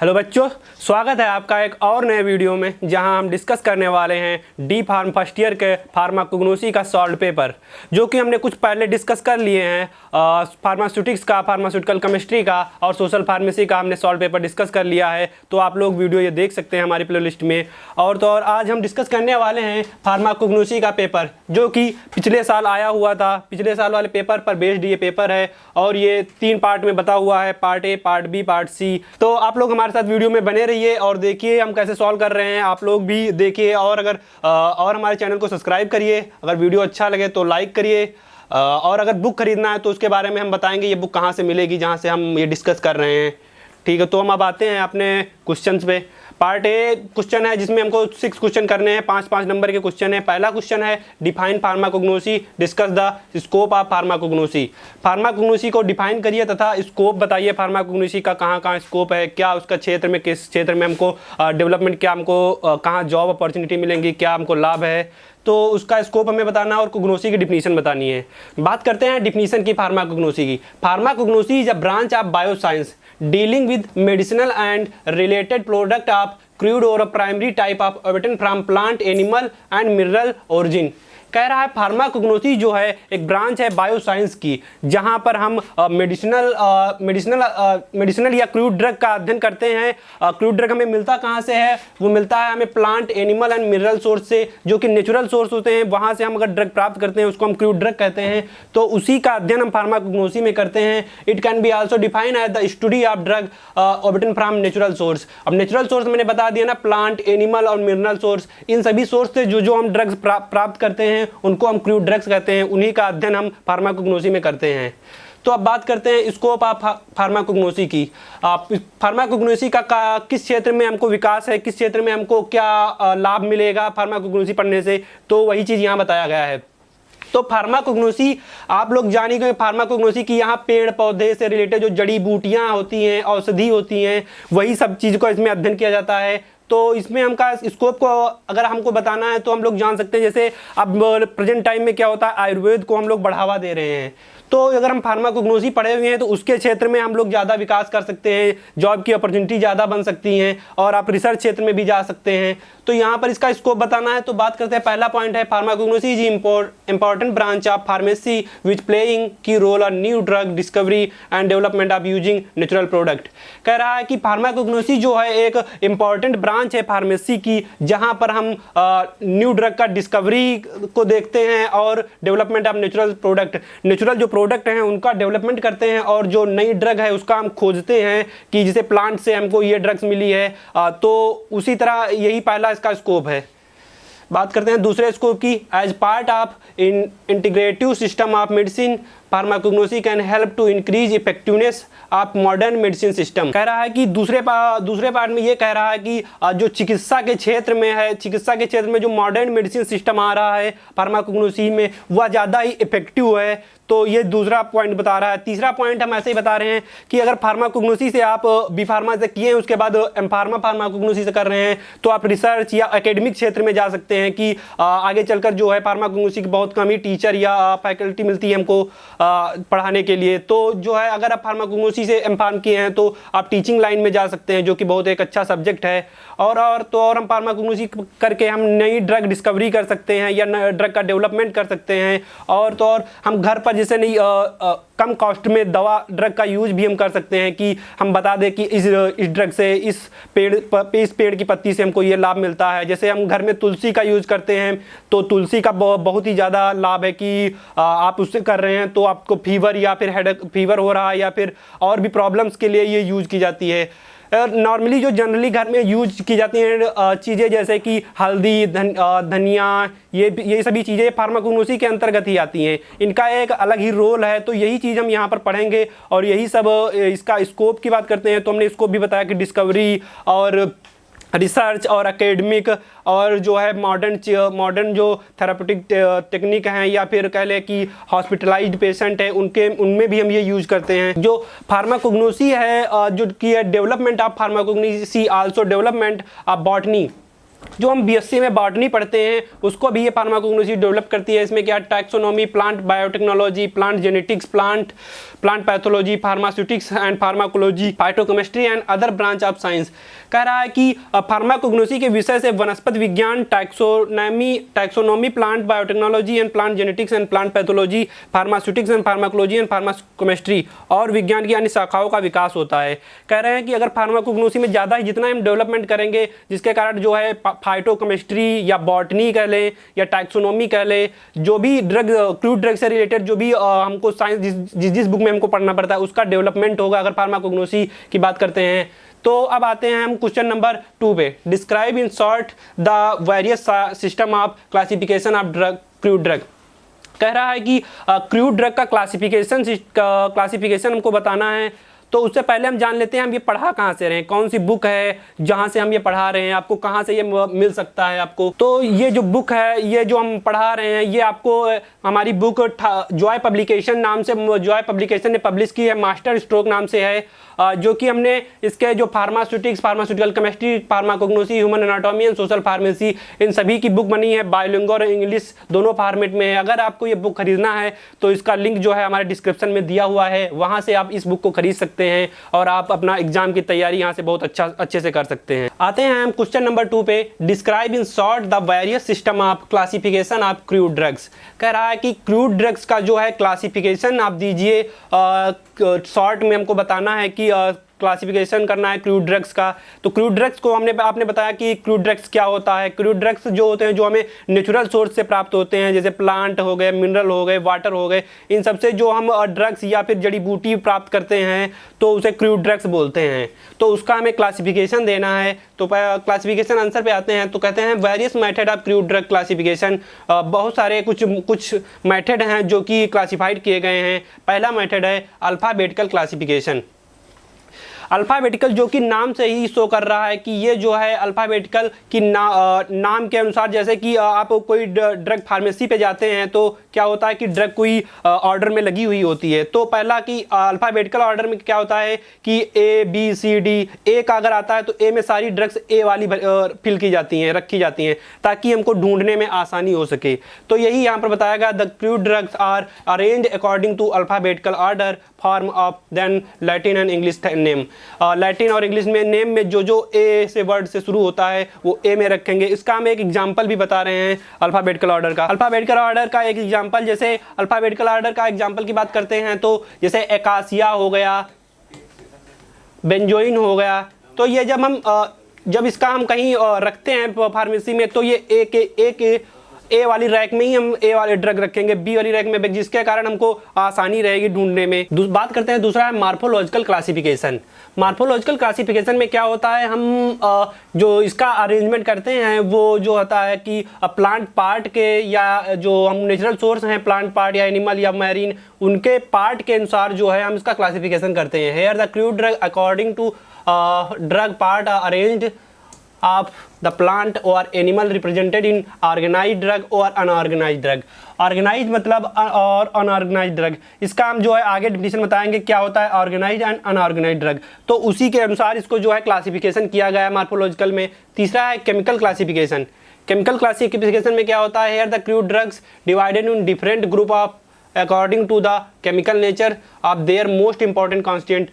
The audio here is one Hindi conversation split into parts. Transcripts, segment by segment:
हेलो बच्चों, स्वागत है आपका एक और नए वीडियो में जहां हम डिस्कस करने वाले हैं डी फार्म फर्स्ट ईयर के फार्माकोग्नोसी का सॉल्व पेपर, जो कि हमने कुछ पहले डिस्कस कर लिए हैं। फार्मास्यूटिक्स का, फार्मास्यूटिकल केमिस्ट्री का और सोशल फार्मेसी का हमने सॉल्व पेपर डिस्कस कर लिया है। तो आप लोग वीडियो ये देख सकते हैं हमारी प्लेलिस्ट में। और आज हम डिस्कस करने वाले हैं फार्माकोग्नोसी का पेपर, जो कि पिछले साल आया हुआ था। पिछले साल वाले पेपर पर बेस्ड ये पेपर है और ये 3 पार्ट में बता हुआ है, part A, part B, part C. तो आप लोग हमारे साथ वीडियो में बने रहिए और देखिए हम कैसे सॉल्व कर रहे हैं। आप लोग भी देखिए और हमारे चैनल को सब्सक्राइब करिए। अगर वीडियो अच्छा लगे तो लाइक करिए। और अगर बुक खरीदना है तो उसके बारे में हम बताएंगे ये बुक कहाँ से मिलेगी, जहाँ से हम ये डिस्कस कर रहे हैं। ठीक है, तो हम अब आते हैं अपने क्वेश्चंस पे। पार्ट ए क्वेश्चन है जिसमें हमको 6 क्वेश्चन करने हैं, 5-5 नंबर के क्वेश्चन है। पहला क्वेश्चन है define pharmacognosy, discuss the scope of pharmacognosy. Pharmacognosy को डिफाइन करिए तथा स्कोप बताइए फार्माकोग्नोसी का, कहाँ कहाँ स्कोप है, क्या उसका क्षेत्र में, किस क्षेत्र में हमको डेवलपमेंट, क्या हमको कहाँ जॉब अपॉर्चुनिटी मिलेंगी, क्या हमको लाभ है, तो उसका स्कोप हमें बताना और कोग्नोसी की डिफिनीशन बतानी है। बात करते हैं डिफिनीशन की फार्माकोग्नोसी की। Pharmacognosy is a branch of bioscience dealing with medicinal and related product of crude or a primary type of obtained from plant, animal and mineral origin। कह रहा है फार्माकोग्नोसी जो है एक ब्रांच है बायोसाइंस की, जहां पर हम मेडिसिनल या क्रूड ड्रग का अध्ययन करते हैं। क्रूड ड्रग हमें मिलता कहां से है? वो मिलता है हमें plant, animal and mineral source से, जो कि नेचुरल सोर्स होते हैं। वहां से हम अगर ड्रग प्राप्त करते हैं उसको हम क्रूड ड्रग कहते हैं। तो उसी का अध्ययन हम फार्माकोग्नोसी में करते हैं। It can be also define as the study of drug obtain from natural source. अब नेचुरल सोर्स मैंने बता दिया ना, प्लांट, एनिमल और मिनरल सोर्स। इन सभी सोर्स से जो हम ड्रग्स प्राप्त करते हैं उनको हम क्रूड ड्रग्स कहते हैं। उन्हीं का अध्ययन हम फार्माकोग्नोसी में करते हैं। तो अब बात करते हैं स्कोप ऑफ फार्माकोग्नोसी की। फार्माकोग्नोसी का किस क्षेत्र में हमको विकास है, किस क्षेत्र में हमको क्या लाभ मिलेगा फार्माकोग्नोसी पढ़ने से, तो वही चीज़ यहाँ बताया गया है। तो फार्माकोग्नोसी आप लोग जानिए, फार्माकोग्नोसी की यहाँ पेड़ पौधे से रिलेटेड जो जड़ी बूटियाँ होती हैं, औषधि होती हैं, वही सब चीज़ को इसमें अध्ययन किया जाता है। तो इसमें हमका स्कोप को अगर हमको बताना है तो हम लोग जान सकते हैं, जैसे अब प्रेजेंट टाइम में क्या होता है, आयुर्वेद को हम लोग बढ़ावा दे रहे हैं। तो अगर हम फार्माकोग्नोसी पढ़े हुए हैं तो उसके क्षेत्र में हम लोग ज़्यादा विकास कर सकते हैं, जॉब की अपॉर्चुनिटी ज़्यादा बन सकती हैं और आप रिसर्च क्षेत्र में भी जा सकते हैं। तो यहाँ पर इसका स्कोप बताना है तो बात करते हैं। पहला पॉइंट है pharmacognosy is important branch of pharmacy which playing key role on new drug discovery and development of using natural product. कह रहा है कि फार्माकोग्नोसी जो है एक इंपॉर्टेंट ब्रांच है फार्मेसी की, जहाँ पर हम न्यू ड्रग का डिस्कवरी को देखते हैं और development of natural product, natural जो प्रोडक्ट हैं उनका डेवलपमेंट करते हैं और जो नई ड्रग है उसका हम खोजते हैं कि जिसे प्लांट से हमको ये ड्रग्स मिली है। तो उसी तरह यही पहला इसका स्कोप है। बात करते हैं दूसरे स्कोप की। As part of integrative system of medicine pharmacognosy can help to increase effectiveness of modern medicine system. कह रहा है कि दूसरे पार्ट में ये कह रहा है कि जो चिकित्सा के क्षेत्र में है, चिकित्सा के क्षेत्र में जो मॉडर्न मेडिसिन सिस्टम आ रहा है फार्माकोग्नोसी में, वह ज़्यादा ही इफेक्टिव है। तो ये दूसरा पॉइंट बता रहा है। तीसरा पॉइंट हम ऐसे ही बता रहे हैं कि अगर फार्माकोग्नोसी से आप बी फार्मा से किए हैं, उसके बाद एम फार्मा फार्माकोग्नोसी से कर रहे हैं, तो आप रिसर्च या एकेडमिक क्षेत्र में जा सकते हैं कि आगे चलकर जो है फार्माकोग्नोसी की बहुत कम ही टीचर या फैकल्टी मिलती है हमको पढ़ाने के लिए। तो जो है अगर आप फार्माकोग्नोसी से एम फार्म किए हैं तो आप टीचिंग लाइन में जा सकते हैं, जो कि बहुत एक अच्छा सब्जेक्ट है। और हम फार्माकोग्नोसी करके हम नई ड्रग डिस्कवरी कर सकते हैं या ड्रग का डेवलपमेंट कर सकते हैं। और हम घर पर जैसे नहीं कम कॉस्ट में ड्रग का यूज भी हम कर सकते हैं कि हम बता दें कि इस ड्रग से, इस पेड़ की पत्ती से हमको ये लाभ मिलता है। जैसे हम घर में तुलसी का यूज करते हैं तो तुलसी का बहुत ही ज़्यादा लाभ है कि आप उससे कर रहे हैं तो आपको फीवर या फिर हेडेक फीवर हो रहा है या फिर और भी प्रॉब्लम्स के लिए ये यूज की जाती है। नॉर्मली जो जनरली घर में यूज की जाती हैं चीज़ें जैसे कि हल्दी, धनिया, ये सभी चीज़ें फार्माकोग्नोसी के अंतर्गत ही आती हैं। इनका एक अलग ही रोल है। तो यही चीज़ हम यहाँ पर पढ़ेंगे और यही सब। इसका स्कोप की बात करते हैं तो हमने स्कोप भी बताया कि डिस्कवरी और रिसर्च और एकेडमिक और जो है मॉडर्न जो थेराप्यूटिक टेक्निक हैं या फिर कह लें कि हॉस्पिटलाइज्ड पेशेंट है उनमें भी हम ये यूज करते हैं। जो फार्माकोग्नोसी है जो कि development of pharmacognosy also development of botany जो हम बीएससी में बॉटनी पढ़ते हैं उसको भी ये फार्माकोग्नोसी डेवलप करती है। इसमें क्या taxonomy, plant biotechnology, plant genetics, plant pathology, pharmaceutics and pharmacology, phytochemistry and other branch of science. कह रहा है कि फार्माकोग्नोसी के विषय से वनस्पति विज्ञान, taxonomy, plant biotechnology and plant genetics and plant pathology, pharmaceutics and pharmacology and pharmacochemistry और विज्ञान की अन्य शाखाओं का विकास होता है। कह रहे हैं कि अगर फार्माकोग्नोसी में ज़्यादा ही जितना हम डेवलपमेंट करेंगे, जिसके कारण जो है फाइटोकेमिस्ट्री या बॉटनी कह लें या टैक्सोनॉमी कह लें, जो भी ड्रग, क्रूड ड्रग से रिलेटेड जो भी हमको साइंस जिस बुक में हमको पढ़ना पड़ता है उसका डेवलपमेंट होगा अगर फार्माकोग्नोसी की बात करते हैं। तो अब आते हैं हम क्वेश्चन नंबर 2 पे। Describe in short the various system of classification of drug, crude drug. कह रहा है कि क्रूड ड्रग का क्लासिफिकेशन हमको बताना है। तो उससे पहले हम जान लेते हैं हम ये पढ़ा कहाँ से रहे हैं, कौन सी बुक है जहाँ से हम ये पढ़ा रहे हैं, आपको कहाँ से ये मिल सकता है आपको। तो ये जो बुक है, ये जो हम पढ़ा रहे हैं, ये आपको हमारी बुक जॉय पब्लिकेशन नाम से, जॉय पब्लिकेशन ने पब्लिश की है, मास्टर स्ट्रोक नाम से है, जो कि हमने इसके जो pharmaceutical chemistry, pharmacognosy, human anatomy and social pharmacy, इन सभी की बुक बनी है। बायोलिंगुअल और इंग्लिश दोनों फॉर्मेट में है। अगर आपको ये बुक खरीदना है तो इसका लिंक जो है हमारे डिस्क्रिप्शन में दिया हुआ है, वहाँ से आप इस बुक को खरीद सकते हैं और आप अपना एग्जाम की तैयारी यहाँ से बहुत अच्छे से कर सकते हैं। आते हैं हम क्वेश्चन नंबर 2 पे। Describe in short the various system of classification of crude drugs. कह रहा है कि क्रूड ड्रग्स का जो है क्लासिफिकेशन आप दीजिए, शॉर्ट में हमको बताना है कि क्लासिफिकेशन करना है क्रूड ड्रग्स का। तो क्रूड ड्रग्स को आपने बताया कि क्रूड ड्रग्स क्या होता है। क्रूड ड्रग्स जो होते हैं जो हमें नेचुरल सोर्स से प्राप्त होते हैं, जैसे प्लांट हो गए, मिनरल हो गए, वाटर हो गए, इन सब से जो हम ड्रग्स या फिर जड़ी बूटी प्राप्त करते हैं तो उसे क्रूड ड्रग्स बोलते हैं। तो उसका हमें क्लासिफिकेशन देना है। तो क्लासिफिकेशन आंसर पे आते हैं। तो कहते हैं various method of crude drug classification. बहुत सारे कुछ मेथड हैं जो कि क्लासिफाइड किए गए हैं। पहला मेथड है अल्फ़ाबेटिकल क्लासिफिकेशन। अल्फ़ाबेटिकल जो कि नाम से ही शो कर रहा है कि ये जो है अल्फ़ाबेटिकल की नाम के अनुसार, जैसे कि आप कोई ड्रग फार्मेसी पे जाते हैं तो क्या होता है कि ड्रग कोई ऑर्डर में लगी हुई होती है। तो पहला कि अल्फ़ाबेटिकल ऑर्डर में क्या होता है कि ए बी सी डी, ए का अगर आता है तो ए में सारी ड्रग्स ए वाली फिल की जाती हैं, रखी जाती हैं, ताकि हमको ढूंढने में आसानी हो सके। तो यही यहाँ पर बताया गया, the crude drugs are arranged according to alphabetical order form of then Latin and English name. Latin और इंग्लिश में नेम में जो ए से वर्ड से शुरू होता है वो ए में रखेंगे। इसका हम एक एग्जांपल भी बता रहे हैं अल्फ़ाबेटिकल ऑर्डर का। अल्फ़ाबेटिकल ऑर्डर का एक एग्जांपल, जैसे अल्फ़ाबेटिकल ऑर्डर का एग्जांपल की बात करते हैं तो जैसे एकासिया हो गया, बेंजोइन हो गया। तो ये जब इसका हम कहीं रखते हैं फार्मेसी में तो ये ए वाली रैक में ही हम ए वाले ड्रग रखेंगे, बी वाली रैक में, जिसके कारण हमको आसानी रहेगी ढूंढने में। बात करते हैं दूसरा है मार्फोलॉजिकल क्लासिफिकेशन। मार्फोलॉजिकल क्लासिफिकेशन में क्या होता है, हम जो इसका अरेंजमेंट करते हैं वो जो होता है कि प्लांट पार्ट के, या जो हम नेचुरल सोर्स हैं प्लांट पार्ट या एनिमल या मैरीन, उनके पार्ट के अनुसार जो है हम इसका क्लासिफिकेशन करते हैं। Here the crude drug according to drug part arranged of the plant or animal represented in organized drug or unorganized drug। Organise मतलब और अनऑर्गेनाइज ड्रग, इसका हम जो है आगे डिफिनेशन बताएंगे क्या होता है ऑर्गेनाइज एंड अनऑर्गेनाइज ड्रग। तो उसी के अनुसार इसको जो है क्लासिफिकेशन किया गया है मार्फोलॉजिकल में। तीसरा है केमिकल क्लासिफिकेशन। केमिकल क्लासिफिकेशन में क्या होता है, here the crude drugs divided in different group of according to the chemical nature of their most important constituent.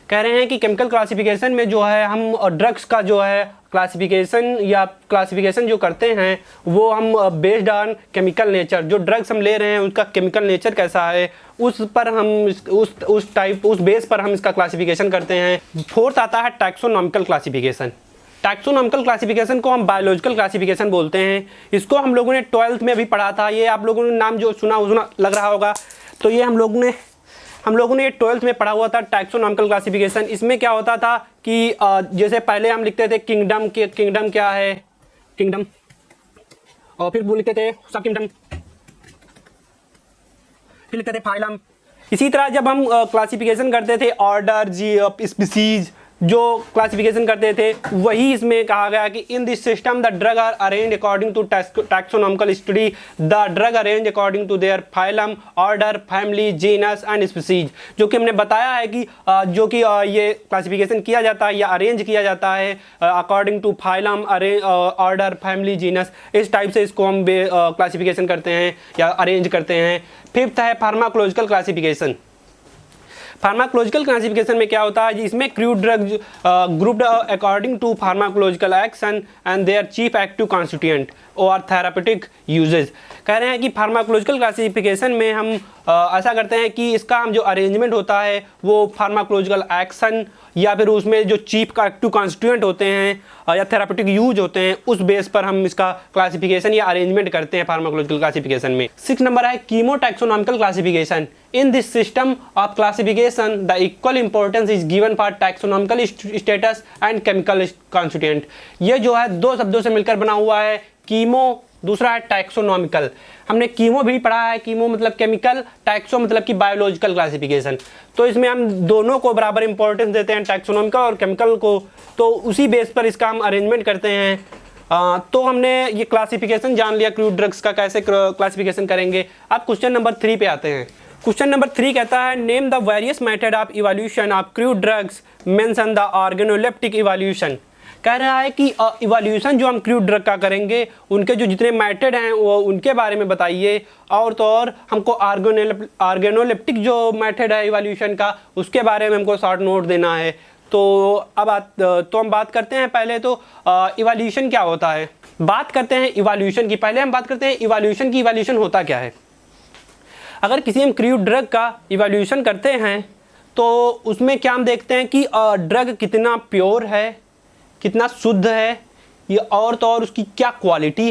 कह रहे हैं कि केमिकल क्लासिफिकेशन में जो है हम ड्रग्स का जो है क्लासिफिकेशन जो करते हैं वो हम बेस्ड ऑन केमिकल नेचर, जो ड्रग्स हम ले रहे हैं उसका केमिकल नेचर कैसा है उस पर हम उस बेस पर हम इसका क्लासिफिकेशन करते हैं। फोर्थ आता है टैक्सोनॉमिकल क्लासिफिकेशन। टैक्सोनॉमिकल क्लासिफिकेशन को हम बायोलॉजिकल क्लासिफिकेशन बोलते हैं। इसको हम लोगों ने 12th में भी पढ़ा था। ये आप लोगों ने नाम जो सुना लग रहा होगा, तो ये हम लोगों ने 12th में पढ़ा हुआ था टैक्सोनॉमिकल क्लासिफिकेशन। इसमें क्या होता था कि जैसे पहले हम लिखते थे किंगडम क्या है, किंगडम, और फिर वो लिखते थे सब किंगडम, फिर लिखते थे फाइलम। इसी तरह जब हम क्लासिफिकेशन करते थे ऑर्डर, स्पीसीज, जो क्लासिफिकेशन करते थे वही इसमें कहा गया कि in this system the drug are arrange according to taxonomical study, the drug arrange according to their phylum, order, family, genus and species. जो कि हमने बताया है कि जो कि ये क्लासिफिकेशन किया जाता है या अरेंज किया जाता है according to phylum, order, family, genus, इस टाइप से इसको हम क्लासिफिकेशन करते हैं या अरेंज करते हैं। फिफ्थ है फार्माकोलॉजिकल क्लासिफिकेशन। फार्माकोलॉजिकल क्लासिफिकेशन में क्या होता है, इसमें crude drug grouped according to pharmacological action and their chief active constituent और थेरापेटिक यूजेज। कह रहे हैं कि फार्माकोलॉजिकल क्लासिफिकेशन में हम ऐसा करते हैं कि इसका हम जो अरेंजमेंट होता है वो फार्माकोलॉजिकल एक्शन या फिर उसमें जो चीफ का एक्टिव कॉन्स्टिट्यूएंट होते हैं या थेरापेटिक यूज होते हैं उस बेस पर हम इसका क्लासिफिकेशन या अरेंजमेंट करते हैं फार्माकोलॉजिकल क्लासिफिकेशन में। 6 नंबर है chemotaxonomical classification. In this system of classification the equal importance is given for taxonomical status and chemical constituent. ये जो है 2 शब्दों से मिलकर बना हुआ है, कीमो, दूसरा है टैक्सोनॉमिकल। हमने कीमो भी पढ़ा है, कीमो मतलब केमिकल, टैक्सो मतलब कि बायोलॉजिकल क्लासिफिकेशन। तो इसमें हम दोनों को बराबर इंपॉर्टेंस देते हैं, टैक्सोनॉमिकल और केमिकल को, तो उसी बेस पर इसका हम अरेंजमेंट करते हैं। तो हमने ये क्लासिफिकेशन जान लिया क्रूड ड्रग्स का कैसे क्लासिफिकेशन करेंगे। अब क्वेश्चन नंबर 3 पे आते हैं। क्वेश्चन नंबर 3 कहता है name the various method of evolution of crude drugs, mention the organoleptic evolution. कह रहा है कि इवोल्यूशन जो हम क्रूड ड्रग का करेंगे उनके जो जितने मेथड हैं वो उनके बारे में बताइए, और तो और हमको ऑर्गेनोलेप्टिक जो मेथड है इवोल्यूशन का उसके बारे में हमको शॉर्ट नोट देना है। तो अब हम बात करते हैं पहले तो इवोल्यूशन क्या होता है। बात करते हैं इवोल्यूशन की, पहले हम बात करते हैं इवोल्यूशन की। इवोल्यूशन होता क्या है। अगर किसी हम क्रूड ड्रग का इवोल्यूशन करते हैं तो उसमें क्या हम देखते हैं कि ड्रग कितना प्योर है, कितना शुद्ध है, ये और तो और उसकी क्या क्वालिटी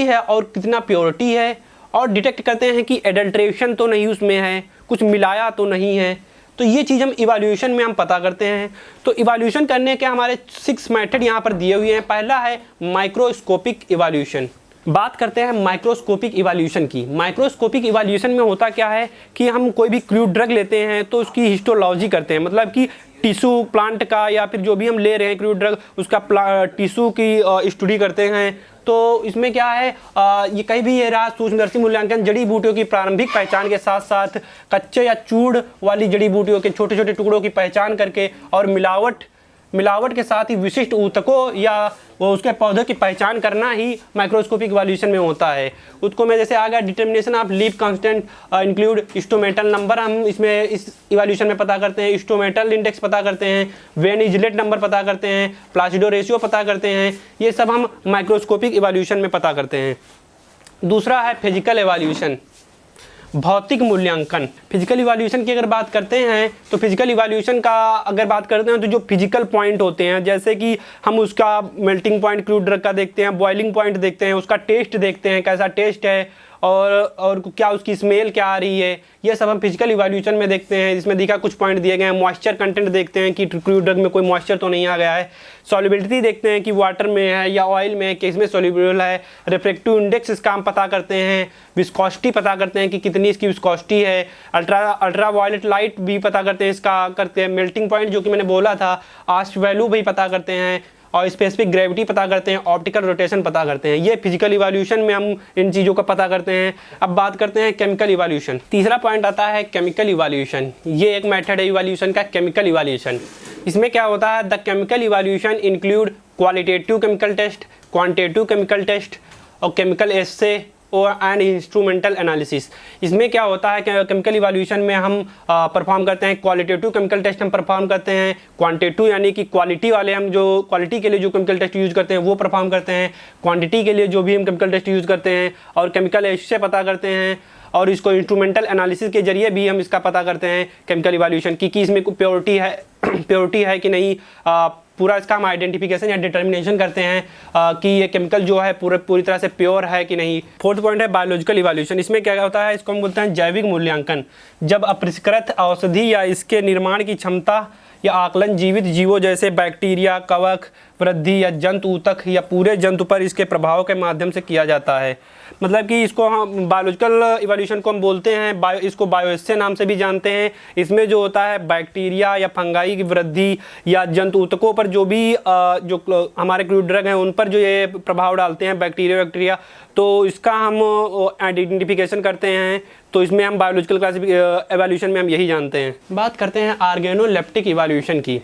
है और कितना प्योरिटी है, और डिटेक्ट करते हैं कि एडल्ट्रेशन तो नहीं उसमें है, कुछ मिलाया तो नहीं है। तो ये चीज़ हम इवोल्यूशन में हम पता करते हैं। तो इवोल्यूशन करने के हमारे 6 मेथड यहाँ पर दिए हुए हैं। पहला है माइक्रोस्कोपिक इवोल्यूशन। बात करते हैं माइक्रोस्कोपिक इवोल्यूशन की। माइक्रोस्कोपिक इवोल्यूशन में होता क्या है कि हम कोई भी क्रूड ड्रग लेते हैं तो उसकी हिस्टोलॉजी करते हैं, मतलब कि टिश्यू प्लांट का या फिर जो भी हम ले रहे हैं क्रूड ड्रग उसका टिश्यू की स्टडी करते हैं। तो इसमें क्या है, ये कहीं भी ये रहा सूक्ष्मदर्शी मूल्यांकन जड़ी बूटियों की प्रारंभिक पहचान के साथ साथ कच्चे या चूड़ वाली जड़ी बूटियों के छोटे छोटे टुकड़ों की पहचान करके और मिलावट के साथ ही विशिष्ट ऊतकों या वो उसके पौधों की पहचान करना ही माइक्रोस्कोपिक इवोल्यूशन में होता है। उसको मैं जैसे आ गया determination of leaf constant include stomatal number, हम इसमें इस इवोल्यूशन में पता करते हैं। स्टोमेटल इंडेक्स पता करते हैं, वेन इजलेट नंबर पता करते हैं, प्लासिडो रेशियो पता करते हैं। ये सब हम माइक्रोस्कोपिक इवोल्यूशन में पता करते हैं। दूसरा है फिजिकल इवोल्यूशन, भौतिक मूल्यांकन। फिजिकल इवोल्यूशन की अगर बात करते हैं तो फिजिकल इवोल्यूशन का अगर बात करते हैं तो जो फिजिकल पॉइंट होते हैं, जैसे कि हम उसका मेल्टिंग पॉइंट क्रूड ड्रग का देखते हैं, बॉइलिंग पॉइंट देखते हैं, उसका टेस्ट देखते हैं कैसा टेस्ट है और क्या उसकी स्मेल क्या आ रही है, ये सब हम फिजिकल इवोल्यूशन में देखते हैं। इसमें देखा कुछ पॉइंट दिए गए हैं। मॉइस्चर कंटेंट देखते हैं कि क्रूड ड्रग में कोई मॉइस्चर तो नहीं आ गया है। सॉल्युबिलिटी देखते हैं कि वाटर में है या ऑयल में है कि इसमें सॉल्युबल है। रिफ्रैक्टिव इंडेक्स इसका हम पता करते हैं। विस्कोसिटी पता करते हैं कि कितनी इसकी विस्कोसिटी है। अल्ट्रा वायलेट लाइट भी पता करते हैं, इसका करते हैं। मेल्टिंग पॉइंट जो कि मैंने बोला था, आस्ट वैल्यू भी पता करते हैं और स्पेसिफिक ग्रेविटी पता करते हैं, ऑप्टिकल रोटेशन पता करते हैं। ये फिजिकल इवोल्यूशन में हम इन चीज़ों का पता करते हैं। अब बात करते हैं केमिकल इवोल्यूशन। तीसरा पॉइंट आता है केमिकल इवोल्यूशन। ये एक मेथड है इवोल्यूशन का, केमिकल इवोल्यूशन। इसमें क्या होता है, the chemical evolution include qualitative chemical test, quantitative chemical test और केमिकल एस्से और एंड इंस्ट्रूमेंटल एनालिसिस। इसमें क्या होता है कि केमिकल इवोल्यूशन में हम परफॉर्म करते हैं क्वालिटेटिव केमिकल टेस्ट हम परफॉर्म करते हैं, क्वांटिटेटिव यानी कि क्वालिटी वाले हम जो क्वालिटी के लिए जो केमिकल टेस्ट यूज़ करते हैं वो परफॉर्म करते हैं, क्वांटिटी के लिए जो भी हम केमिकल टेस्ट यूज़ करते हैं और केमिकल एस्से पता करते हैं, और इसको इंस्ट्रूमेंटल एनालिसिस के जरिए भी हम इसका पता करते हैं केमिकल इवोल्यूशन की कि इसमें प्योरिटी है कि नहीं। पूरा इसका हम आइडेंटिफिकेशन या डिटर्मिनेशन करते हैं कि ये केमिकल जो है पूरी तरह से प्योर है कि नहीं। फोर्थ पॉइंट है बायोलॉजिकल इवोल्यूशन। इसमें क्या होता है, इसको हम बोलते हैं जैविक मूल्यांकन। जब अपरिष्कृत औषधि या इसके निर्माण की क्षमता या आकलन जीवित जीवों जैसे बैक्टीरिया, कवक, वृद्धि या जंतु ऊतक या पूरे जंतु पर इसके प्रभाव के माध्यम से किया जाता है। मतलब कि इसको हम बायोलॉजिकल इवोल्यूशन को हम बोलते हैं, इसको बायोएस्से नाम से भी जानते हैं। इसमें जो होता है बैक्टीरिया या फंगाई की वृद्धि या जंतु ऊतकों पर जो भी जो हमारे क्रूड ड्रग हैं उन पर जो ये प्रभाव डालते हैं बैक्टीरिया, तो इसका हम आइडेंटिफिकेशन करते हैं। तो इसमें हम बायोलॉजिकल इवोल्यूशन में हम यही जानते हैं। बात करते हैं ऑर्गेनोलेप्टिक इवोल्यूशन की।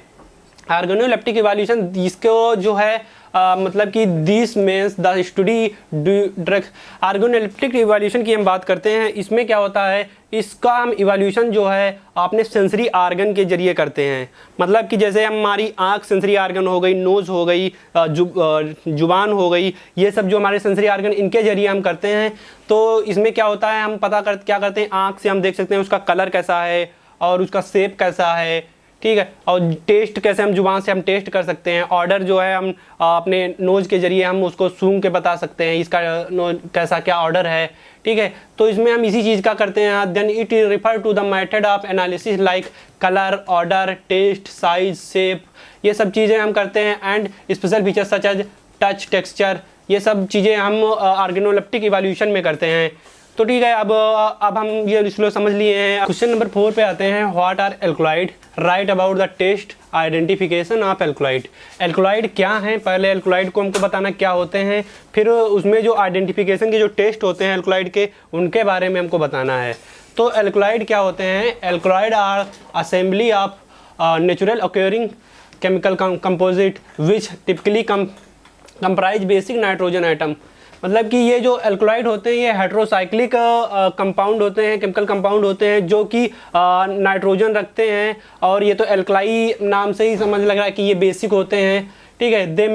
ऑर्गेनोलेप्टिक इवोल्यूशन इसको जो है मतलब कि this means the study drug. Organoleptic evolution की हम बात करते हैं। इसमें क्या होता है, इसका हम इवोल्यूशन जो है अपने सेंसरी आर्गन के जरिए करते हैं। मतलब कि जैसे हमारी आँख सेंसरी आर्गन हो गई, नोज़ हो गई, जुबान हो गई, ये सब जो हमारे सेंसरी आर्गन इनके जरिए हम करते हैं। तो इसमें क्या होता है, हम क्या करते हैं, आँख से हम देख सकते हैं उसका कलर कैसा है और उसका शेप कैसा है, ठीक है। और टेस्ट कैसे, हम जुबान से हम टेस्ट कर सकते हैं। ऑर्डर जो है हम अपने नोज़ के जरिए हम उसको सूंघ के बता सकते हैं इसका कैसा क्या ऑर्डर है, ठीक है। तो इसमें हम इसी चीज़ का करते हैं। Then it refer to the method of analysis like colour, order, test, size, shape, ये सब चीज़ें हम करते हैं। And special features such as touch, texture, ये सब चीज़ें हम ऑर्गेनोलेप्टिक इवोल्यूशन में करते हैं। तो ठीक है, अब हम ये इसको समझ लिए हैं। क्वेश्चन नंबर 4 पे आते हैं। What are alkaloid, write about the test identification of alkaloid. Alkaloid क्या हैं, पहले एल्कलॉइड को हमको बताना क्या होते हैं, फिर उसमें जो आइडेंटिफिकेशन के जो टेस्ट होते हैं एल्कलॉइड के, उनके बारे में हमको बताना है। तो एल्कलॉइड क्या होते हैं, alkaloid are assembly of natural occurring chemical composite which typically comprise basic nitrogen item. मतलब कि ये जो एल्कलॉइड होते हैं ये हेट्रोसाइक्लिक कंपाउंड होते हैं, केमिकल कंपाउंड होते हैं जो कि नाइट्रोजन रखते हैं। और ये तो एल्कलाई नाम से ही समझ लग रहा है कि ये बेसिक होते हैं, ठीक है। They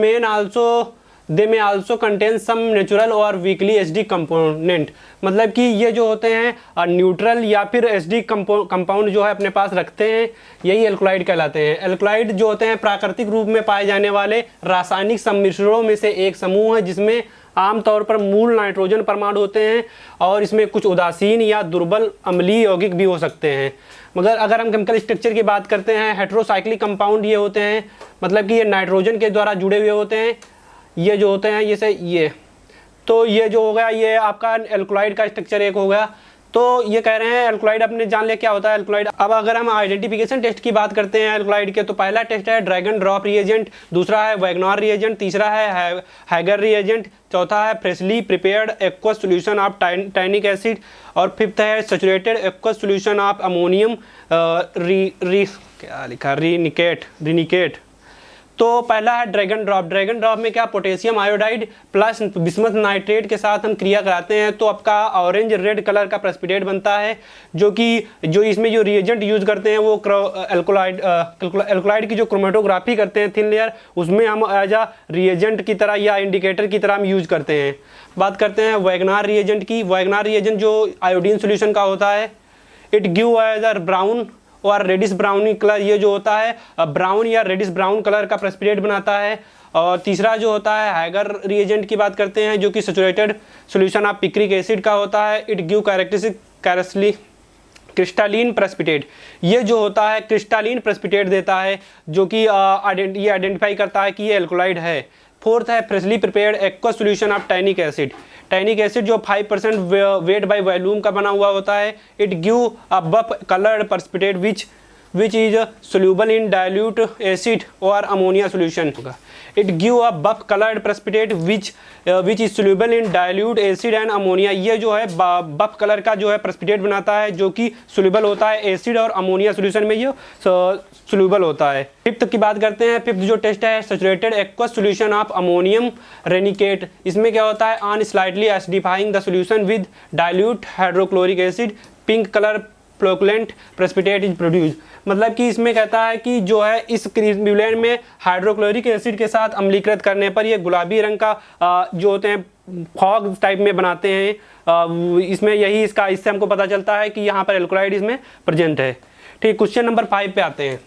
may also contain some natural और वीकली एसिडिक कंपोनेंट। मतलब कि ये जो होते हैं न्यूट्रल या फिर एसिडिक कंपाउंड जो है अपने पास रखते हैं, यही एल्कलॉइड कहलाते हैं। एल्कलॉइड जो होते हैं प्राकृतिक रूप में पाए जाने वाले रासायनिक सम्मिश्रणों में से एक समूह है जिसमें आमतौर पर मूल नाइट्रोजन परमाणु होते हैं और इसमें कुछ उदासीन या दुर्बल अम्लीय यौगिक भी हो सकते हैं। मगर अगर हम केमिकल स्ट्रक्चर की बात करते हैं, हेट्रोसाइक्लिक कंपाउंड ये होते हैं, मतलब कि ये नाइट्रोजन के द्वारा जुड़े हुए होते हैं। ये जो होते हैं ये तो ये जो हो गया ये आपका एल्कलॉइड का स्ट्रक्चर एक हो गया। तो ये कह रहे हैं एल्कलॉइड अपने जान ले क्या होता है एल्कलॉइड। अब अगर हम आइडेंटिफिकेशन टेस्ट की बात करते हैं एल्कलॉइड के, तो पहला टेस्ट है ड्रैगन ड्रॉप रिएजेंट, दूसरा है वैगनर रिएजेंट, तीसरा है हैगर रिएजेंट, चौथा है freshly prepared aqueous solution of tannic acid और फिफ्थ है saturated aqueous solution of ammonium reineckate. तो पहला है ड्रैगन ड्रॉप। ड्रैगन ड्रॉप में क्या, potassium iodide plus bismuth nitrate के साथ हम क्रिया कराते हैं तो आपका ऑरेंज रेड कलर का प्रेसिपिटेट बनता है। जो इसमें जो रिएजेंट यूज़ करते हैं वो एल्कलॉइड की जो क्रोमेटोग्राफी करते हैं थिन लेयर, उसमें हम एज आ रिएजेंट की तरह या इंडिकेटर की तरह हम यूज़ करते हैं। बात करते हैं वैगनर रिएजेंट की। वैगनर रिएजेंट जो आयोडीन सोल्यूशन का होता है, it give as a brown और रेडिश ब्राउनी कलर। ये जो होता है ब्राउन या रेडिश ब्राउन कलर का प्रेसिपिटेट बनाता है। और तीसरा जो होता है हैगर रिएजेंट की बात करते हैं जो कि saturated solution of picric acid का होता है। It give characteristic crystalline precipitate. ये जो होता है क्रिस्टालिन प्रेसिपिटेट देता है जो कि ये आइडेंटिफाई करता है कि ये एल्कलॉइड है। फोर्थ है freshly prepared aqueous solution of tannic acid. Tannic acid जो 5% वेट बाय वॉल्यूम का बना हुआ होता है। It give a buff coloured precipitate which is soluble in dilute acid or ammonia solution. It give a buff colored precipitate which is soluble in dilute acid and ammonia. ये जो है बफ कलर का जो है प्रेसिपिटेट बनाता है जो कि सोल्यूबल होता है एसिड और अमोनिया सोल्यूशन में, ये सोल्यूबल होता है। फिफ्थ की बात करते हैं। फिफ्थ जो टेस्ट है saturated aqueous solution of ammonium reineckate. इसमें क्या होता है, on slightly acidifying the solution with dilute hydrochloric acid pink colour flocculent precipitate is produce. मतलब कि इसमें कहता है कि जो है इस क्रिस्टलन में हाइड्रोक्लोरिक एसिड के साथ अम्लीकृत करने पर ये गुलाबी रंग का जो होते हैं फॉग टाइप में बनाते हैं। इसमें यही इससे हमको पता चलता है कि यहाँ पर एल्कलॉइड इसमें प्रेजेंट है। ठीक, क्वेश्चन नंबर 5 पे आते हैं।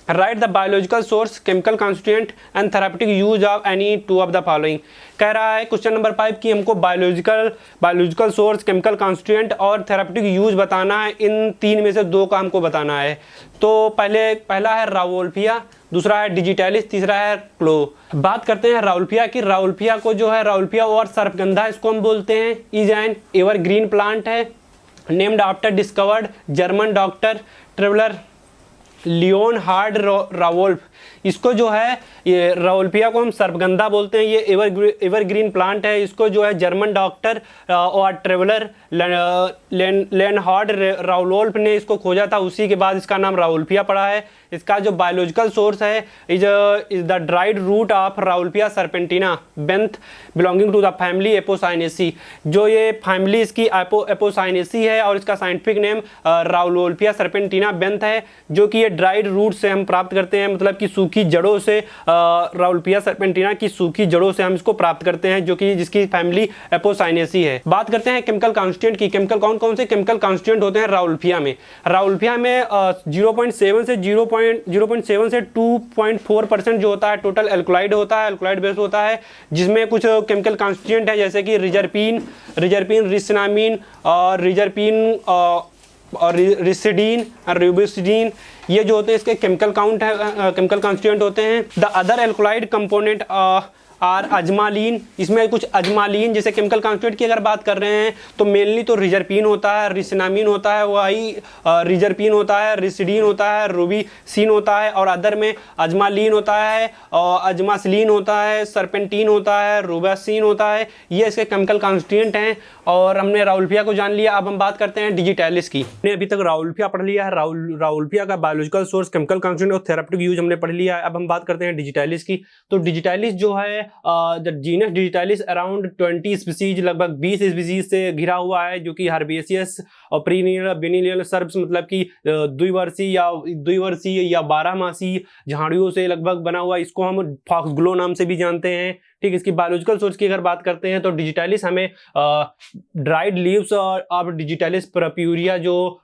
Right the biological source, chemical constituent and therapeutic use of any two of the following. कह रहा है क्वेश्चन नंबर 5 कि हमको बायोलॉजिकल सोर्स, केमिकल कॉन्स्टिट्यूएंट और थेरापेटिक यूज बताना है। इन तीन में से दो का हमको बताना है। तो पहला है रावोल्फिया, दूसरा है डिजिटैलिस, तीसरा है क्लो। बात करते हैं रावोल्फिया की। रावोल्फिया को जो है रावोल्फिया और सर्पगंधा इसको हम बोलते हैं। इज एन एवरग्रीन प्लांट है, named after discovered German doctor traveller Leonhard Rauwolf. इसको जो है ये रावोल्फिया को हम सर्पगंधा बोलते हैं। ये एवरग्रीन प्लांट है। इसको जो है जर्मन डॉक्टर और ट्रेवलर लियोनहार्ड रावोल्फ ने इसको खोजा था, उसी के बाद इसका नाम रावोल्फिया पड़ा है। इसका जो बायोलॉजिकल सोर्स है is the dried root of Rauwolfia serpentina Benth belonging to the family Apocynaceae. जो ये फैमिली इसकी एपोसाइनेसी है और इसका scientific name Rauwolfia serpentina Benth है, जो कि ये ड्राइड रूट से हम प्राप्त करते हैं, मतलब कि सूखी जड़ों से। रावोल्फिया सर्पेंटिना की सूखी जड़ों से हम इसको प्राप्त करते हैं, जो कि जिसकी फैमिली एपोसाइनेसी है। बात करते हैं केमिकल कॉन्स्टिट्यूएंट की। केमिकल कौन कौन से केमिकल कॉन्स्टिट्यूएंट होते हैं रावोल्फिया में? रावोल्फिया में 0.7 से 2.4% जो होता है टोटल एल्कोलाइड होता है, एल्कोलाइड बेस होता है, जिसमें कुछ केमिकल कॉन्स्टिट्यूएंट है जैसे कि रिजरपीन, रिसिनामीन और रिसिडीन और रूबिसिडीन। ये जो होते हैं इसके केमिकल कॉन्स्टिट्यूएंट होते हैं। The other alkaloid component are ajmaline. इसमें कुछ अजमालीन जैसे केमिकल कॉन्स्टिट्यूएंट की अगर बात कर रहे हैं तो मेनली तो रिजरपीन होता है, रिसिनामीन होता है, वही रिजरपीन होता है, रिसिडीन होता है, रूबिसिन होता है, और अदर में अजमालीन होता है और अजमासलीन होता है, सर्पेंटीन होता है, रूबासिन होता है। ये इसके केमिकल कॉन्स्टिट्यूएंट हैं। और हमने रावोल्फिया को जान लिया। अब हम बात करते हैं डिजिटैलिस की। हमने अभी तक रावोल्फिया पढ़ लिया है। रावोल्फिया का बायोलॉजिकल सोर्स, केमिकल कॉन्स्टिट्यूएंट और थेरापेटिक यूज हमने पढ़ लिया है। अब हम बात करते हैं डिजिटैलिस की। तो डिजिटैलिस जो है the genus digitalis around 20 species, लगभग 20 स्पीसीज से घिरा हुआ है, जो कि हर्बेसियस और बिनिलियल सर्प्स, मतलब कि द्विवर्षीय या 12 मासी झाड़ियों से लगभग बना हुआ। इसको हम फॉक्सग्लो नाम से भी जानते हैं। ठीक, इसकी बायोलॉजिकल सोर्स की अगर बात करते हैं तो डिजिटैलिस हमें dried leaves of digitalis purpurea, जो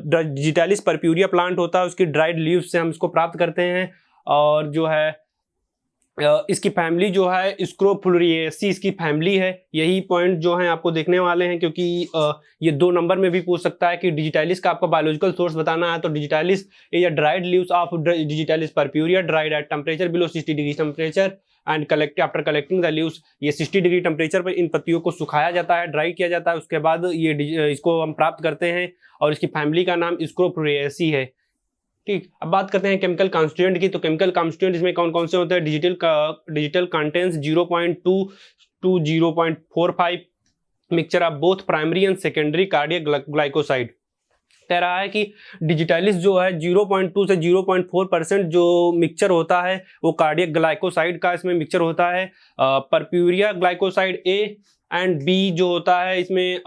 डिजिटैलिस परप्यूरिया प्लांट होता है उसकी ड्राइड लीव्स से हम इसको प्राप्त करते हैं। और जो है इसकी फैमिली जो है स्क्रोफुलरिएसी इसकी फैमिली है। यही पॉइंट जो है आपको देखने वाले हैं, क्योंकि ये 2 नंबर में भी पूछ सकता है कि डिजिटैलिस का आपका बायोलॉजिकल सोर्स बताना है। तो डिजिटैलिस या dried leaves of digitalis purpurea dried at temperature below 60 degree temperature and after collecting the leaves. ये 60 डिग्री टेम्परेचर पर इन पत्तियों को सुखाया जाता है, ड्राई किया जाता है, उसके बाद ये इसको हम प्राप्त करते हैं। और इसकी फैमिली का नाम स्क्रोफुलरिएसी है। ठीक, अब बात करते हैं केमिकल कॉन्स्टिट्यूएंट की। तो केमिकल कॉन्स्टिट्यूएंट इसमें कौन कौन से होते हैं? Digital contains 0.2 to 0.45 mixture of both primary and secondary cardiac glycoside. कह रहा है कि डिजिटैलिस जो है 0.2 से 0.4% जो मिक्सचर होता है वो कार्डियक ग्लाइकोसाइड का इसमें मिक्सचर होता है। Purpurea glycoside A and B जो होता है इसमें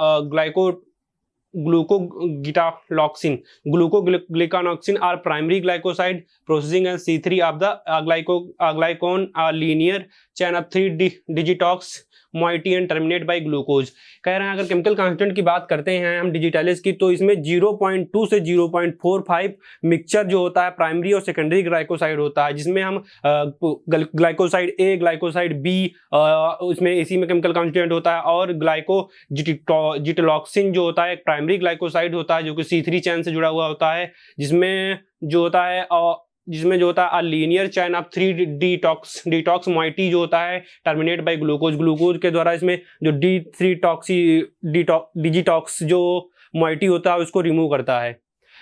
glucogitaloxin are primary glycoside processing and C3 of the glycone linear chain of 3 digitoxose moiety and terminate by glucose. कह रहे हैं अगर केमिकल कांस्टेंट की बात करते हैं हम डिजिटैलिस की, तो इसमें 0.2 से 0.45 मिक्सचर जो होता है प्राइमरी और सेकेंडरी ग्लाइकोसाइड होता है, जिसमें हम ग्लाइकोसाइड ए, ग्लाइकोसाइड बी, इसमें इसी में केमिकल कांस्टेंट होता है, और जिटलॉक्सिन जो होता है एक प्राइमरी ग्लाइकोसाइड होता है जो कि C3 चैन से जुड़ा हुआ होता है, जिसमें जो होता है linear chain of 3 detox moiety जो होता है टर्मिनेट बाय ग्लूकोज के द्वारा इसमें जो डिजिटॉक्स जो मोइटी होता है उसको रिमूव करता है।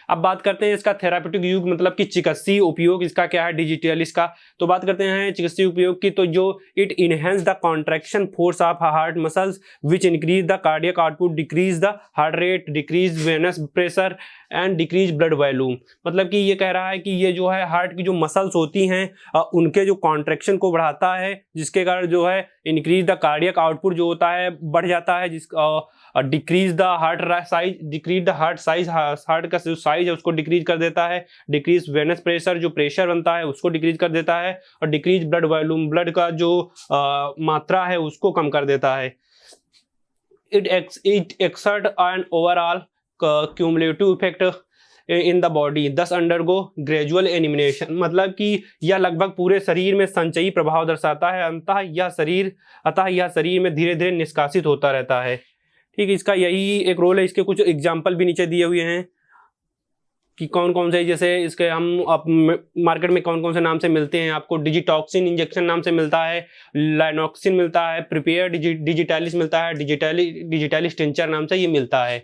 अब बात करते हैं इसका थेरापेटिक यूज, मतलब कि चिकित्सीय उपयोग इसका क्या है डिजिटैलिस का। तो बात करते हैं चिकित्सीय उपयोग की, तो जो it enhance the contraction force of heart muscles which increase the cardiac output, decrease the heart rate, decrease venous pressure and decrease blood volume. मतलब कि ये कह रहा है कि ये जो है हार्ट की जो मसल्स होती हैं उनके जो कॉन्ट्रैक्शन को बढ़ाता है, जिसके कारण जो है इंक्रीज द कार्डियक आउटपुट जो होता है बढ़ जाता है, decrease the heart size, heart का जो साइज है उसको डिक्रीज कर देता है, डिक्रीज वेनस प्रेशर, जो प्रेशर बनता है उसको डिक्रीज कर देता है, और डिक्रीज ब्लड वॉल्यूम, ब्लड का जो मात्रा है उसको कम कर देता है। It exert an overall cumulative effect in the body दस अंडरगो ग्रेजुअल एलिमिनेशन, मतलब कि यह लगभग पूरे शरीर में संचयी प्रभाव दर्शाता है, अतः यह शरीर में धीरे धीरे निष्कासित होता रहता है। ठीक है, इसका यही एक रोल है। इसके कुछ एग्जाम्पल भी नीचे दिए हुए हैं कि कौन कौन से, जैसे इसके हम आप मार्केट में कौन कौन से नाम से मिलते हैं आपको। डिजिटॉक्सिन इंजेक्शन नाम से मिलता है, लाइनॉक्सिन मिलता है, प्रिपेयर डिजिटालिस मिलता है, डिजिटालिस टिंचर नाम से ये मिलता है।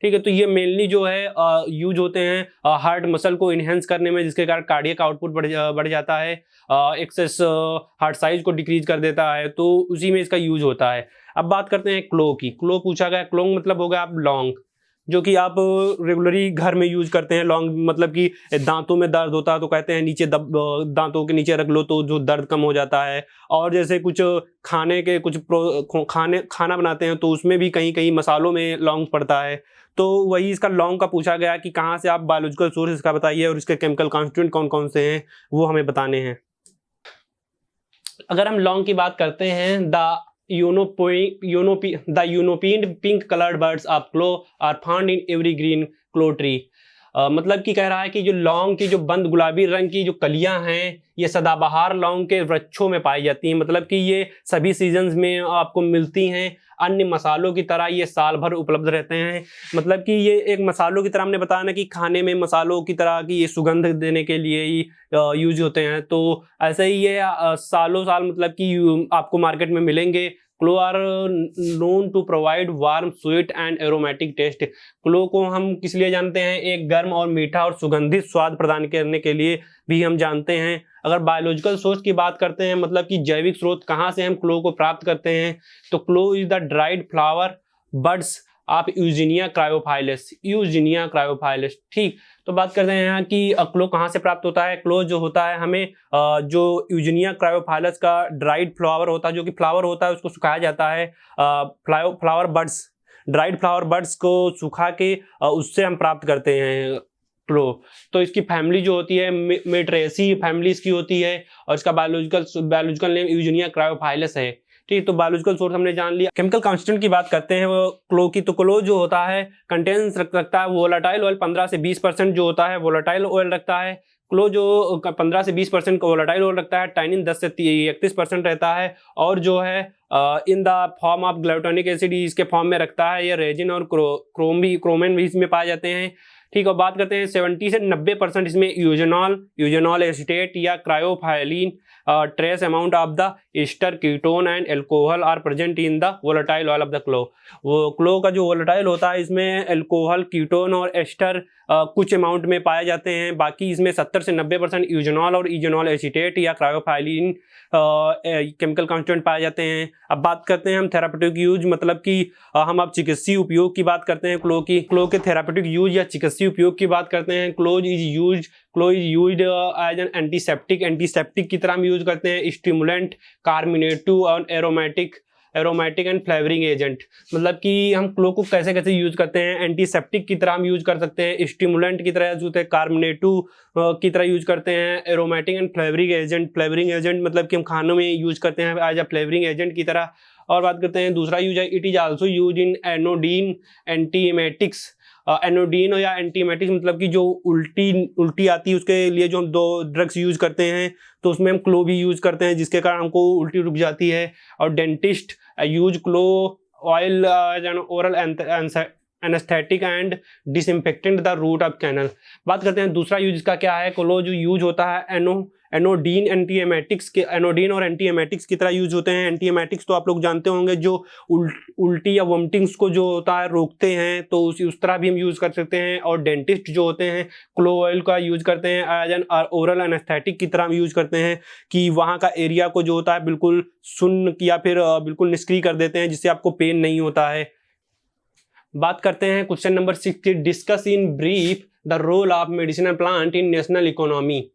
ठीक है, तो ये मेनली जो है यूज होते हैं हार्ट मसल को इन्हेंस करने में, जिसके कारण कार्डियक आउटपुट बढ़ जाता है, एक्सेस हार्ट साइज को डिक्रीज कर देता है, तो उसी में इसका यूज होता है। अब बात करते हैं क्लो की। क्लो पूछा गया, क्लो मतलब हो गया आप लौंग, जो कि आप रेगुलरली घर में यूज करते हैं। लौंग मतलब कि दांतों में दर्द होता है तो कहते हैं नीचे दांतों के नीचे रख लो तो जो दर्द कम हो जाता है। और जैसे कुछ खाने के कुछ खाना बनाते हैं तो उसमें भी कहीं कहीं मसालों में लौंग पड़ता है, तो वही इसका लौंग का पूछा गया कि कहाँ से आप बायोलॉजिकल सोर्स इसका बताइए और इसके केमिकल कॉन्स्टिट्यूएंट कौन कौन से हैं वो हमें बताने हैं। अगर हम लौंग की बात करते हैं, the European pink coloured birds of clove are found in every green clove tree. मतलब कि कह रहा है कि जो लौंग की जो बंद गुलाबी रंग की जो कलियां हैं ये सदाबहार लौंग के वृक्षों में पाई जाती हैं, मतलब कि ये सभी सीजन्स में आपको मिलती हैं। अन्य मसालों की तरह ये साल भर उपलब्ध रहते हैं, मतलब कि ये एक मसालों की तरह हमने बताया ना कि खाने में मसालों की तरह की ये सुगंध देने के लिए ही यूज होते हैं, तो ऐसे ही ये सालों साल मतलब कि आपको मार्केट में मिलेंगे। Clove are known to provide warm sweet and aromatic taste. Clove को हम किस लिए जानते हैं, एक गर्म और मीठा और सुगंधित स्वाद प्रदान करने के लिए भी हम जानते हैं। अगर बायोलॉजिकल सोर्स की बात करते हैं, मतलब कि जैविक स्रोत कहाँ से हम क्लो को प्राप्त करते हैं, तो clove is the dried flower buds of Eugenia caryophyllus. ठीक, तो बात करते हैं यहाँ कि क्लो कहाँ से प्राप्त होता है। क्लो जो होता है हमें जो यूजीनिया क्रायोफाइलस का ड्राइड फ्लावर होता है, जो कि फ्लावर होता है उसको सुखाया जाता है, flower buds, dried flower buds को सुखा के उससे हम प्राप्त करते हैं क्लो। तो इसकी फैमिली जो होती है मेट्रेसी फैमिली इसकी होती है और इसका बायोलॉजिकल नेम यूजीनिया क्रायोफाइलस है। ठीक, तो बायोलॉजिकल सोर्स हमने जान लिया। केमिकल कांस्टेंट की बात करते हैं वो क्लो की, तो क्लो जो होता है कंटेंस रखता है वोलेटाइल ऑयल 15 से 20% जो होता है वोलेटाइल ऑयल रखता है। क्लो जो 15 से 20% का वोलेटाइल ऑयल रखता है, टाइनिन 10 से 31% रहता है, और जो है in the form of glutamic acid इसके फॉर्म में रखता है। ये रेजिन और क्रोमेन भी इसमें पाए जाते हैं। ठीक, और बात करते हैं 70 से 90% इसमें यूजेनॉल एसीटेट या caryophyllene trace amount of the ester ketone and alcohol are present in the volatile oil of the clove. वो क्लो का जो वोलेटाइल होता है इसमें एल्कोहल, कीटोन और एस्टर कुछ अमाउंट में पाए जाते हैं, बाकी इसमें 70 से 90% यूजेनॉल और इजेनॉल एसीटेट या क्रायोफाइलिन केमिकल कॉन्स्टिट्यूएंट पाए जाते हैं। अब बात करते हैं हम थेरापेटिक यूज, मतलब कि हम अब चिकित्सीय उपयोग की बात करते हैं क्लो की। क्लो के थेरापेटिक यूज या चिकित्सीय उपयोग की बात करते हैं। Clove is used as an antiseptic की तरह हम यूज करते हैं, स्टिमुलेंट, कार्मिनेटिव और एरोमेटिक एंड फ्लेवरिंग एजेंट। मतलब कि हम क्लो को कैसे कैसे यूज करते हैं, एंटीसेप्टिक की तरह हम यूज कर सकते हैं, स्टिमुलेंट की तरह यूज होते हैं, कार्मिनेटिव की तरह यूज करते हैं, एरोमेटिक एंड फ्लेवरिंग एजेंट मतलब कि हम खानों में यूज करते हैं एज अ फ्लेवरिंग एजेंट की तरह। और बात करते हैं दूसरा यूज है, it is also use in anodyne antiemetics. Anodyne या एंटीएमेटिक्स मतलब कि जो उल्टी आती है उसके लिए जो हम 2 ड्रग्स यूज करते हैं, तो उसमें हम क्लो भी यूज करते हैं जिसके कारण हमको उल्टी रुक जाती है। और dentist use clove oil oral anaesthetic and disinfectant the root of canal. बात करते हैं दूसरा यूज इसका क्या है। क्लो जो यूज होता है एनोडीन और एंटीएमेटिक्स की तरह यूज होते हैं। एंटीएमेटिक्स तो आप लोग जानते होंगे, जो उल्टी या वोमिटिंग्स को जो होता है रोकते हैं, तो उस तरह भी हम यूज कर सकते हैं। और डेंटिस्ट जो होते हैं क्लो ऑयल का यूज करते हैं एज एन ओरल एनेस्थेटिक की तरह हम यूज करते हैं, कि वहाँ का एरिया को जो होता है बिल्कुल सुन्न या फिर बिल्कुल निष्क्रिय कर देते हैं, जिससे आपको पेन नहीं होता है। बात करते हैं question number 60, discuss in brief the role of medicinal plant in national economy.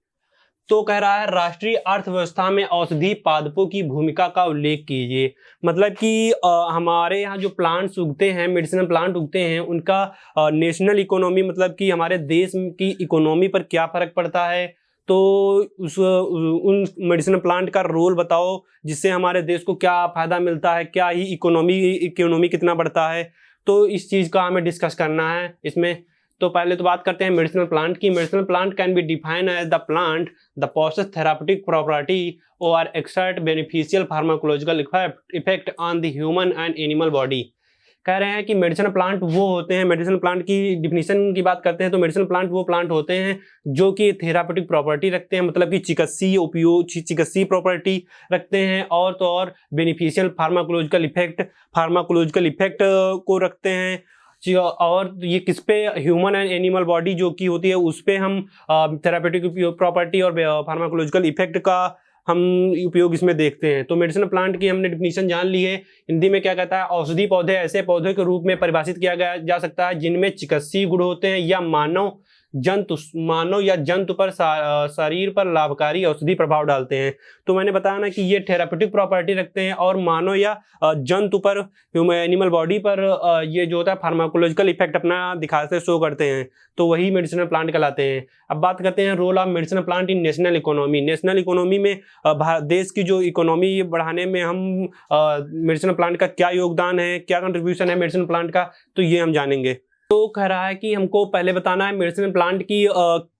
तो कह रहा है राष्ट्रीय अर्थव्यवस्था में औषधि पादपों की भूमिका का उल्लेख कीजिए। मतलब कि हमारे यहाँ जो प्लांट्स उगते हैं, मेडिसिनल प्लांट उगते हैं, उनका नेशनल इकोनॉमी मतलब कि हमारे देश की इकोनॉमी पर क्या फर्क पड़ता है, तो उन मेडिसिनल प्लांट का रोल बताओ, जिससे हमारे देश को क्या फायदा मिलता है, क्या ही इकोनॉमी कितना बढ़ता है। तो इस चीज़ का हमें डिस्कस करना है इसमें। तो पहले तो बात करते हैं मेडिसिनल प्लांट की। Medicinal plant can be define as the plant the possess therapeutic property और exert beneficial pharmacological effect on the human and animal body. कह रहे हैं कि मेडिसिनल प्लांट वो होते हैं, मेडिसिनल प्लांट की डिफिनीशन की बात करते हैं तो मेडिसिनल प्लांट वो प्लांट होते हैं जो कि थेराप्यूटिक प्रॉपर्टी रखते हैं, मतलब कि चिकित्सीय प्रॉपर्टी रखते हैं, और तो और बेनिफिशियल फार्माकोलॉजिकल इफेक्ट को रखते हैं। और ये किस पे, ह्यूमन एंड एनिमल बॉडी जो की होती है उस पे हम थेराप्यूटिक प्रॉपर्टी और फार्माकोलॉजिकल इफेक्ट का हम उपयोग इसमें देखते हैं। तो मेडिसिनल प्लांट की हमने डिफिनीशन जान ली है। हिंदी में क्या कहता है, औषधि पौधे ऐसे पौधे के रूप में परिभाषित किया गया जा सकता है जिनमें चिकित्सीय गुण होते हैं या मानव या जंतु पर शरीर पर लाभकारी औषधि प्रभाव डालते हैं। तो मैंने बताया ना कि ये थेराप्यूटिक प्रॉपर्टी रखते हैं और मानव या जंतु पर, एनिमल बॉडी पर ये जो होता है फार्माकोलॉजिकल इफेक्ट अपना दिखाते शो करते हैं, तो वही मेडिसिनल प्लांट कहलाते हैं। अब बात करते हैं role of medicinal plant in national economy. National economy में देश की जो इकोनॉमी बढ़ाने में हम मेडिसिनल प्लांट का क्या योगदान है, क्या कंट्रीब्यूशन है मेडिसिनल प्लांट का, तो ये हम जानेंगे। तो कह रहा है कि हमको पहले बताना है मेडिसिनल प्लांट की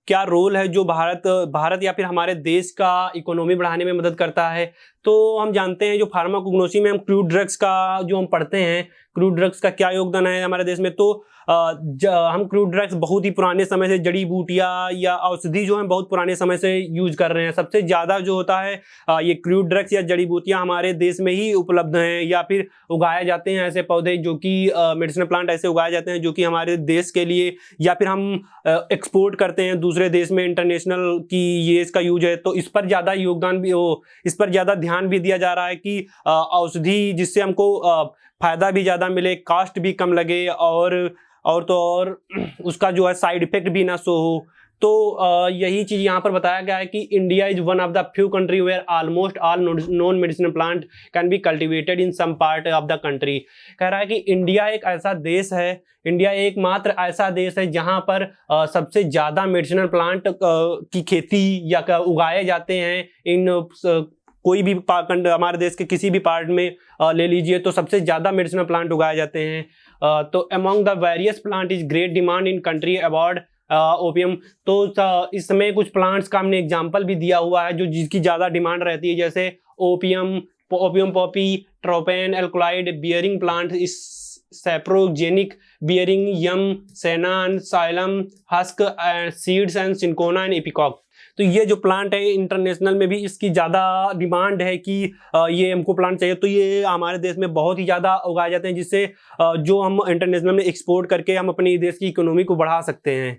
क्या रोल है जो भारत या फिर हमारे देश का इकोनॉमी बढ़ाने में मदद करता है। तो हम जानते हैं जो फार्माकोग्नोसी में हम क्रूड ड्रग्स का जो हम पढ़ते हैं, क्रूड ड्रग्स का क्या योगदान है हमारे देश में। तो हम क्रूड ड्रग्स बहुत ही पुराने समय से, जड़ी बूटियां या औषधि जो है बहुत पुराने समय से यूज कर रहे हैं। सबसे ज़्यादा जो होता है ये क्रूड ड्रग्स या जड़ी बूटियां हमारे देश में ही उपलब्ध हैं, या फिर उगाए जाते हैं ऐसे पौधे जो कि मेडिसिनल प्लांट ऐसे उगाए जाते हैं जो कि हमारे देश के लिए, या फिर हम एक्सपोर्ट करते हैं दूसरे देश में, इंटरनेशनल की ये इसका यूज है। तो इस पर ज़्यादा योगदान भी इस पर ज़्यादा ध्यान भी दिया जा रहा है कि औषधि जिससे हमको फायदा भी ज़्यादा मिले, कास्ट भी कम लगे, और तो और उसका जो है साइड इफेक्ट भी ना शो हो। तो यही चीज़ यहाँ पर बताया गया है कि India is one of the few country where almost all known medicinal plant can be cultivated in some part of the country. कह रहा है कि इंडिया एक ऐसा देश है, इंडिया एकमात्र ऐसा देश है जहाँ पर सबसे ज़्यादा मेडिसिनल प्लांट की खेती या उगाए जाते हैं। इन कोई भी हमारे देश के किसी भी पार्ट में ले लीजिए तो सबसे ज़्यादा मेडिसिनल प्लांट उगाए जाते हैं। तो among the various plant is great demand in country about opium. तो इसमें कुछ प्लांट्स का हमने एग्जांपल भी दिया हुआ है जो जिसकी ज़्यादा डिमांड रहती है, जैसे opium poppy, tropane alkaloid bearing plant, sapogenic bearing, yam, senna, psyllium, husk, seeds and cinchona and ipecac. तो ये जो प्लांट है इंटरनेशनल में भी इसकी ज़्यादा डिमांड है कि ये हमको प्लांट चाहिए, तो ये हमारे देश में बहुत ही ज़्यादा उगाए जाते हैं जिससे जो हम इंटरनेशनल में एक्सपोर्ट करके हम अपने देश की इकोनॉमी को बढ़ा सकते हैं।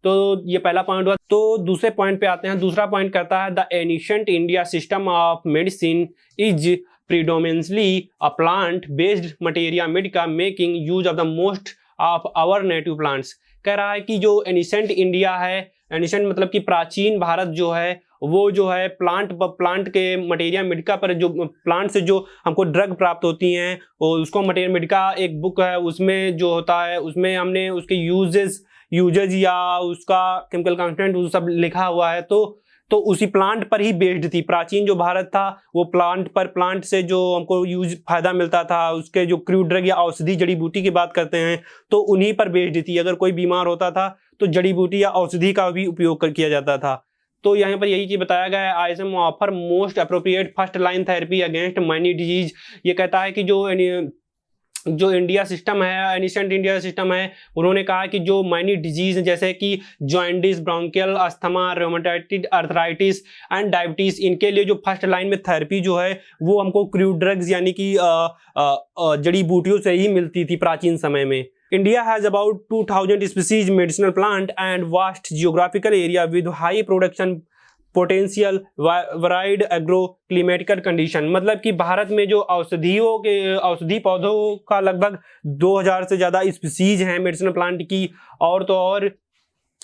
तो ये पहला पॉइंट हुआ। तो दूसरे पॉइंट पे आते हैं। दूसरा पॉइंट कहता है the ancient India system of medicine is predominantly a plant based materia medica making use of the most of our native plants। कह रहा है कि जो एनिसेंट इंडिया है, एनिसेंट मतलब कि प्राचीन भारत जो है वो जो है प्लांट के मटेरिया मेडिका पर, जो प्लांट से जो हमको ड्रग प्राप्त होती हैं और उसको मटेरिया मेडिका एक बुक है, उसमें जो होता है उसमें हमने उसके यूजेज या उसका केमिकल कंटेंट वो सब लिखा हुआ है। तो उसी प्लांट पर ही बेस्ड थी। प्राचीन जो भारत था वो प्लांट से जो हमको फायदा मिलता था, उसके जो क्रूड ड्रग या औषधि जड़ी बूटी की बात करते हैं तो उन्हीं पर बेस्ड थी। अगर कोई बीमार होता था तो जड़ी बूटी या औषधि का भी उपयोग किया जाता था। तो यहाँ पर यही चीज बताया गया है, ISM offer most appropriate first line therapy against many disease. ये कहता है कि जो इंडिया सिस्टम है, एनिसेंट इंडिया सिस्टम है, उन्होंने कहा कि जो मैनी डिजीज जैसे कि jaundice, bronchial asthma, rheumatitis arthritis and diabetes, इनके लिए जो फर्स्ट लाइन में थेरेपी जो है वो हमको क्रूड ड्रग्स यानी कि जड़ी बूटियों से ही मिलती थी प्राचीन समय में। India has about 2000 species medicinal plant and vast geographical area with high production potential varied agro climatical condition. मतलब कि भारत में जो औषधि पौधों का लगभग 2000 से ज़्यादा स्पीसीज हैं मेडिसिनल प्लांट की, और तो और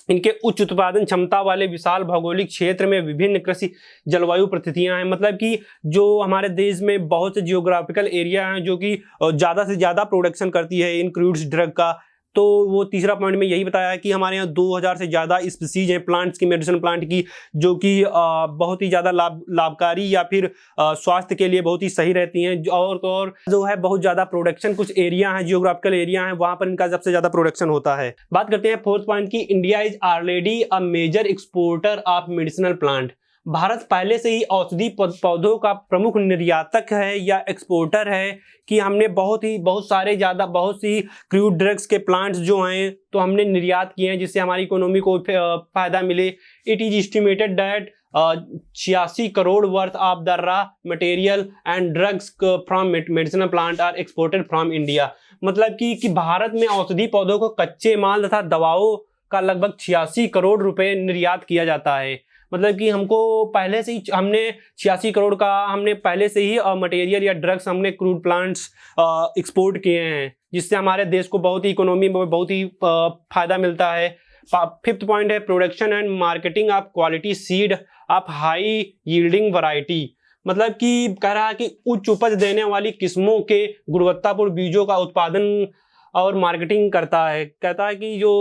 इनके उच्च उत्पादन क्षमता वाले विशाल भौगोलिक क्षेत्र में विभिन्न कृषि जलवायु परिस्थितियां हैं। मतलब कि जो हमारे देश में बहुत से जियोग्राफिकल एरिया हैं जो कि ज़्यादा से ज़्यादा प्रोडक्शन करती है इन क्रूड्स ड्रग का। तो वो तीसरा पॉइंट में यही बताया कि हमारे यहाँ 2000 से ज़्यादा स्पीसीज हैं प्लांट्स की, मेडिसिनल प्लांट की, जो कि बहुत ही ज़्यादा लाभकारी या फिर स्वास्थ्य के लिए बहुत ही सही रहती हैं। और जो है बहुत ज़्यादा प्रोडक्शन, कुछ एरिया हैं, जियोग्राफिकल एरिया हैं, वहाँ पर इनका सबसे ज़्यादा प्रोडक्शन होता है। बात करते हैं फोर्थ पॉइंट की, India is already a major exporter of medicinal plant. भारत पहले से ही औषधि पौधों का प्रमुख निर्यातक है या एक्सपोर्टर है, कि हमने बहुत सी क्रूड ड्रग्स के प्लांट्स जो हैं तो हमने निर्यात किए हैं, जिससे हमारी इकोनॉमी को फायदा मिले। It is estimated that 86 crore worth of the raw material and drugs from medicinal plant are exported from India. मतलब कि भारत में औषधि पौधों को कच्चे माल तथा दवाओं का लगभग 86 करोड़ रुपए निर्यात किया जाता है। मतलब कि हमको पहले से ही हमने 86 करोड़ का हमने पहले से ही मटेरियल या ड्रग्स हमने क्रूड प्लांट्स एक्सपोर्ट किए हैं, जिससे हमारे देश को बहुत ही इकोनॉमी में बहुत ही फायदा मिलता है। फिफ्थ पॉइंट है production and marketing of quality seed of high yielding variety. मतलब कि कह रहा है कि उच्च उपज देने वाली किस्मों के गुणवत्तापूर्ण बीजों का उत्पादन और मार्केटिंग करता है। कहता है कि जो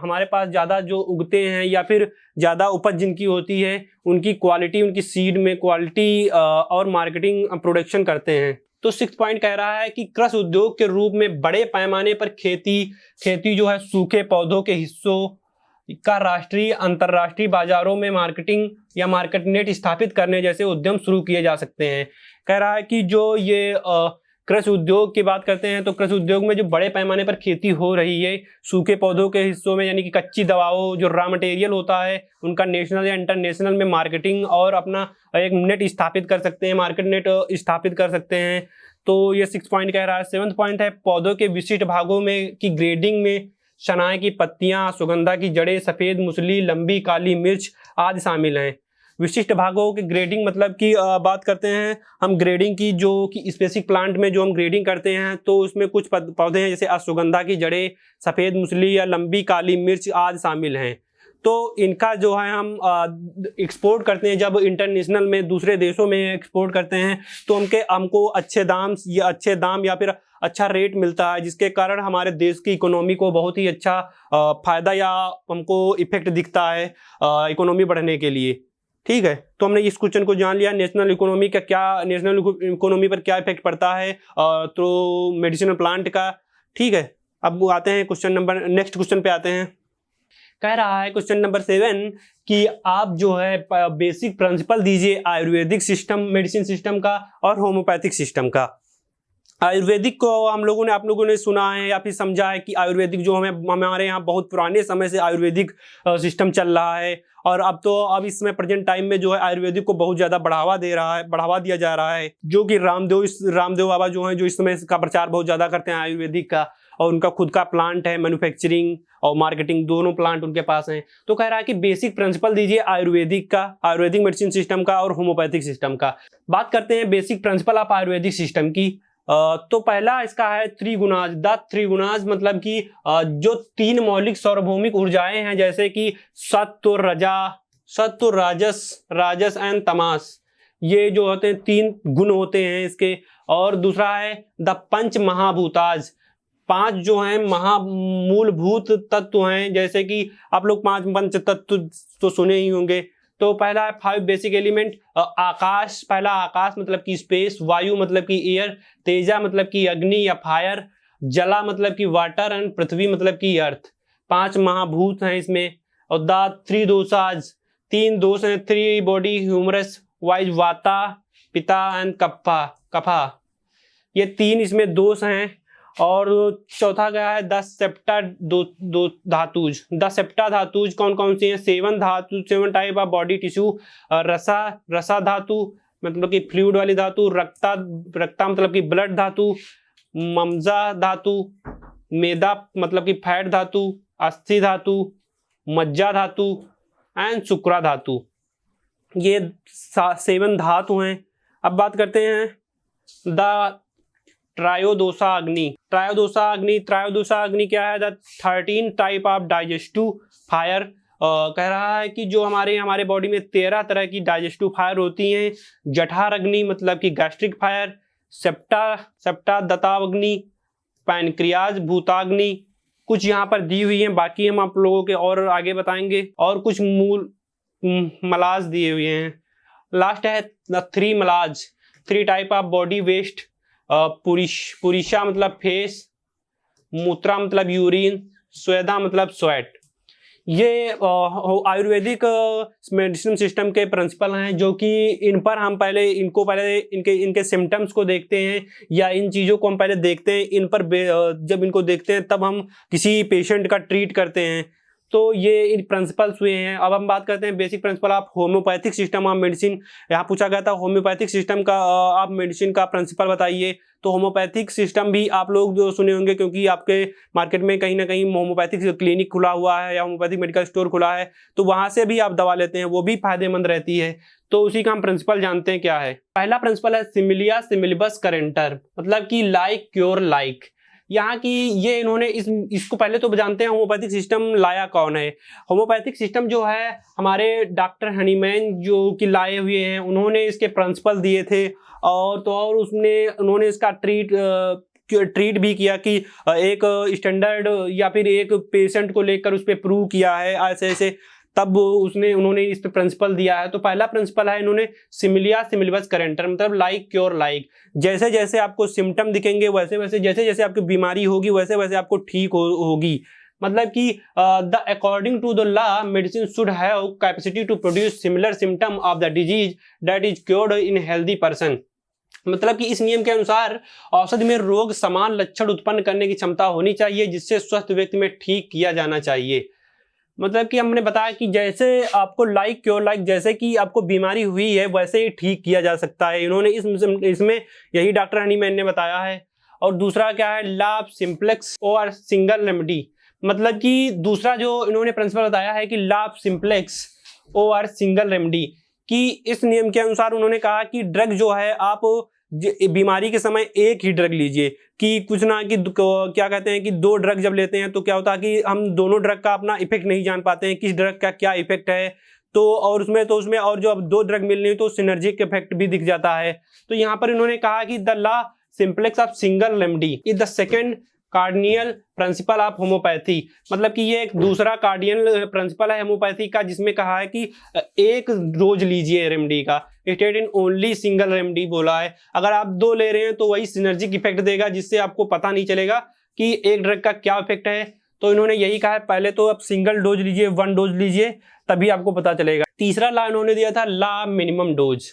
हमारे पास ज़्यादा जो उगते हैं या फिर ज़्यादा उपज जिनकी होती है, उनकी क्वालिटी, उनकी सीड में क्वालिटी और मार्केटिंग प्रोडक्शन करते हैं। तो सिक्स्थ पॉइंट कह रहा है कि कृषि उद्योग के रूप में बड़े पैमाने पर खेती जो है सूखे पौधों के हिस्सों का राष्ट्रीय अंतर्राष्ट्रीय बाजारों में मार्केटिंग या मार्केट नेट स्थापित करने जैसे उद्यम शुरू किए जा सकते हैं। कह रहा है कि जो ये कृषि उद्योग की बात करते हैं तो कृषि उद्योग में जो बड़े पैमाने पर खेती हो रही है सूखे पौधों के हिस्सों में, यानी कि कच्ची दवाओं जो रॉ मटेरियल होता है उनका नेशनल या इंटरनेशनल में मार्केटिंग और अपना एक नेट स्थापित कर सकते हैं, मार्केट नेट स्थापित कर सकते हैं। तो ये 6 पॉइंट कह रहा है। 7वां पॉइंट है पौधों के विशिष्ट भागों में की ग्रेडिंग में शनाए की पत्तियां, सुगंधा की जड़ें, सफेद मूसली, लंबी काली मिर्च आदि शामिल हैं। विशिष्ट भागों की ग्रेडिंग मतलब कि बात करते हैं हम ग्रेडिंग की, जो कि स्पेसिफिक प्लांट में जो हम ग्रेडिंग करते हैं तो उसमें कुछ पौधे हैं जैसे अश्वगंधा की जड़ें, सफ़ेद मूसली या लंबी काली मिर्च आदि शामिल हैं। तो इनका जो है हम एक्सपोर्ट करते हैं, जब इंटरनेशनल में दूसरे देशों में एक्सपोर्ट करते हैं तो हमको अच्छे दाम या फिर अच्छा रेट मिलता है, जिसके कारण हमारे देश की इकोनॉमी को बहुत ही अच्छा फ़ायदा या हमको इफेक्ट दिखता है इकोनॉमी बढ़ने के लिए। ठीक है, तो हमने इस क्वेश्चन को जान लिया नेशनल इकोनॉमी पर क्या इफेक्ट पड़ता है तो मेडिसिनल प्लांट का। ठीक है, अब आते हैं नेक्स्ट क्वेश्चन पे आते हैं। कह रहा है क्वेश्चन नंबर 7 कि आप जो है बेसिक प्रिंसिपल दीजिए आयुर्वेदिक सिस्टम, मेडिसिन सिस्टम का और होम्योपैथिक सिस्टम का। आयुर्वेदिक को आप लोगों ने सुना है या फिर समझा है कि आयुर्वेदिक जो हमारे यहाँ बहुत पुराने समय से आयुर्वेदिक सिस्टम चल रहा है, और अब इस समय प्रेजेंट टाइम में जो है आयुर्वेदिक को बहुत ज़्यादा बढ़ावा दिया जा रहा है, जो कि रामदेव बाबा जो हैं जो इस समय इसका प्रचार बहुत ज़्यादा करते हैं आयुर्वेदिक का, और उनका खुद का प्लांट है, मैन्युफैक्चरिंग और मार्केटिंग दोनों प्लांट उनके पास हैं। तो कह रहा है कि बेसिक प्रिंसिपल दीजिए आयुर्वेदिक मेडिसिन सिस्टम का और होम्योपैथिक सिस्टम का। बात करते हैं basic principle of Ayurvedic system की। तो पहला इसका है त्रिगुणाज मतलब कि जो 3 मौलिक सार्वभौमिक ऊर्जाएं हैं, जैसे कि सत्व, राजस एंड तमस, ये जो होते हैं 3 गुण होते हैं इसके। और दूसरा है द पंच महाभूताज, 5 जो हैं मूलभूत तत्व हैं, जैसे कि आप लोग 5 पंच तत्व तो सुने ही होंगे। तो पहला है 5 बेसिक एलिमेंट। पहला आकाश मतलब कि स्पेस, वायु मतलब कि एयर, तेजा मतलब कि अग्नि या फायर, जला मतलब कि वाटर, एंड पृथ्वी मतलब कि अर्थ। 5 महाभूत हैं इसमें। और द 3 दोषाज, 3 दोष हैं, 3 बॉडी ह्यूमरस वाइज, वाता, पिता एंड कफा, ये 3 इसमें दोष हैं। और चौथा गया है 10 सेप्टा धातुज। 10 सेप्टा धातुज कौन कौन सी हैं? 7 टाइप ऑफ बॉडी टिश्यू, रसा धातु मतलब कि फ्लूइड वाली धातु, रक्ता मतलब कि ब्लड धातु, ममजा धातु, मेदा मतलब कि फैट धातु, अस्थि धातु, मज्जा धातु एंड शुक्रा धातु। ये 7 धातु हैं। अब बात करते हैं द त्रयोदशा अग्नि क्या है? The 13 type of digestive fire. कह रहा है कि जो हमारे बॉडी में 13 तरह की डाइजेस्टिव फायर होती हैं। जठर अग्नि मतलब कि गैस्ट्रिक फायर, सेप्टा दत्ताग्नि, पैनक्रियाज भूताग्नि, कुछ यहाँ पर दी हुई हैं, बाकी हम आप लोगों के और आगे बताएंगे। और कुछ मूल मलाज दिए हुए हैं। लास्ट है 3 मलाज, 3 टाइप ऑफ बॉडी वेस्ट। पुरीशा मतलब फेस, मूत्रा मतलब यूरिन, स्वेदा मतलब स्वेट। ये आयुर्वेदिक मेडिसिन सिस्टम के प्रिंसिपल हैं, जो कि इन पर हम पहले इनके सिम्टम्स को देखते हैं, या इन चीज़ों को हम पहले देखते हैं। इन पर जब इनको देखते हैं तब हम किसी पेशेंट का ट्रीट करते हैं। तो ये इन प्रिंसिपल्स हुए हैं। अब हम बात करते हैं basic principle of homeopathic system of medicine. यहाँ पूछा गया था होम्योपैथिक सिस्टम का आप मेडिसिन का प्रिंसिपल बताइए। तो होम्योपैथिक सिस्टम भी आप लोग जो सुने होंगे, क्योंकि आपके मार्केट में कहीं ना कहीं होम्योपैथिक क्लिनिक खुला हुआ है या होम्योपैथिक मेडिकल स्टोर खुला है, तो वहाँ से भी आप दवा लेते हैं, वो भी फायदेमंद रहती है। तो उसी का हम प्रिंसिपल जानते हैं क्या है। पहला प्रिंसिपल है सिमिलिया सिमिलिबस करेंटर, मतलब कि लाइक क्योर लाइक। यहाँ की ये इन्होंने इसको पहले तो जानते हैं होम्योपैथिक सिस्टम लाया कौन है। होम्योपैथिक सिस्टम जो है हमारे डॉक्टर हनीमैन जो कि लाए हुए हैं, उन्होंने इसके प्रिंसिपल दिए थे। और उन्होंने इसका ट्रीट भी किया कि एक स्टैंडर्ड या फिर एक पेशेंट को लेकर उस पर प्रूव किया है ऐसे ऐसे, तब उन्होंने इस पे प्रिंसिपल दिया है। तो पहला प्रिंसिपल है इन्होंने सिमिलिया सिमिलिबस करेंटर, मतलब लाइक क्योर लाइक। जैसे जैसे आपको सिम्टम दिखेंगे वैसे वैसे, जैसे जैसे आपकी बीमारी होगी वैसे वैसे आपको ठीक होगी। मतलब कि the according to the law medicine should have capacity to produce similar symptom of the disease that is cured in healthy person. मतलब कि इस नियम के अनुसार औषधि में रोग समान लक्षण उत्पन्न करने की क्षमता होनी चाहिए, जिससे स्वस्थ व्यक्ति में ठीक किया जाना चाहिए। मतलब कि हमने बताया कि जैसे आपको लाइक क्योर लाइक, जैसे कि आपको बीमारी हुई है वैसे ही ठीक किया जा सकता है। इन्होंने इसमें यही डॉक्टर हनीमैन ने बताया है। और दूसरा क्या है, लाभ सिंप्लेक्स और सिंगल रेमेडी। मतलब कि दूसरा जो इन्होंने प्रिंसिपल बताया है कि लाभ सिंप्लेक्स और सिंगल रेमेडी, कि इस नियम के अनुसार उन्होंने कहा कि ड्रग जो है आप बीमारी के समय एक ही ड्रग लीजिए, कि कुछ ना कि क्या कहते हैं कि 2 ड्रग जब लेते हैं तो क्या होता है कि हम दोनों ड्रग का अपना इफेक्ट नहीं जान पाते हैं, किस ड्रग का क्या इफेक्ट है। और उसमें और जो अब 2 ड्रग मिलने तो सिनर्जिक इफेक्ट भी दिख जाता है। तो यहाँ पर इन्होंने कहा कि the law simplex of single remedy is the second cardinal principle of homeopathy. मतलब कि ये एक दूसरा कार्डिनल प्रिंसिपल है होम्योपैथी का, जिसमें कहा है कि एक डोज लीजिए रेमेडी का, state in only single remedy बोला है। अगर आप 2 ले रहे हैं तो वही सिनर्जिक इफेक्ट देगा, जिससे आपको पता नहीं चलेगा कि एक ड्रग का क्या इफेक्ट है। तो इन्होंने यही कहा है, पहले तो आप सिंगल डोज लीजिए, 1 डोज लीजिए, तभी आपको पता चलेगा। तीसरा लॉ इन्होंने दिया था law minimum dose.